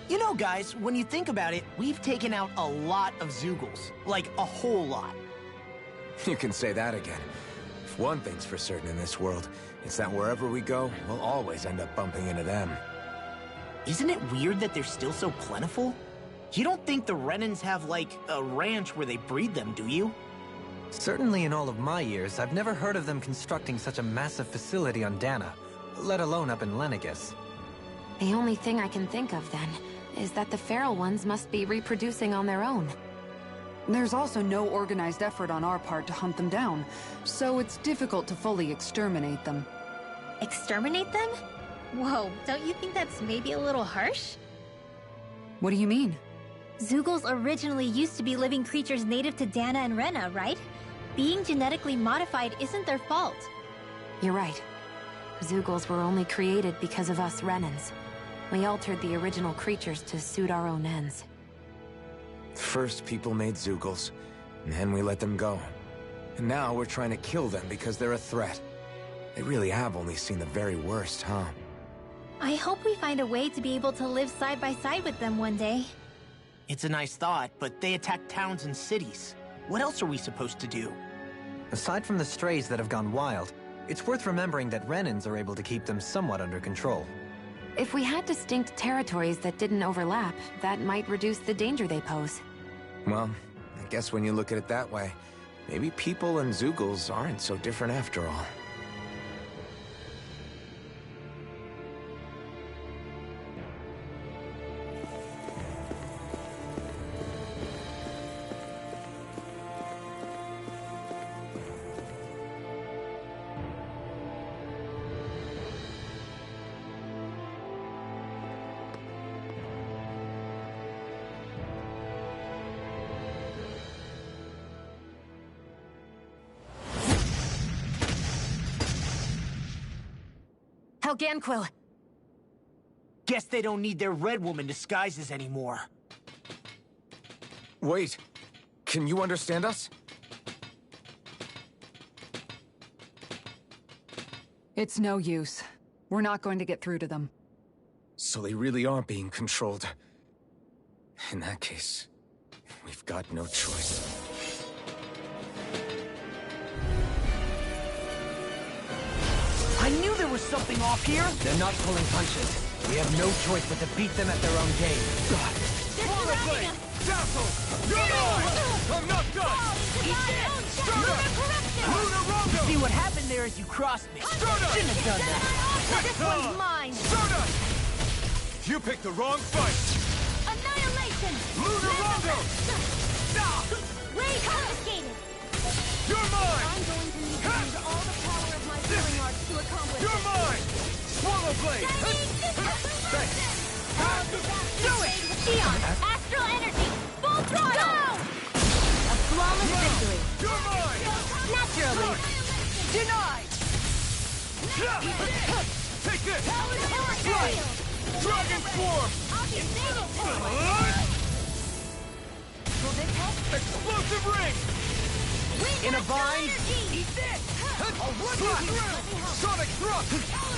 You know, guys, when you think about it, we've taken out a lot of Zeugles. Like, a whole lot. You can say that again. If one thing's for certain in this world, it's that wherever we go, we'll always end up bumping into them. Isn't it weird that they're still so plentiful? You don't think the Renans have, like, a ranch where they breed them, do you? Certainly in all of my years, I've never heard of them constructing such a massive facility on Dana, let alone up in Lenegis. The only thing I can think of, then, is that the feral ones must be reproducing on their own. There's also no organized effort on our part to hunt them down, so it's difficult to fully exterminate them. Exterminate them? Whoa, don't you think that's maybe a little harsh? What do you mean? Zeugles originally used to be living creatures native to Dana and Rena, right? Being genetically modified isn't their fault. You're right. Zeugles were only created because of us Renans. We altered the original creatures to suit our own ends. First, people made Zeugles, and then we let them go. And now we're trying to kill them because they're a threat. They really have only seen the very worst, huh? I hope we find a way to be able to live side by side with them one day. It's a nice thought, but they attack towns and cities. What else are we supposed to do? Aside from the strays that have gone wild, it's worth remembering that Renans are able to keep them somewhat under control. If we had distinct territories that didn't overlap, that might reduce the danger they pose. Well, I guess when you look at it that way, maybe people and Zeugles aren't so different after all. Helganquil! Guess they don't need their Red Woman disguises anymore. Wait, can you understand us? It's no use. We're not going to get through to them. So they really are being controlled. In that case, we've got no choice. I knew there was something off here! They're not pulling punches. We have no choice but to beat them at their own game. Dazzle! You're mine! I'm not done! You see what happened there as you crossed me. Shouldn't have done that. This one's mine! You picked the wrong fight! Annihilation! Lunar Rondo! You're mine! I'm going to need to use all the power of my healing arts to accomplish You're this. mine! Swallow blade! Thanks! Do it! Eon, astral energy, full throttle! A flawless victory. You're mine! Naturally. Denied! Take this! Right. Dragon Swarm! Will this help? Explosive ring! In a bind? Eat this! I'll run you through! Sonic thrust!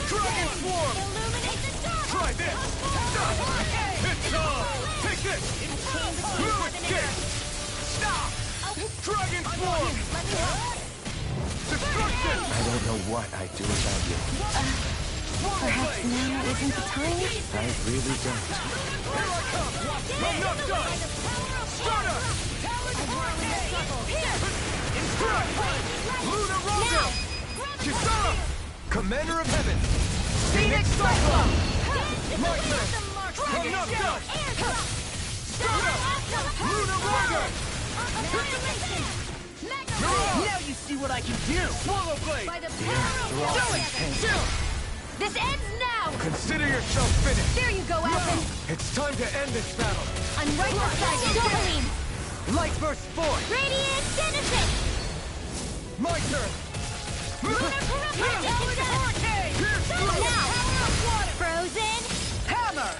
Dragon Swarm! Illuminate the dark! Try this! It's on! Take this! Blue escape! Stop! Dragon Swarm! Destruction! I don't know what I'd do without you. Perhaps now isn't the time? I really don't. Here I come! I'm not done! Stardust! Instruct! Luna Roger! Kisara! Commander of Heaven! Phoenix Cyclone! My turn! I'm not done! Stardust! Luna Roger! Now you see what I can do! Swallow Blade! By the power of Do it! This ends now! Consider yourself finished. There you go, Alphen! It's time to end this battle. I'm right beside you, Dopaline! Light burst forth! Radiant Genesis! My turn! Now! Frozen! Hammer!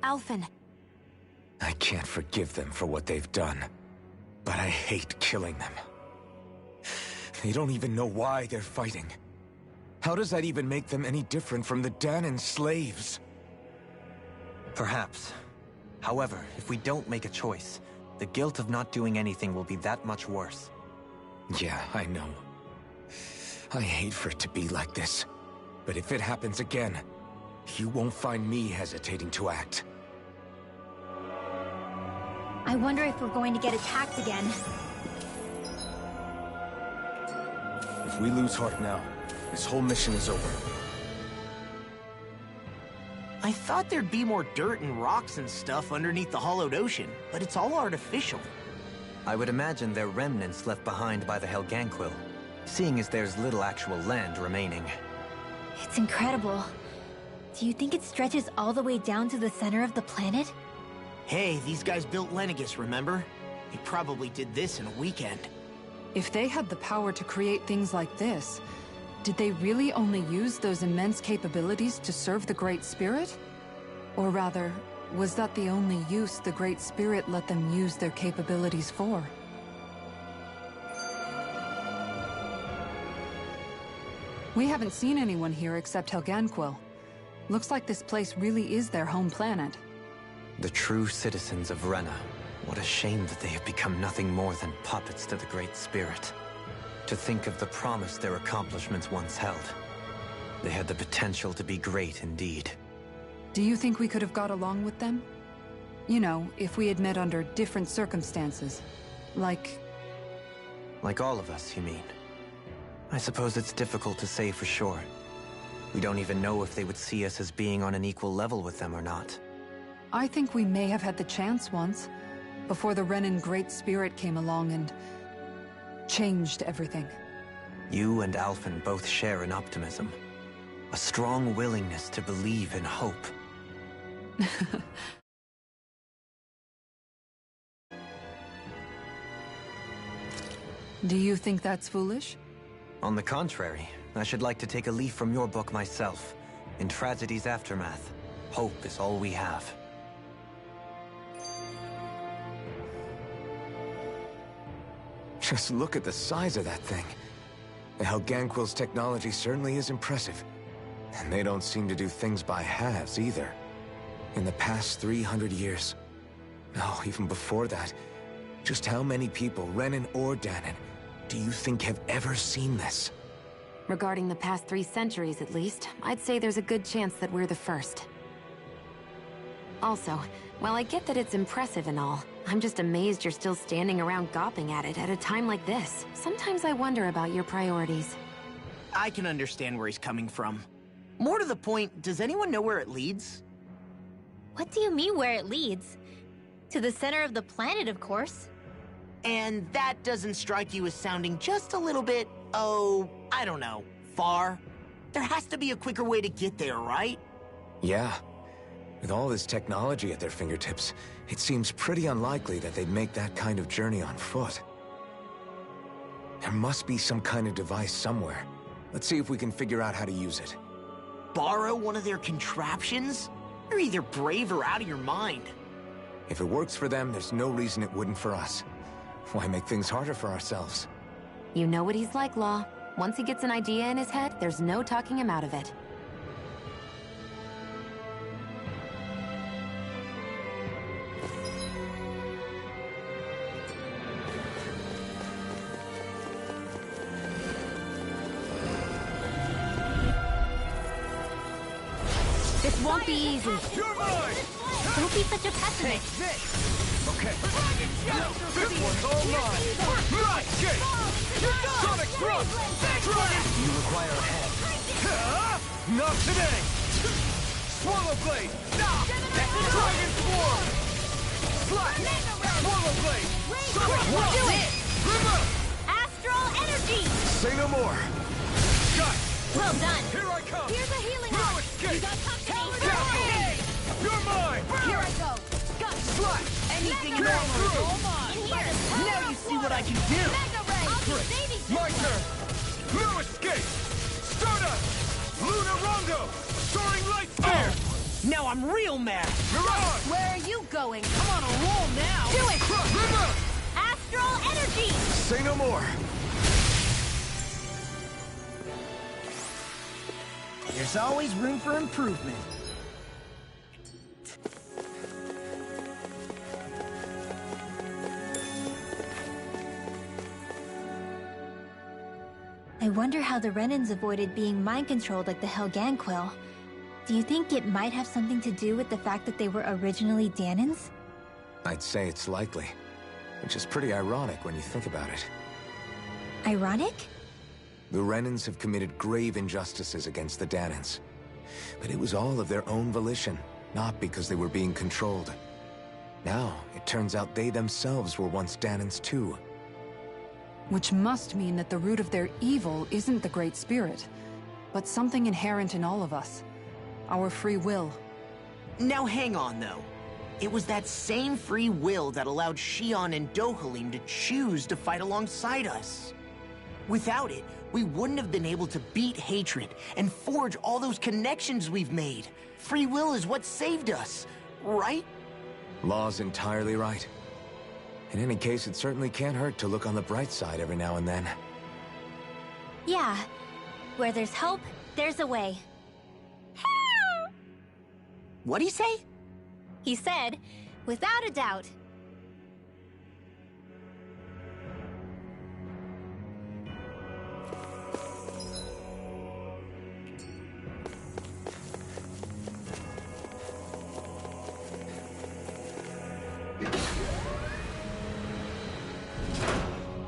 Alphen. I can't forgive them for what they've done, but I hate killing them. They don't even know why they're fighting. How does that even make them any different from the Danon slaves? Perhaps. However, if we don't make a choice, the guilt of not doing anything will be that much worse. Yeah, I know. I hate for it to be like this. But if it happens again, you won't find me hesitating to act. I wonder if we're going to get attacked again. If we lose heart now, this whole mission is over. I thought there'd be more dirt and rocks and stuff underneath the hollowed ocean, but it's all artificial. I would imagine they're remnants left behind by the Helganquil, seeing as there's little actual land remaining. It's incredible. Do you think it stretches all the way down to the center of the planet? Hey, these guys built Lenegis, remember? They probably did this in a weekend. If they had the power to create things like this, did they really only use those immense capabilities to serve the Great Spirit? Or rather, was that the only use the Great Spirit let them use their capabilities for? We haven't seen anyone here except Helganquil. Looks like this place really is their home planet. The true citizens of Rena. What a shame that they have become nothing more than puppets to the Great Spirit. To think of the promise their accomplishments once held. They had the potential to be great indeed. Do you think we could have got along with them? You know, if we had met under different circumstances. Like all of us, you mean? I suppose it's difficult to say for sure. We don't even know if they would see us as being on an equal level with them or not. I think we may have had the chance once, before the Renan Great Spirit came along and changed everything. You and Alphen both share an optimism. A strong willingness to believe in hope. Do you think that's foolish? On the contrary, I should like to take a leaf from your book myself. In tragedy's aftermath, hope is all we have. Just look at the size of that thing. The Helganquil's technology certainly is impressive. And they don't seem to do things by halves either. In the past 300 years, no, even before that, just how many people, Renan or Danon, do you think have ever seen this? Regarding the past 3 centuries at least, I'd say there's a good chance that we're the first. Also, while I get that it's impressive and all, I'm just amazed you're still standing around gawping at it at a time like this. Sometimes I wonder about your priorities. I can understand where he's coming from. More to the point, does anyone know where it leads? What do you mean where it leads? To the center of the planet, of course. And that doesn't strike you as sounding just a little bit, oh, I don't know, far? There has to be a quicker way to get there, right? Yeah. With all this technology at their fingertips, it seems pretty unlikely that they'd make that kind of journey on foot. There must be some kind of device somewhere. Let's see if we can figure out how to use it. Borrow one of their contraptions? You're either brave or out of your mind. If it works for them, there's no reason it wouldn't for us. Why make things harder for ourselves? You know what he's like, Law. Once he gets an idea in his head, there's no talking him out of it. This won't be easy. You're mine! Don't be such a pessimist. Okay. This one's all mine! Right! Escape! Sonic thrust! Dragon! You require a hand. Not today! Swallow blade! Dragon form! Slash! Swallow blade! Sonic thrust! Remove! Astral energy! Say no more! Got it! Well done. Here I come! Here's a healing No arm. escape! You got company. You're mine! Here I go. Got Slash! Anything Get normal is through! all mine! in here. Now you see what I can do! Mega ray. I'll be saving this My one. turn! No escape! Stardust! Luna Rondo! Soaring light spear! Now I'm real mad! Mirage! Where are you going? I'm on a roll now! Do it. Remove! Astral energy. Say no more! There's always room for improvement. I wonder how the Renans avoided being mind-controlled like the Helganquil. Do you think it might have something to do with the fact that they were originally Danans? I'd say it's likely. Which is pretty ironic when you think about it. Ironic? The Renans have committed grave injustices against the Danans. But it was all of their own volition, not because they were being controlled. Now, it turns out they themselves were once Danans too. Which must mean that the root of their evil isn't the Great Spirit, but something inherent in all of us. Our free will. Now hang on, though. It was that same free will that allowed Xion and Dohalim to choose to fight alongside us. Without it, we wouldn't have been able to beat hatred and forge all those connections we've made. Free will is what saved us, right? Law's entirely right. In any case, it certainly can't hurt to look on the bright side every now and then. Yeah. Where there's hope, there's a way. What'd he say? He said, without a doubt.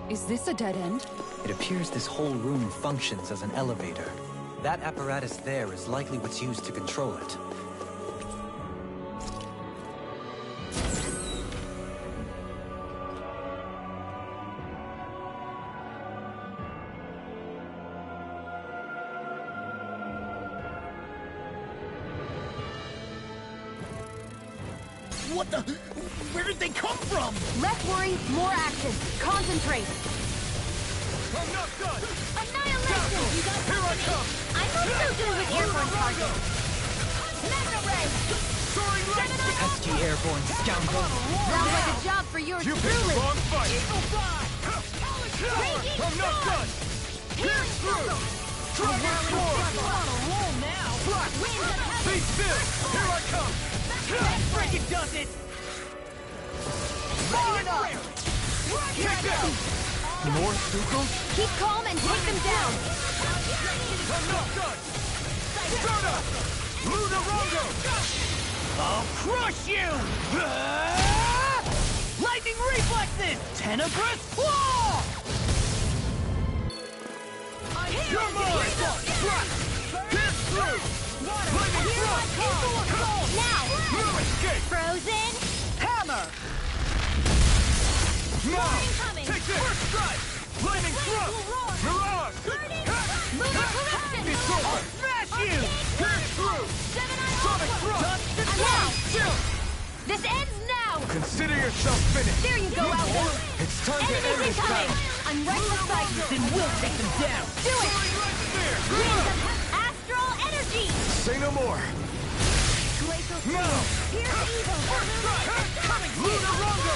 Is this a dead end? It appears this whole room functions as an elevator. That apparatus there is likely what's used to control it. What the? Where did they come from? Less worry, more action. Concentrate. I'm not done! Annihilation. You got Here I come! I'm not so good with airborne targets. Mega ray. Soaring light spear! Pesky airborne scoundrel! Sounds like a job for yours You picked the truly. wrong fight! Raging I'm not storm. done! Pierce through! Dragon form! On a roll now! Flash! Winds of heaven. Be still! Here I come! Freaking does it! Ready it up. Take that! More Suko? Keep calm and take them down. I'm not done! Stardust! Luna Rondo! I'll crush you! Lightning reflexes! Tenebrous claw! You're mine! Flash! Pierce through! Incoming! Take this! First strike! Lightning thrust! Mirage! It's over! I'll smash you! Pierce through! Sonic thrust! Now! This ends now! Consider yourself finished. There you go, Alpha! It's time to end Enemies this incoming! battle. I'm right beside you! Then we'll take them down! Do it! Rings of astral energy! Say no more. No! Here's evil! First strike! Coming! Lunar Rondo!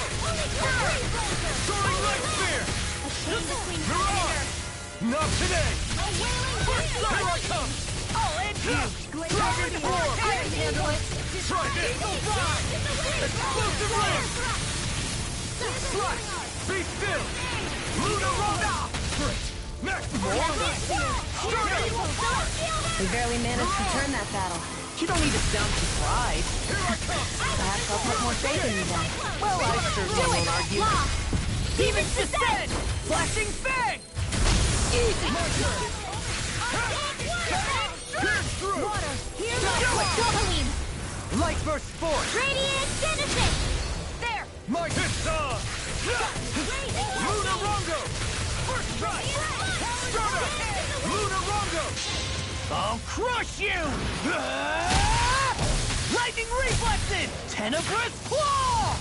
Soaring Light Spear! A chain between Mirage! Not today! A wailing First wind! strike! I come! I'll end you! Dragon Form! I can handle it! Try this! Explosive Ring! Slash! Be still! Lunar Rondo! Great! Next! We barely managed to turn that battle. You don't need to sound surprised. Perhaps I'll put more faith in you then. Well, I certainly won't argue. Demons descend! Flashing Fang! Easy! Pierce through! Water! Here's Dopaline! Light burst force! Radiant Genesis! There! My pistol! Lunar Rondo! First strike! Stunner! Lunar Rondo! I'll crush you! Lightning reflexes! Tenebrous claw!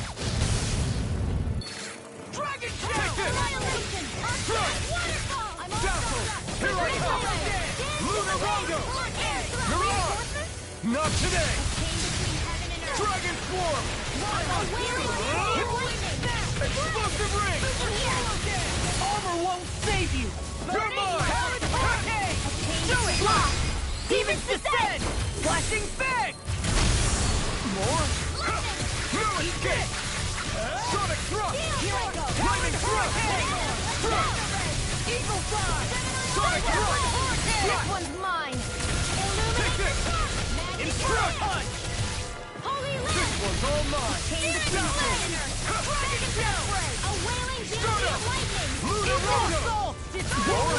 Dragon Take this! Strike! Dazzle! Here I come! Lunar Rondo! Mirage! Not today! Dragon Form! Explosive Ring! Armor won't save you! You're mine! Okay! Do it! Demons descend! Flashing Fang! More? No escape! Sonic Thrust! Lightning Thrust! Thrust! Eagle Fly! Sonic Thrust! This one's mine! Take this! Intrude! Punch! Holy This Land! one's all mine! Demon Descent! Dragon Spray! A wailing Banshee of Lightning! Lunar Rondo! Assault! More?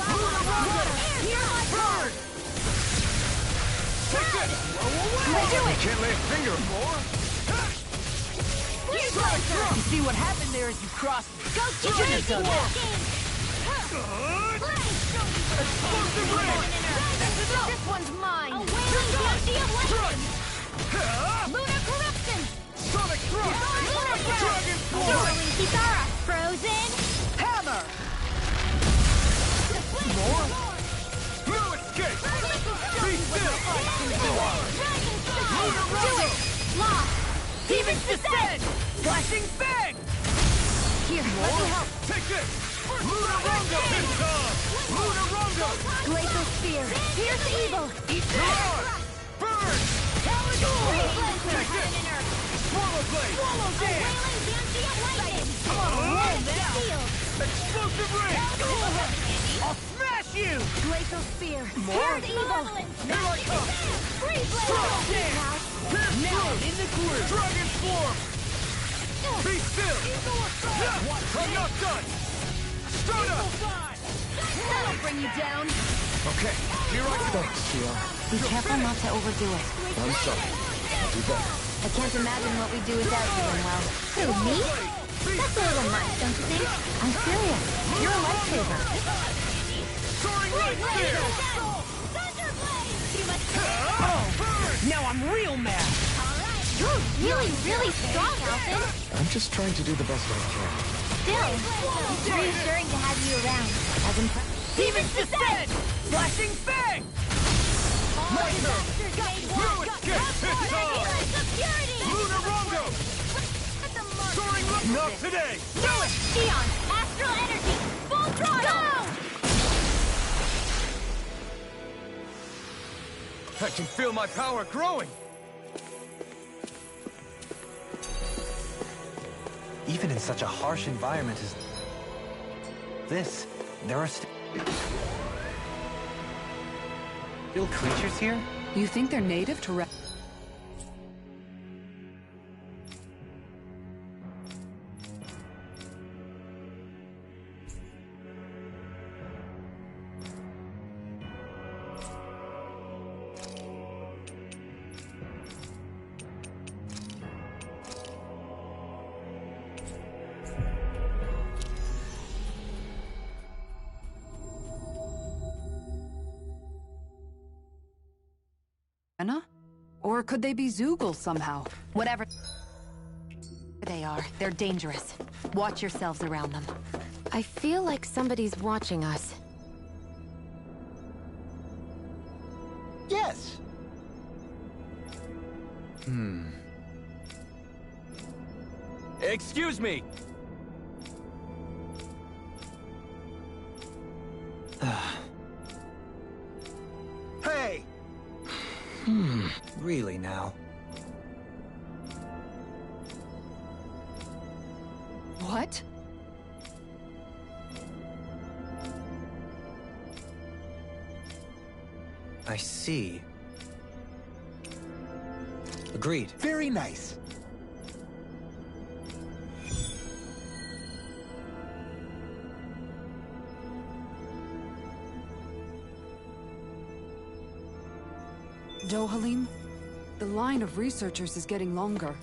Lunar Rondo! Here's my Burn! Take this! You can't lay a finger more. You see what happened there as you crossed me? Go You to shouldn't have done that. Explosive Ring! This one's mine! A wailing Banshee of Lightning! Lunar Corruption! Sonic Thrust! Dragon Form! Whirling Kitara! Frozen! Hammer! More? No escape! Be still! Lunar Rondo! Lost! Demons descend! Flashing Fang! Here, let me help! Take this! Lunar Rondo! Lunar Rondo! Glacial Spear! Here's evil! Mirage! Burn! Take this! Swallow Blade! Swallow A Dance! wailing Banshee of Lightning! I'm on a roll now! Shield! Explosive Ring! I'll smash you! Glacial Spear! More? Here's evil! Here I come! Free Swallow Blade! Now I'm in the groove! Dragon Form! Be still! I'm not done! Stunner! That'll bring you down! Okay, here I go. Be careful not to overdo it. I'm sorry. I'll do better. I can't imagine what we'd do without you, Manuel. Who, me? That's a little much, don't you think? I'm serious. You're a lifesaver. Soaring Light Spear! Now I'm real mad! You're really, really strong, Alphen! I'm just trying to do the best I can. Still, it's reassuring to have you around. As impressive. Demons descend! Flashing Fang! My turn! No escape! It's on! Lunar Rondo! Soaring Light... Not today! Do it! Eon! Astral Energy! Full throttle! I can feel my power growing! Even in such a harsh environment as this, there are still creatures here? You think they're native to Re- Rena? Or could they be Zeugles somehow? Whatever they are, they're dangerous. Watch yourselves around them. I feel like somebody's watching us. Yes. Excuse me! Hey! Really now? What? I see. Agreed. Very nice. Dohalim? The line of researchers is getting longer.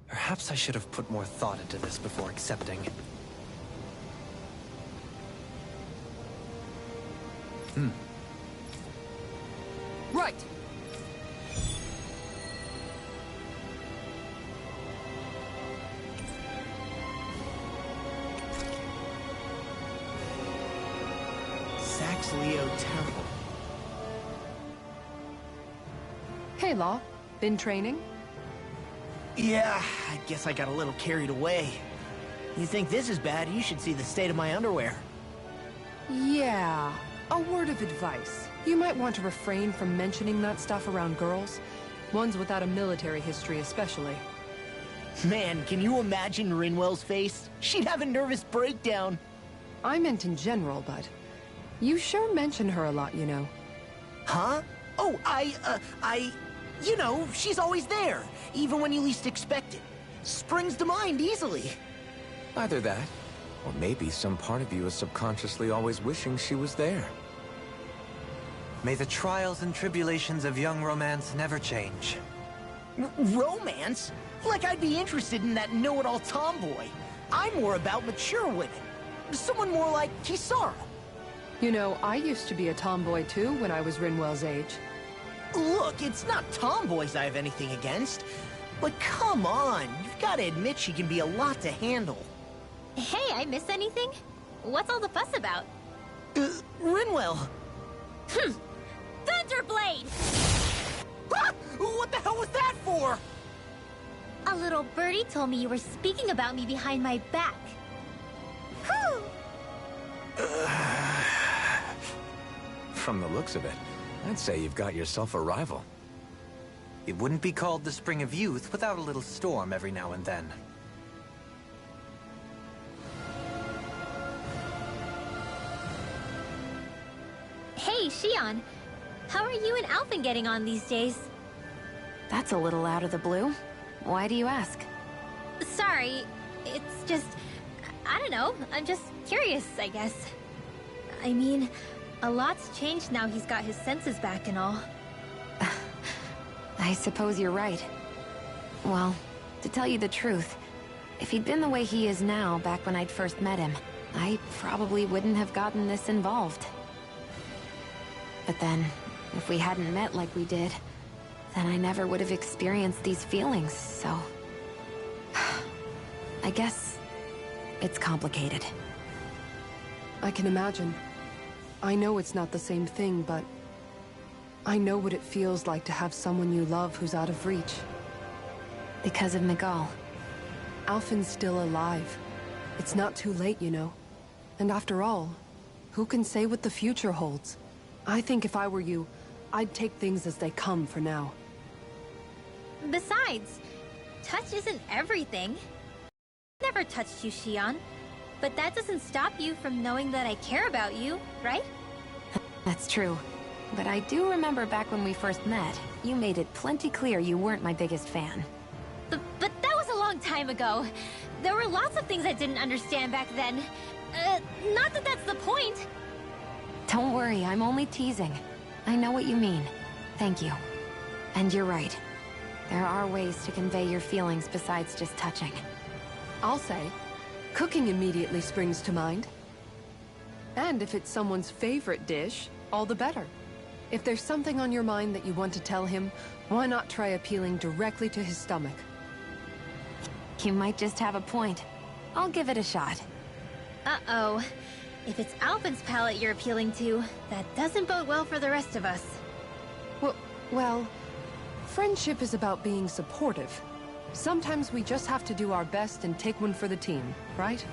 Perhaps I should have put more thought into this before accepting. Right! Saxleo Temple. Hey, Law. Been training? Yeah, I guess I got a little carried away. You think this is bad, you should see the state of my underwear. Yeah. A word of advice. You might want to refrain from mentioning that stuff around girls. Ones without a military history especially. Man, can you imagine Rinwell's face? She'd have a nervous breakdown. I meant in general, but... You sure mention her a lot, you know. Huh? Oh, you know, she's always there, even when you least expect it. Springs to mind easily. Either that, or maybe some part of you is subconsciously always wishing she was there. May the trials and tribulations of young romance never change. Romance? Like I'd be interested in that know-it-all tomboy. I'm more about mature women. Someone more like Kisara. You know, I used to be a tomboy too when I was Rinwell's age. Look, it's not tomboys I have anything against. But come on, you've got to admit she can be a lot to handle. Hey, I miss anything? What's all the fuss about? Rinwell. Thunderblade! Ah! What the hell was that for? A little birdie told me you were speaking about me behind my back. Whew! From the looks of it, I'd say you've got yourself a rival. It wouldn't be called the Spring of Youth without a little storm every now and then. Hey, Shion. How are you and Alphen getting on these days? That's a little out of the blue. Why do you ask? Sorry, it's just... I don't know, I'm just curious, I guess. I mean, a lot's changed now he's got his senses back and all. I suppose you're right. Well, to tell you the truth, if he'd been the way he is now back when I'd first met him, I probably wouldn't have gotten this involved. But then, if we hadn't met like we did, then I never would have experienced these feelings, so... I guess... it's complicated. I can imagine. I know it's not the same thing, but... I know what it feels like to have someone you love who's out of reach. Because of Miguel. Alphen's still alive. It's not too late, you know. And after all, who can say what the future holds? I think if I were you, I'd take things as they come for now. Besides, touch isn't everything. I never touched you, Shion. But that doesn't stop you from knowing that I care about you, right? That's true. But I do remember back when we first met, you made it plenty clear you weren't my biggest fan. But that was a long time ago. There were lots of things I didn't understand back then. Not that that's the point. Don't worry, I'm only teasing. I know what you mean. Thank you. And you're right. There are ways to convey your feelings besides just touching. I'll say, cooking immediately springs to mind. And if it's someone's favorite dish, all the better. If there's something on your mind that you want to tell him, why not try appealing directly to his stomach? You might just have a point. I'll give it a shot. Uh-oh. If it's Alvin's palate you're appealing to, that doesn't bode well for the rest of us. Well, friendship is about being supportive. Sometimes we just have to do our best and take one for the team, right?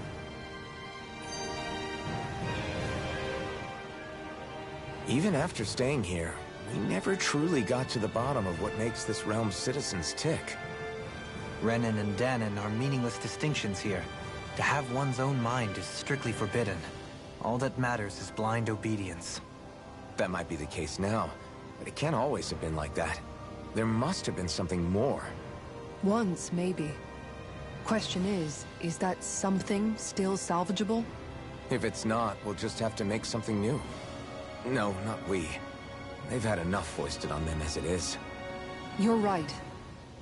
Even after staying here, we never truly got to the bottom of what makes this realm's citizens tick. Renan and Danon are meaningless distinctions here. To have one's own mind is strictly forbidden. All that matters is blind obedience. That might be the case now, but it can't always have been like that. There must have been something more. Once, maybe. Question is that something still salvageable? If it's not, we'll just have to make something new. No, not we. They've had enough foisted on them as it is. You're right.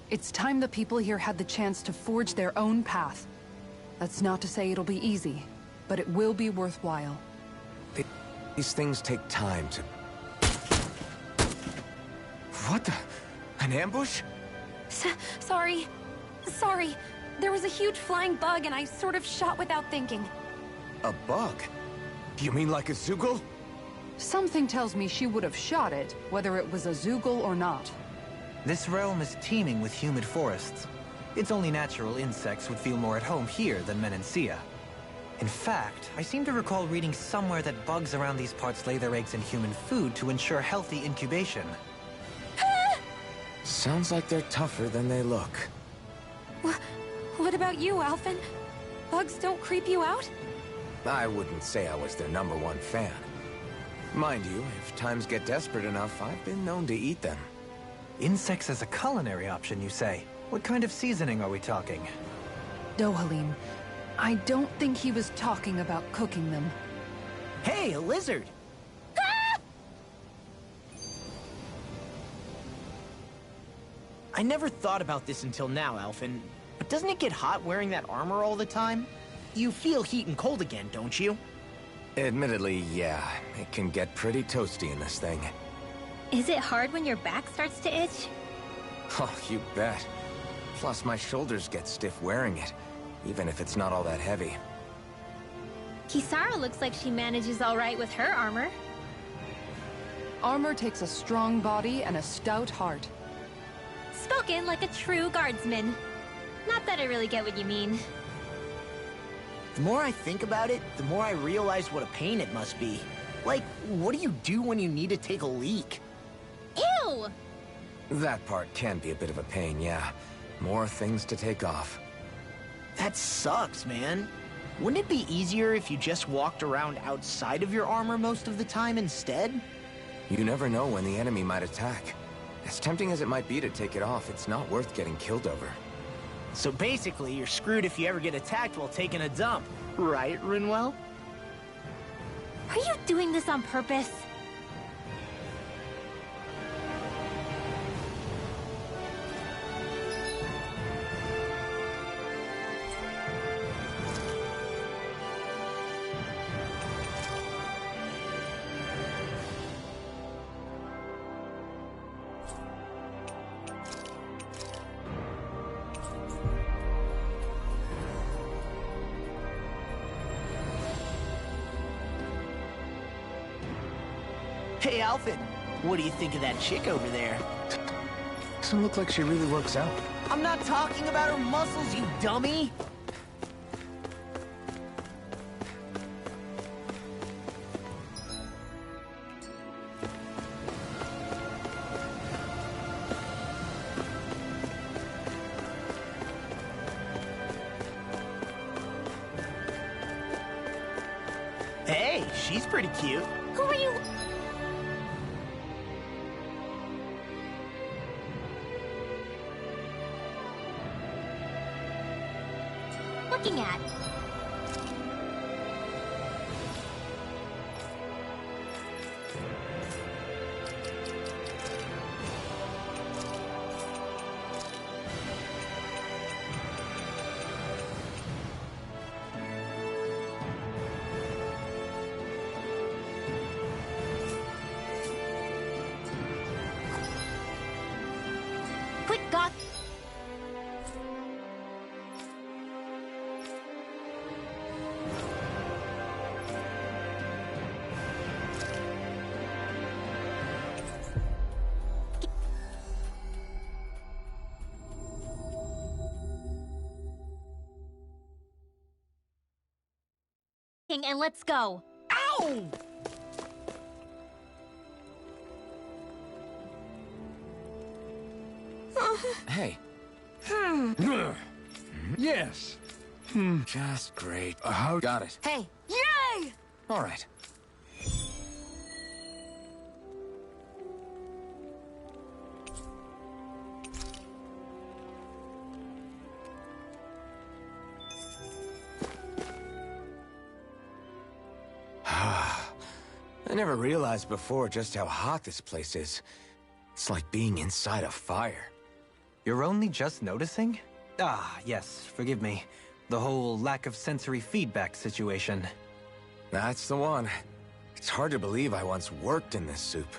It's time the people here had the chance to forge their own path. That's not to say it'll be easy, but it will be worthwhile. These things take time to... What the... An ambush? Sorry. Sorry. There was a huge flying bug and I sort of shot without thinking. A bug? You mean like a Zoogle? Something tells me she would have shot it, whether it was a Zoogle or not. This realm is teeming with humid forests. It's only natural insects would feel more at home here than Menancia. In fact, I seem to recall reading somewhere that bugs around these parts lay their eggs in human food to ensure healthy incubation. Sounds like they're tougher than they look. What about you, Alphen? Bugs don't creep you out? I wouldn't say I was their #1 fan. Mind you, if times get desperate enough, I've been known to eat them. Insects as a culinary option, you say? What kind of seasoning are we talking? Dohalim, I don't think he was talking about cooking them. Hey, a lizard! I never thought about this until now, Alphen. But doesn't it get hot wearing that armor all the time? You feel heat and cold again, don't you? Admittedly, yeah. It can get pretty toasty in this thing. Is it hard when your back starts to itch? Oh, you bet. Plus, my shoulders get stiff wearing it, even if it's not all that heavy. Kisara looks like she manages all right with her armor. Armor takes a strong body and a stout heart. Spoken like a true guardsman. Not that I really get what you mean. The more I think about it, the more I realize what a pain it must be. Like, what do you do when you need to take a leak? Ew! That part can be a bit of a pain, yeah. More things to take off. That sucks, man. Wouldn't it be easier if you just walked around outside of your armor most of the time instead? You never know when the enemy might attack. As tempting as it might be to take it off, it's not worth getting killed over. So basically, you're screwed if you ever get attacked while taking a dump. Right, Rinwell? Are you doing this on purpose? Hey, Alfred, what do you think of that chick over there? Doesn't look like she really works out. I'm not talking about her muscles, you dummy! Hey, she's pretty cute. Who are you? Looking at? and let's go. Ow! Hey. Yes. Just great. Got it. Hey! Yay! All right. I never realized before just how hot this place is. It's like being inside a fire. You're only just noticing? Ah, yes, forgive me. The whole lack of sensory feedback situation. That's the one. It's hard to believe I once worked in this soup,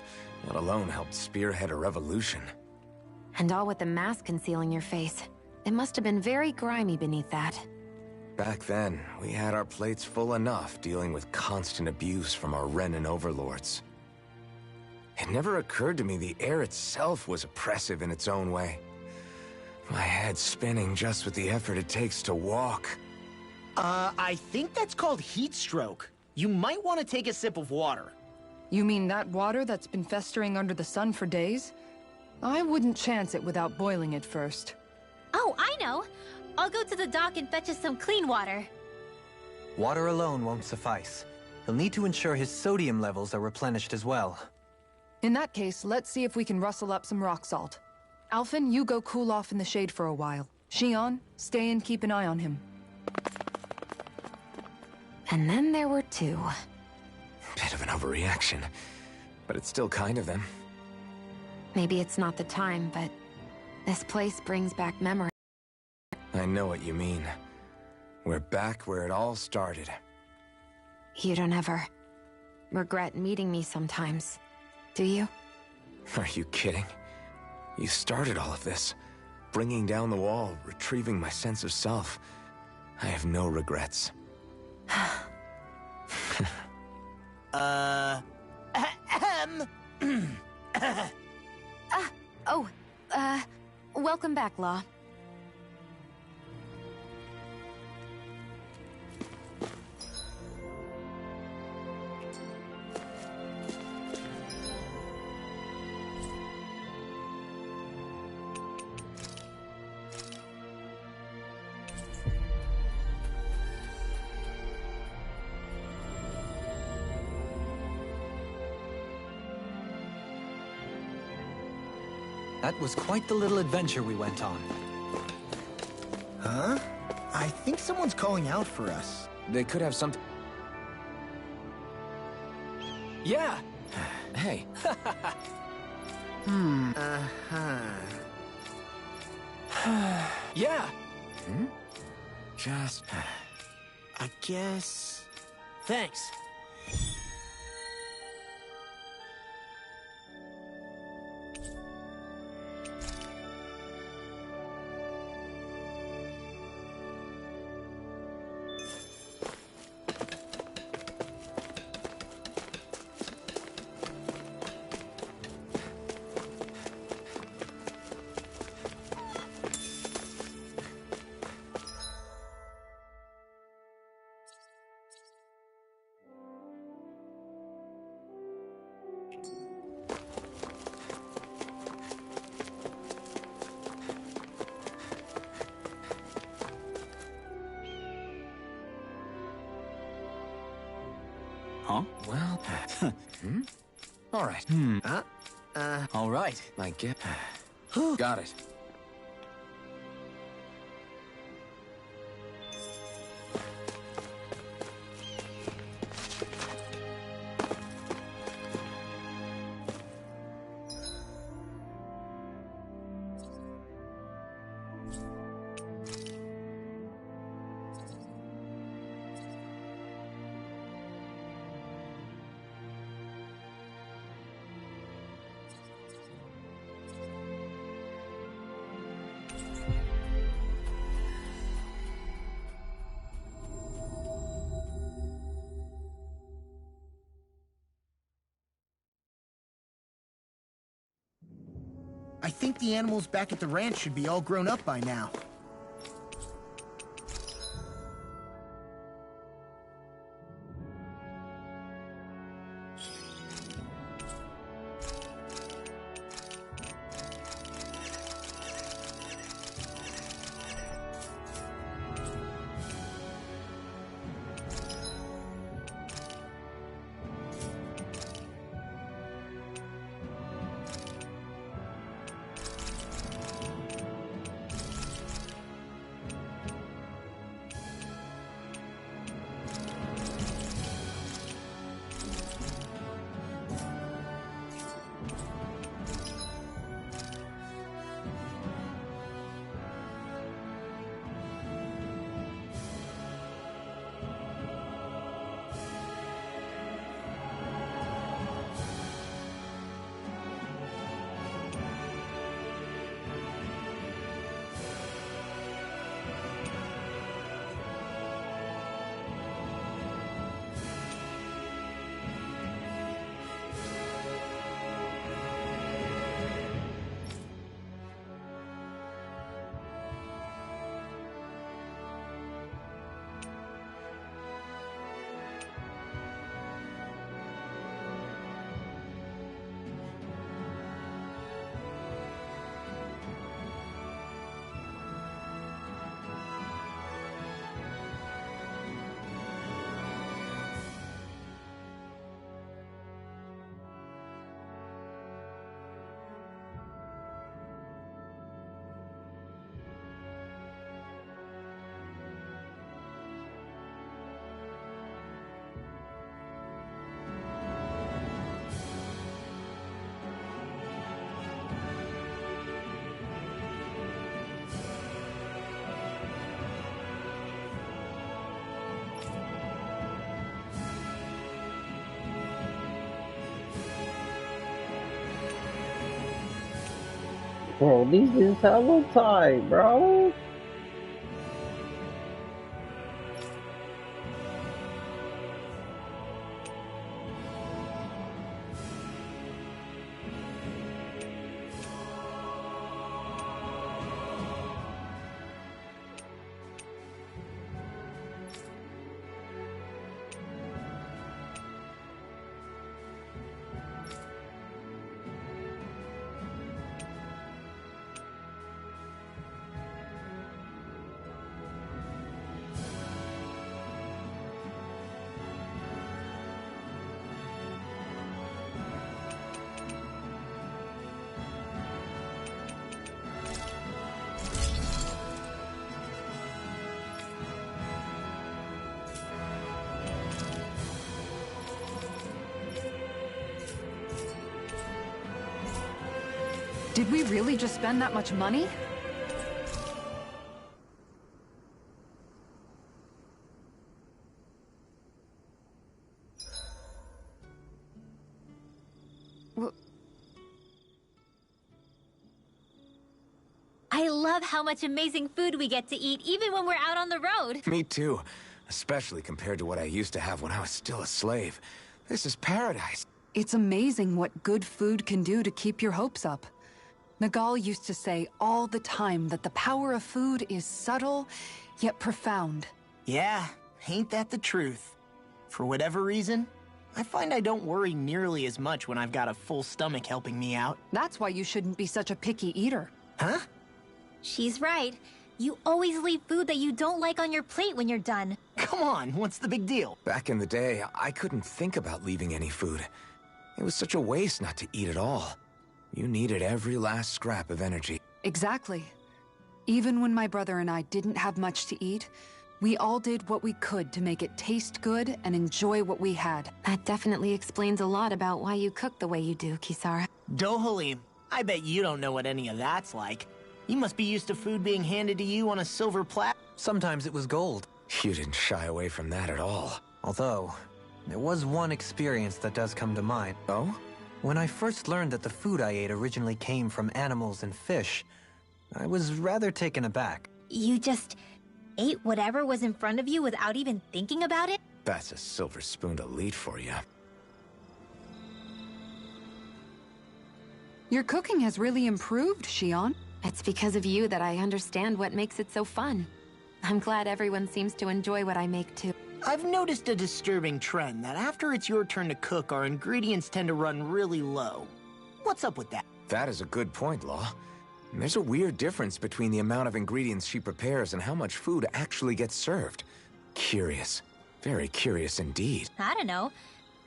let alone helped spearhead a revolution. And all with the mask concealing your face. It must have been very grimy beneath that. Back then, we had our plates full enough dealing with constant abuse from our Renan overlords. It never occurred to me the air itself was oppressive in its own way. My head's spinning just with the effort it takes to walk. I think that's called heat stroke. You might want to take a sip of water. You mean that water that's been festering under the sun for days? I wouldn't chance it without boiling it first. Oh, I know. I'll go to the dock and fetch us some clean water. Water alone won't suffice. He'll need to ensure his sodium levels are replenished as well. In that case, let's see if we can rustle up some rock salt. Alphen, you go cool off in the shade for a while. Xion, stay and keep an eye on him. And then there were two. Bit of an overreaction, but it's still kind of them. Maybe it's not the time, but this place brings back memories. I know what you mean. We're back where it all started. You don't ever regret meeting me sometimes, do you? Are you kidding? You started all of this. Bringing down the wall, retrieving my sense of self. I have no regrets. Welcome back, Law. That was quite the little adventure we went on. Huh? I think someone's calling out for us. They could have something... Yeah! Hey. Yeah! Just... I guess... Thanks. Huh? Well... All right. All right. I get... Got it. I think the animals back at the ranch should be all grown up by now. Bro, these is hella tight, bro. Did we really just spend that much money? I love how much amazing food we get to eat, even when we're out on the road. Me too. Especially compared to what I used to have when I was still a slave. This is paradise. It's amazing what good food can do to keep your hopes up. Nagal used to say all the time that the power of food is subtle, yet profound. Yeah, ain't that the truth? For whatever reason, I find I don't worry nearly as much when I've got a full stomach helping me out. That's why you shouldn't be such a picky eater. Huh? She's right. You always leave food that you don't like on your plate when you're done. Come on, what's the big deal? Back in the day, I couldn't think about leaving any food. It was such a waste not to eat at all. You needed every last scrap of energy. Exactly. Even when my brother and I didn't have much to eat, we all did what we could to make it taste good and enjoy what we had. That definitely explains a lot about why you cook the way you do, Kisara. Dohalim, I bet you don't know what any of that's like. You must be used to food being handed to you on a silver platter. Sometimes it was gold. You didn't shy away from that at all. Although, there was one experience that does come to mind. Oh? When I first learned that the food I ate originally came from animals and fish, I was rather taken aback. You just ate whatever was in front of you without even thinking about it? That's a silver spoon elite for you. Your cooking has really improved, Shion. It's because of you that I understand what makes it so fun. I'm glad everyone seems to enjoy what I make too. I've noticed a disturbing trend that after it's your turn to cook, our ingredients tend to run really low. What's up with that? That is a good point, Law. There's a weird difference between the amount of ingredients she prepares and how much food actually gets served. Curious. Very curious indeed. I don't know.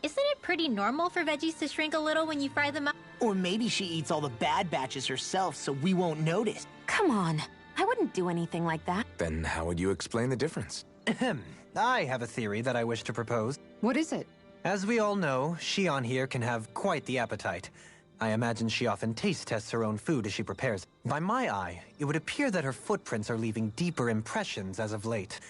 Isn't it pretty normal for veggies to shrink a little when you fry them up? Or maybe she eats all the bad batches herself so we won't notice. Come on. I wouldn't do anything like that. Then how would you explain the difference? Ahem. I have a theory that I wish to propose. What is it? As we all know, Shion here can have quite the appetite. I imagine she often taste tests her own food as she prepares. By my eye, it would appear that her footprints are leaving deeper impressions as of late.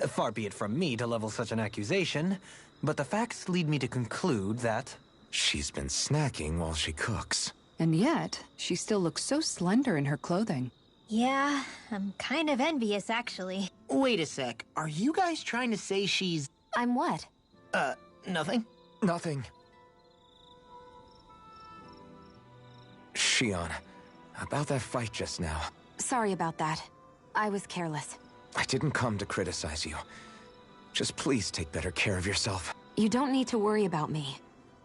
Far be it from me to level such an accusation, but the facts lead me to conclude that... She's been snacking while she cooks. And yet, she still looks so slender in her clothing. Yeah, I'm kind of envious, actually. Wait a sec. Are you guys trying to say she's... I'm what? Nothing? Nothing. Shion, about that fight just now. Sorry about that. I was careless. I didn't come to criticize you. Just please take better care of yourself. You don't need to worry about me.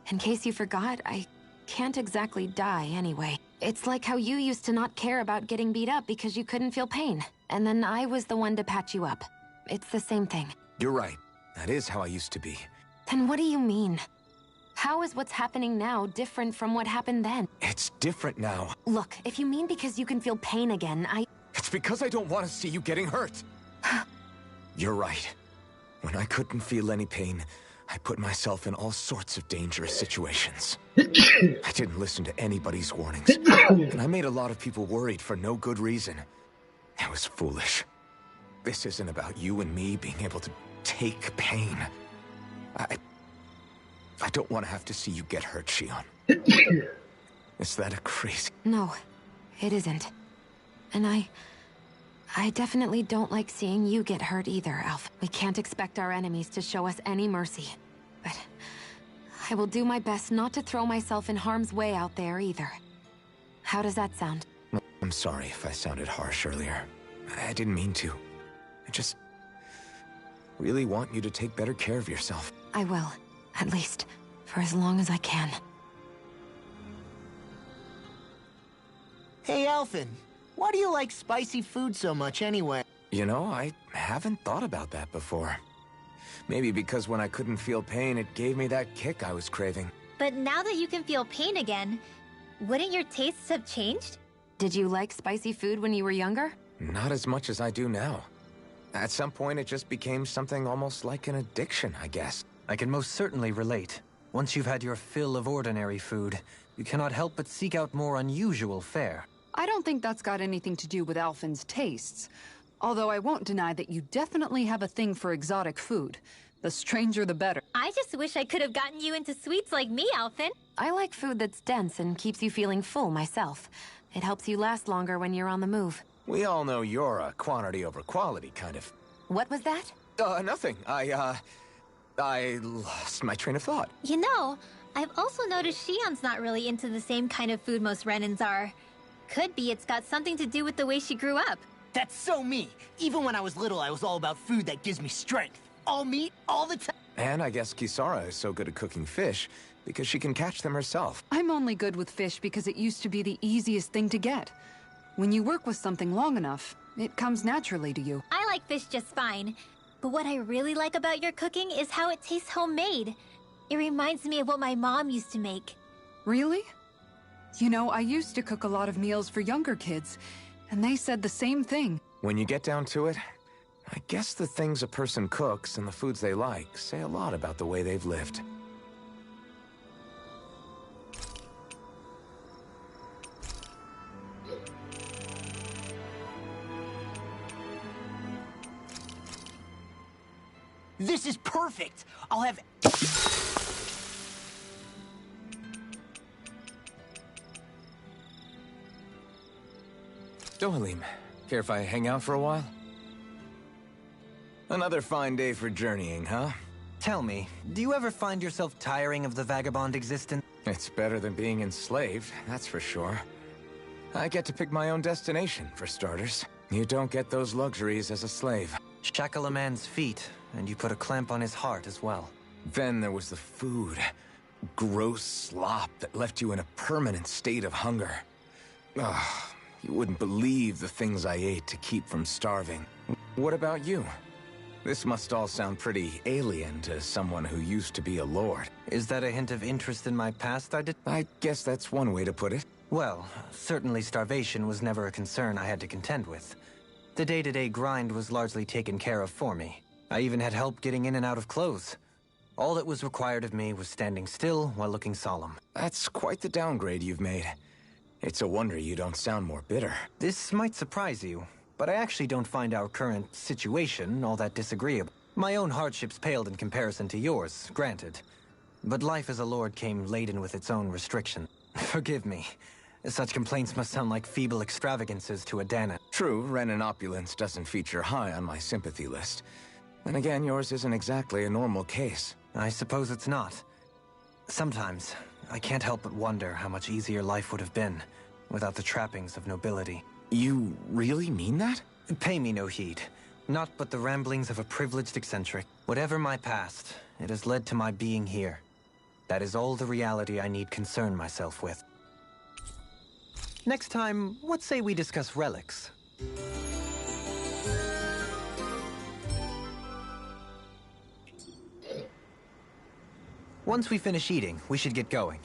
In case you forgot, I can't exactly die anyway. It's like how you used to not care about getting beat up because you couldn't feel pain. And then I was the one to patch you up. It's the same thing. You're right. That is how I used to be. Then what do you mean? How is what's happening now different from what happened then? It's different now. Look, if you mean because you can feel pain again, It's because I don't want to see you getting hurt. You're right. When I couldn't feel any pain, I put myself in all sorts of dangerous situations. I didn't listen to anybody's warnings, and I made a lot of people worried for no good reason. I was foolish. This isn't about you and me being able to take pain. I don't want to have to see you get hurt, Shion. Is that a crazy... No. it isn't. And I definitely don't like seeing you get hurt either, Alf. We can't expect our enemies to show us any mercy. But I will do my best not to throw myself in harm's way out there either. How does that sound? I'm sorry if I sounded harsh earlier. I didn't mean to. I just really want you to take better care of yourself. I will, at least, for as long as I can. Hey, Alphen. Why do you like spicy food so much anyway? You know, I haven't thought about that before. Maybe because when I couldn't feel pain, it gave me that kick I was craving. But now that you can feel pain again, wouldn't your tastes have changed? Did you like spicy food when you were younger? Not as much as I do now. At some point, it just became something almost like an addiction, I guess. I can most certainly relate. Once you've had your fill of ordinary food, you cannot help but seek out more unusual fare. I don't think that's got anything to do with Alphen's tastes. Although I won't deny that you definitely have a thing for exotic food. The stranger, the better. I just wish I could have gotten you into sweets like me, Alphen. I like food that's dense and keeps you feeling full myself. It helps you last longer when you're on the move. We all know you're a quantity over quality kind of... What was that? Nothing. I lost my train of thought. You know, I've also noticed Shion's not really into the same kind of food most Renans are. Could be it's got something to do with the way she grew up. That's so me. Even when I was little, I was all about food that gives me strength. All meat, all the time. And I guess Kisara is so good at cooking fish because she can catch them herself. I'm only good with fish because it used to be the easiest thing to get. When you work with something long enough, it comes naturally to you. I like fish just fine. But what I really like about your cooking is how it tastes homemade. It reminds me of what my mom used to make. Really? You know, I used to cook a lot of meals for younger kids, and they said the same thing. When you get down to it, I guess the things a person cooks and the foods they like say a lot about the way they've lived. This is perfect. I'll have... Dohalim, care if I hang out for a while? Another fine day for journeying, huh? Tell me, do you ever find yourself tiring of the vagabond existence? It's better than being enslaved, that's for sure. I get to pick my own destination, for starters. You don't get those luxuries as a slave. Shackle a man's feet, and you put a clamp on his heart as well. Then there was the food. Gross slop that left you in a permanent state of hunger. Ugh, you wouldn't believe the things I ate to keep from starving. What about you? This must all sound pretty alien to someone who used to be a lord. Is that a hint of interest in my past? I guess that's one way to put it. Well, certainly starvation was never a concern I had to contend with. The day-to-day grind was largely taken care of for me. I even had help getting in and out of clothes. All that was required of me was standing still while looking solemn. That's quite the downgrade you've made. It's a wonder you don't sound more bitter. This might surprise you, but I actually don't find our current situation all that disagreeable. My own hardships paled in comparison to yours, granted. But life as a lord came laden with its own restrictions. Forgive me. Such complaints must sound like feeble extravagances to a Dana. True, Renan opulence doesn't feature high on my sympathy list. And again, yours isn't exactly a normal case. I suppose it's not. Sometimes, I can't help but wonder how much easier life would have been without the trappings of nobility. You really mean that? Pay me no heed. Not but the ramblings of a privileged eccentric. Whatever my past, it has led to my being here. That is all the reality I need concern myself with. Next time, what say we discuss relics? Once we finish eating, we should get going.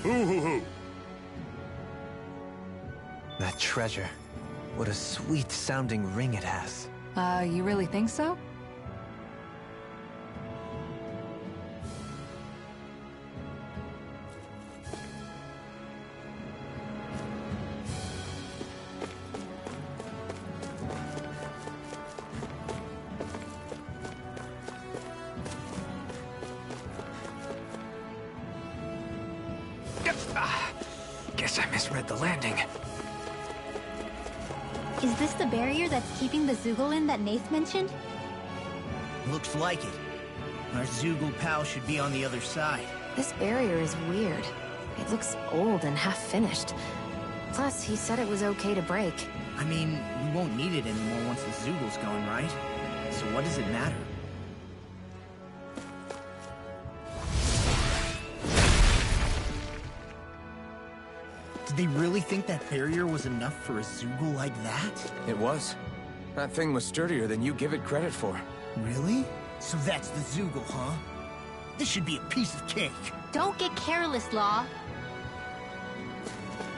Who? That treasure. What a sweet-sounding ring it has. You really think so? Guess I misread the landing. Is this the barrier that's keeping the Zoogle in that Nath mentioned? Looks like it. Our Zoogle pal should be on the other side. This barrier is weird. It looks old and half-finished. Plus, he said it was okay to break. I mean, we won't need it anymore once the Zoogle's gone, right? So what does it matter? Did they really think that barrier was enough for a Zoogle like that? It was. That thing was sturdier than you give it credit for. Really? So that's the Zoogle, huh? This should be a piece of cake. Don't get careless, Law.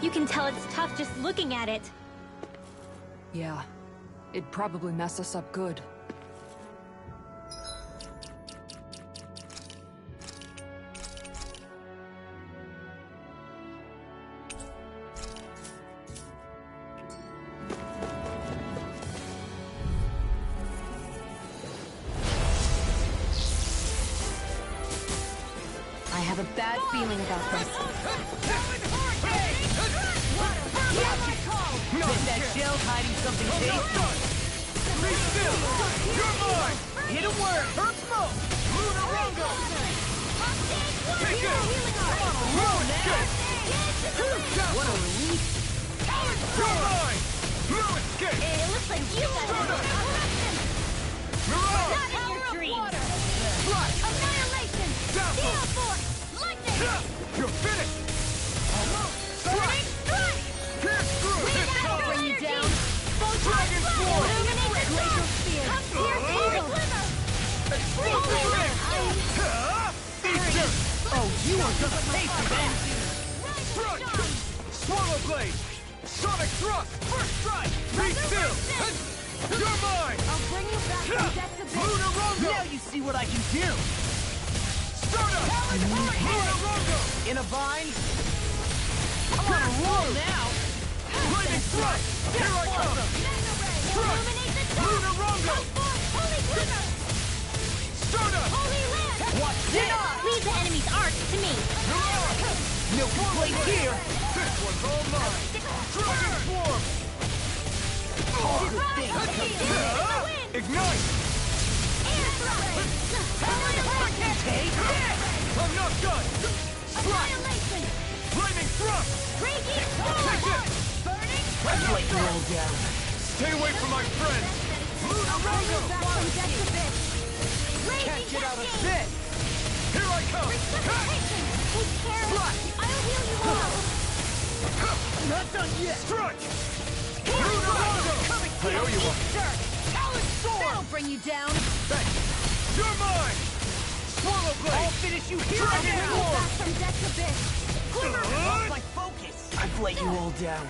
You can tell it's tough just looking at it. Yeah. It'd probably mess us up good. I have a bad feeling about this. Bet that shell's hiding something tasty. Be still! You're mine! Hit a word! Hurt smoke! Lunarongo! Take it! Come on, ruin that! What a relief! You're mine! No escape! It looks like you got it. Mirage! Not in your dreams. Flash! Annihilation! Downfall! Steel force! Lightning! You're finished! Burning strike! Pierce through! I'll bring you down! Dragon Sword! Illuminate the Glacial dark! Spear! Come pierce evil! Explosive Ring! Easter! Oh, you are gonna pay for that! Front! Swallow Blade! Sonic Thrust! First strike! Be still! You're mine! I'll bring you back from death to base! Lunarongo! Now you see what I can do! Stardust! Lunarongo! In a vine? I'm on a roll now! Lightning Strike! Here I come! Thrust! Lunarongo! Holy Glimmer! Stardust! Holy Land! Watch this! Leave the enemy's arch to me! No complaint here! This one's all mine! Dragon Swarm! Ignite! Take this! I'm not done! Strike! Lightning Thrust! Take it! Let's let you roll down. Stay away from my friend! Can't get out of this! Here I come! I'll heal you all! Not done yet! Strike! Coming! I owe you one! Talon sword! That'll bring you down! Thanks! You're mine! Swallow blade! I'll finish you here Dragon and now! Sword! Back from death to bit! Lost my focus! I've let you all down.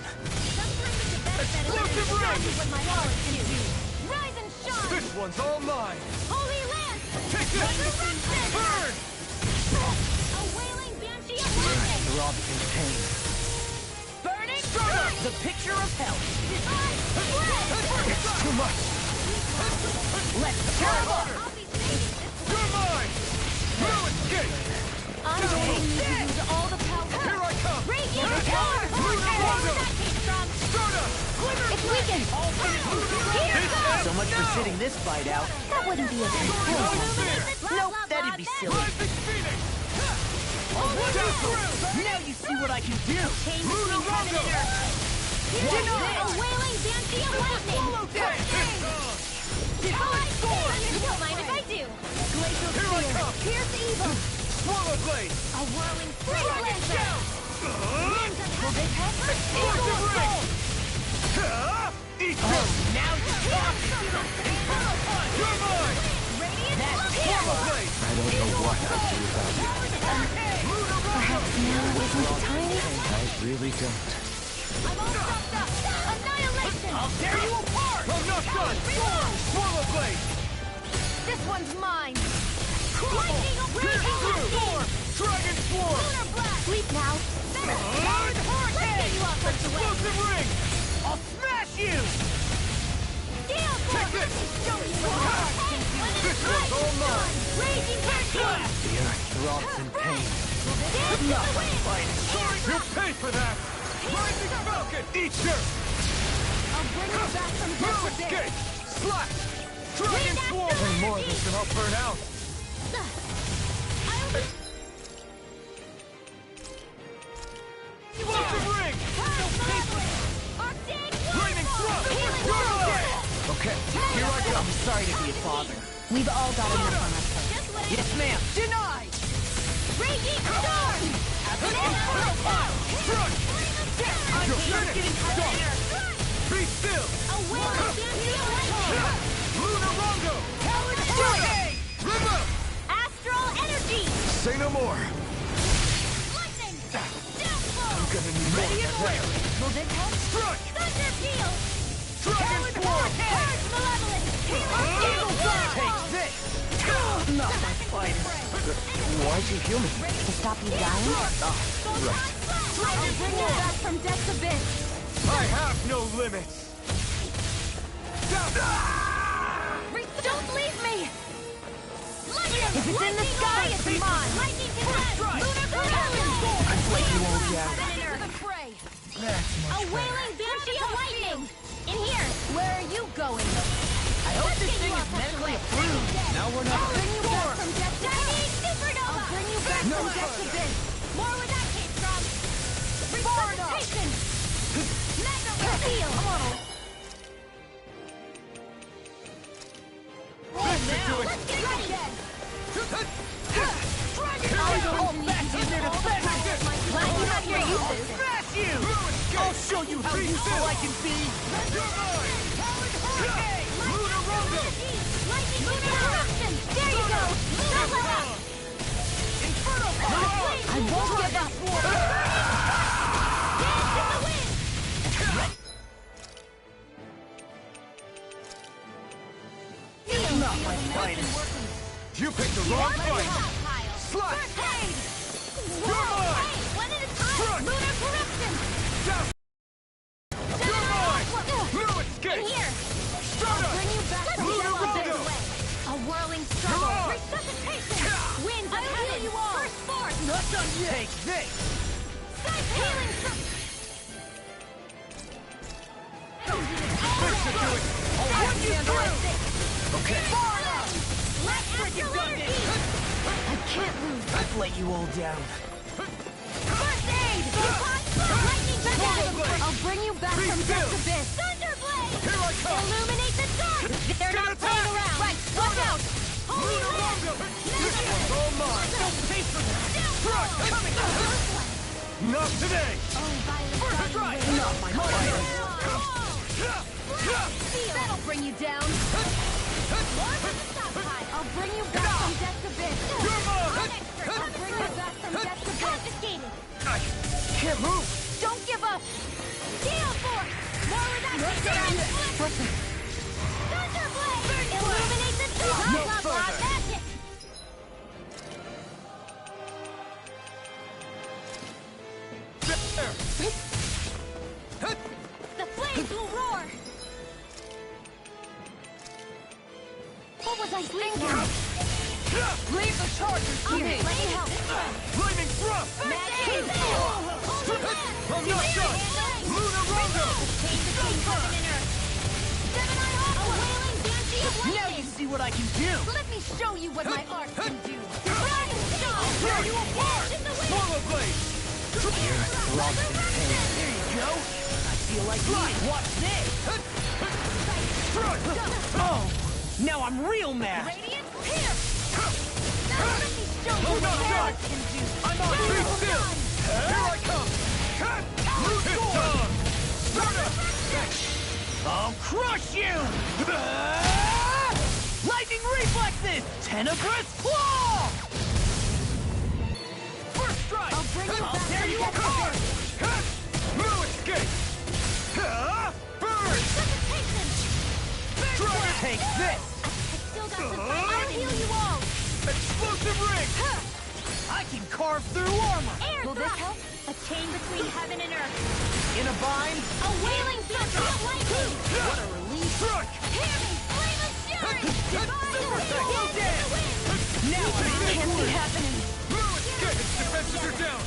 Explosive ring! What my wallet can do! Rise and shine! This one's all mine! Holy Lance! Take this! Resurrection! Burn! A wailing banshee of lightning! Throb in pain. Burning The picture of hell. It's too much! Let's go! I'll be saving this You're mine! No escape! I'm going to use all the power! Here I come! Radiant power! Where that came from? Stardust! It's weakened! Here it comes! So much for sitting this fight out. That wouldn't be a good Nope, that'd be silly. Rising Phoenix! Now you see what I can do. Change between heaven and earth! Here's a wailing banshee of lightning! Divine sword! You don't mind if I do! Glacial spear! Pierce evil! Swallow blade! A whirling flame lancer! Winds of heaven! Explosive ring! Eat this! Now you're talking! You're mine! Radiant Swallow blade! I don't know what I'd do without you. Perhaps now isn't the time? I really don't. I'm all stopped up! Annihilation! I'll tear you apart! I'm not done! Swallow blade! This one's mine! Lightning! Pierce through! Dragon sword! Lunar blast! Sleep now! Let's get you off the way! Explosive ring! I'll smash you! Gale Take force! this! Show you what heart can do! This one's all mine! Raging hurricane! The earth throbs in pain. Dance to the wind! You'll pay for that! Rising Falcon! Eat your... I'll bring you back from No death to escape! bit! Slash! Dragon sword! Any more of this and I'll burn out! Explosive ring! Lightning thrust! You're mine! Okay, here I go. I'm sorry to be a bother. We've all got enough on our plate. Yes, ma'am. Denied! Raging storm! You're finished! Stop! Be still! A wailing banshee of lightning! Lunar Rondo! Remember! Astral energy! Say no more. Lightning! Downfall! I'm gonna need more Ready than and that. wary. Will this help? Strike! Thunder peal! Dragon sword! Purge malevolence! Eagle Take this! Not my finest. Why'd you heal me? To stop you dying? Right. I'll bring you back from death's abyss! I have no limits! Don't leave me! Lightning! If it's in the sky, it's mine! Lightning condensed! Lunar blast! I've let you all down. Heaven and earth! That's A much better. wailing banshee of lightning! In here! Where are you going? I hope this thing is medically approved. Now we're not... I'll bring you back from death to Chinese supernova! I'll bring you back No from death to further. this! More where that came from! Resuscitation! Mega reveal! Let's get ready then! I'll hold back in there to finish. Glad you have your uses! Smash you! I'll show you how useful I can be! Lunar Rondo! Lightning interruption! There you go! Level up! Inferno Fire! I won't give up! Dance in the wind! Not my finest. You picked the wrong fight! Slash! First aid! You're mine! Hey, one at a time! Lunar corruption! Down! You're mine! No escape! In here! Stardust! Bring you back from Lunar death Rondo! abyss! A whirling struggle! Come on! Resuscitation! Winds of heaven! you all! First force! Not done yet! Take this! Healing I'll run you through! Okay. Let's freaking done this! I can't lose. I've let you all down. First aid! Lightning back! I'll bring you back Be from death's still. abyss! Thunderblade! Here I Illuminate the dark! They're not playing around! Right, watch out! Holy land! Oh my! Don't pay for that! Crush! Coming! Not today! First strike! Not my fire! That'll bring you down! I'll bring you back from death's abyss! I'll bring you back from death's abyss! Confiscated! I can't move! Don't give up! Gale Force! More where that Listen! Thunderblade! Illuminate the dark! No further! Magic! The flames will roar! What was I thinking? Leave the chargers to me! Let me help! Flaming thrust! Magic! I'm not done! Lunar Rondo! Now you see what I can do! Let me show you what my art can do! Tear you apart! Swallow blade! You're throbbed in pain. There you go! I feel like me! Watch this! Oh! Now I'm real mad! Radiant, here! Now let me show you I'm what not my done! art can do! I'm on! Be still! Here I come! It's done! Start up! I'll crush you! Lightning reflexes! Tenebrous claw! First strike! I'll bring you back tear from you death's apart! abyss. No escape! Burn! Resuscitation! Take this! Still got some fight. I'll heal you all! Explosive ring! I can carve through armor! Air Will this help? A chain between heaven and earth. In a bind? A wailing thunder of lightning! What a relief! Strike! Hear me! Flame of fury! Super Divine dead! Now I can't be happening! No escape! Its defenses are down!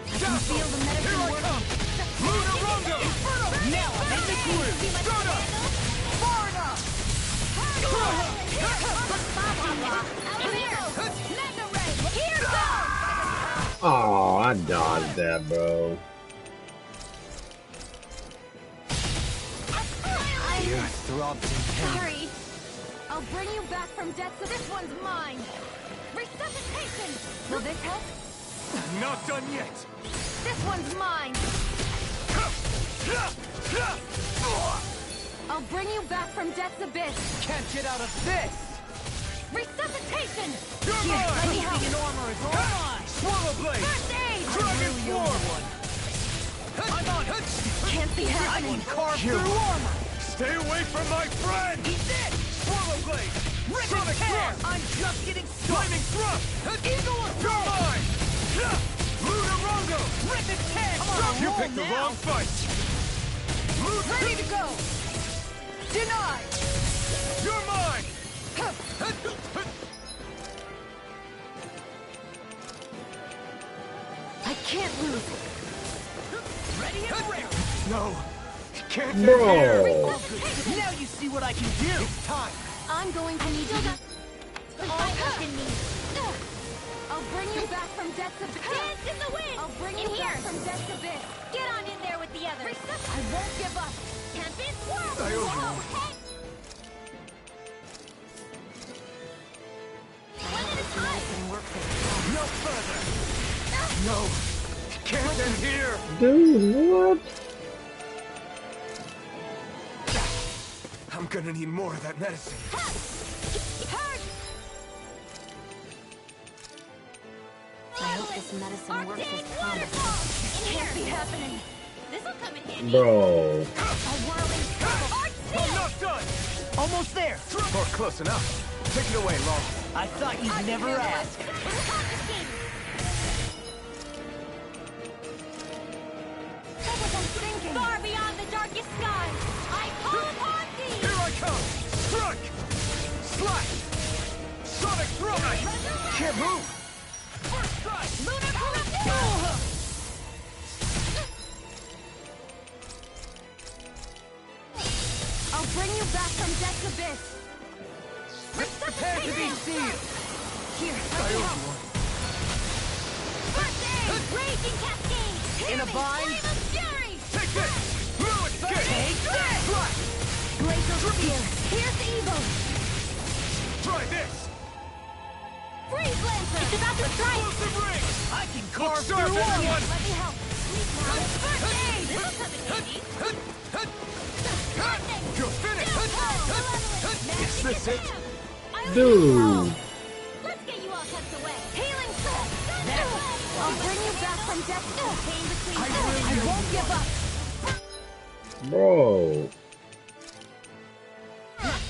I can feel the medicine Here I working. come! Lunar Rondo! Now I'm in the groove! Start up! Far enough! Here goes! Oh, I dodged that, bro. You're throbbed in pain. Sorry. I'll bring you back from death, so this one's mine. Resuscitation! Will this help? Not done yet! This one's mine. I'll bring you back from death's abyss. Can't get out of this! Resuscitation! You're mine! Let me help! In armor is all mine! Swallow blade! First aid! Dragon Really form! I'm on it! Can't be I happening. can carve through armor! Stay away from my friend! He's dead! Swallow blade! Rip Sonic his hair! thrust! I'm just getting started! Flaming thrust! Eagle You're assault! mine! Lunar Rondo! Rip his head! Come on, You roll picked the now. wrong fight! Ready to go! Denied! You're mine! I can't lose. Ready and rare! No! Can't end Bro. here! Now you see what I can do! It's time! I'm going to need you. All left in me. I'll bring you back from death's abyss. Dance in the wind! I'll bring you back from death's abyss. Get on in there with the others. I won't give up. Tempest swirl! I owe you Whoa, one. hey! One at a time! No further! No! Can't end here! Dude, what? I'm gonna need more of that medicine. I hope this medicine works as Arcane promised. waterfall! It can't be happening. This'll come in handy. Bro. A whirling circle. Art I'm not done! Almost there! Or close enough. Take it away, Law. I thought you'd never ask. Confiscated. What was I thinking? Far beyond the darkest skies, I call upon thee! Here I come! Strike! Slash! Sonic thrust! Can't move! First strike! Lunar corruption! I'll bring you back from death's abyss. Prepare to be sealed! Here, let me help. First aid! Raging cascade! In a bind? Flame of fury! Glacial Spear. Here's the Evo. Try this! Freeze Lancer! It's about to strike! I can carve through one! Let me help. First aid! This'll come in handy. You're finished! Is this it? Dude. Let's get you all tucked away. Healing Soul! I'll bring you back from death. Pain between I won't give up. Bro.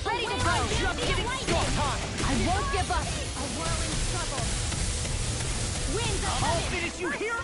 Ready to go! Just getting started! I won't give up! A whirling struggle! Winds are I'll finish you here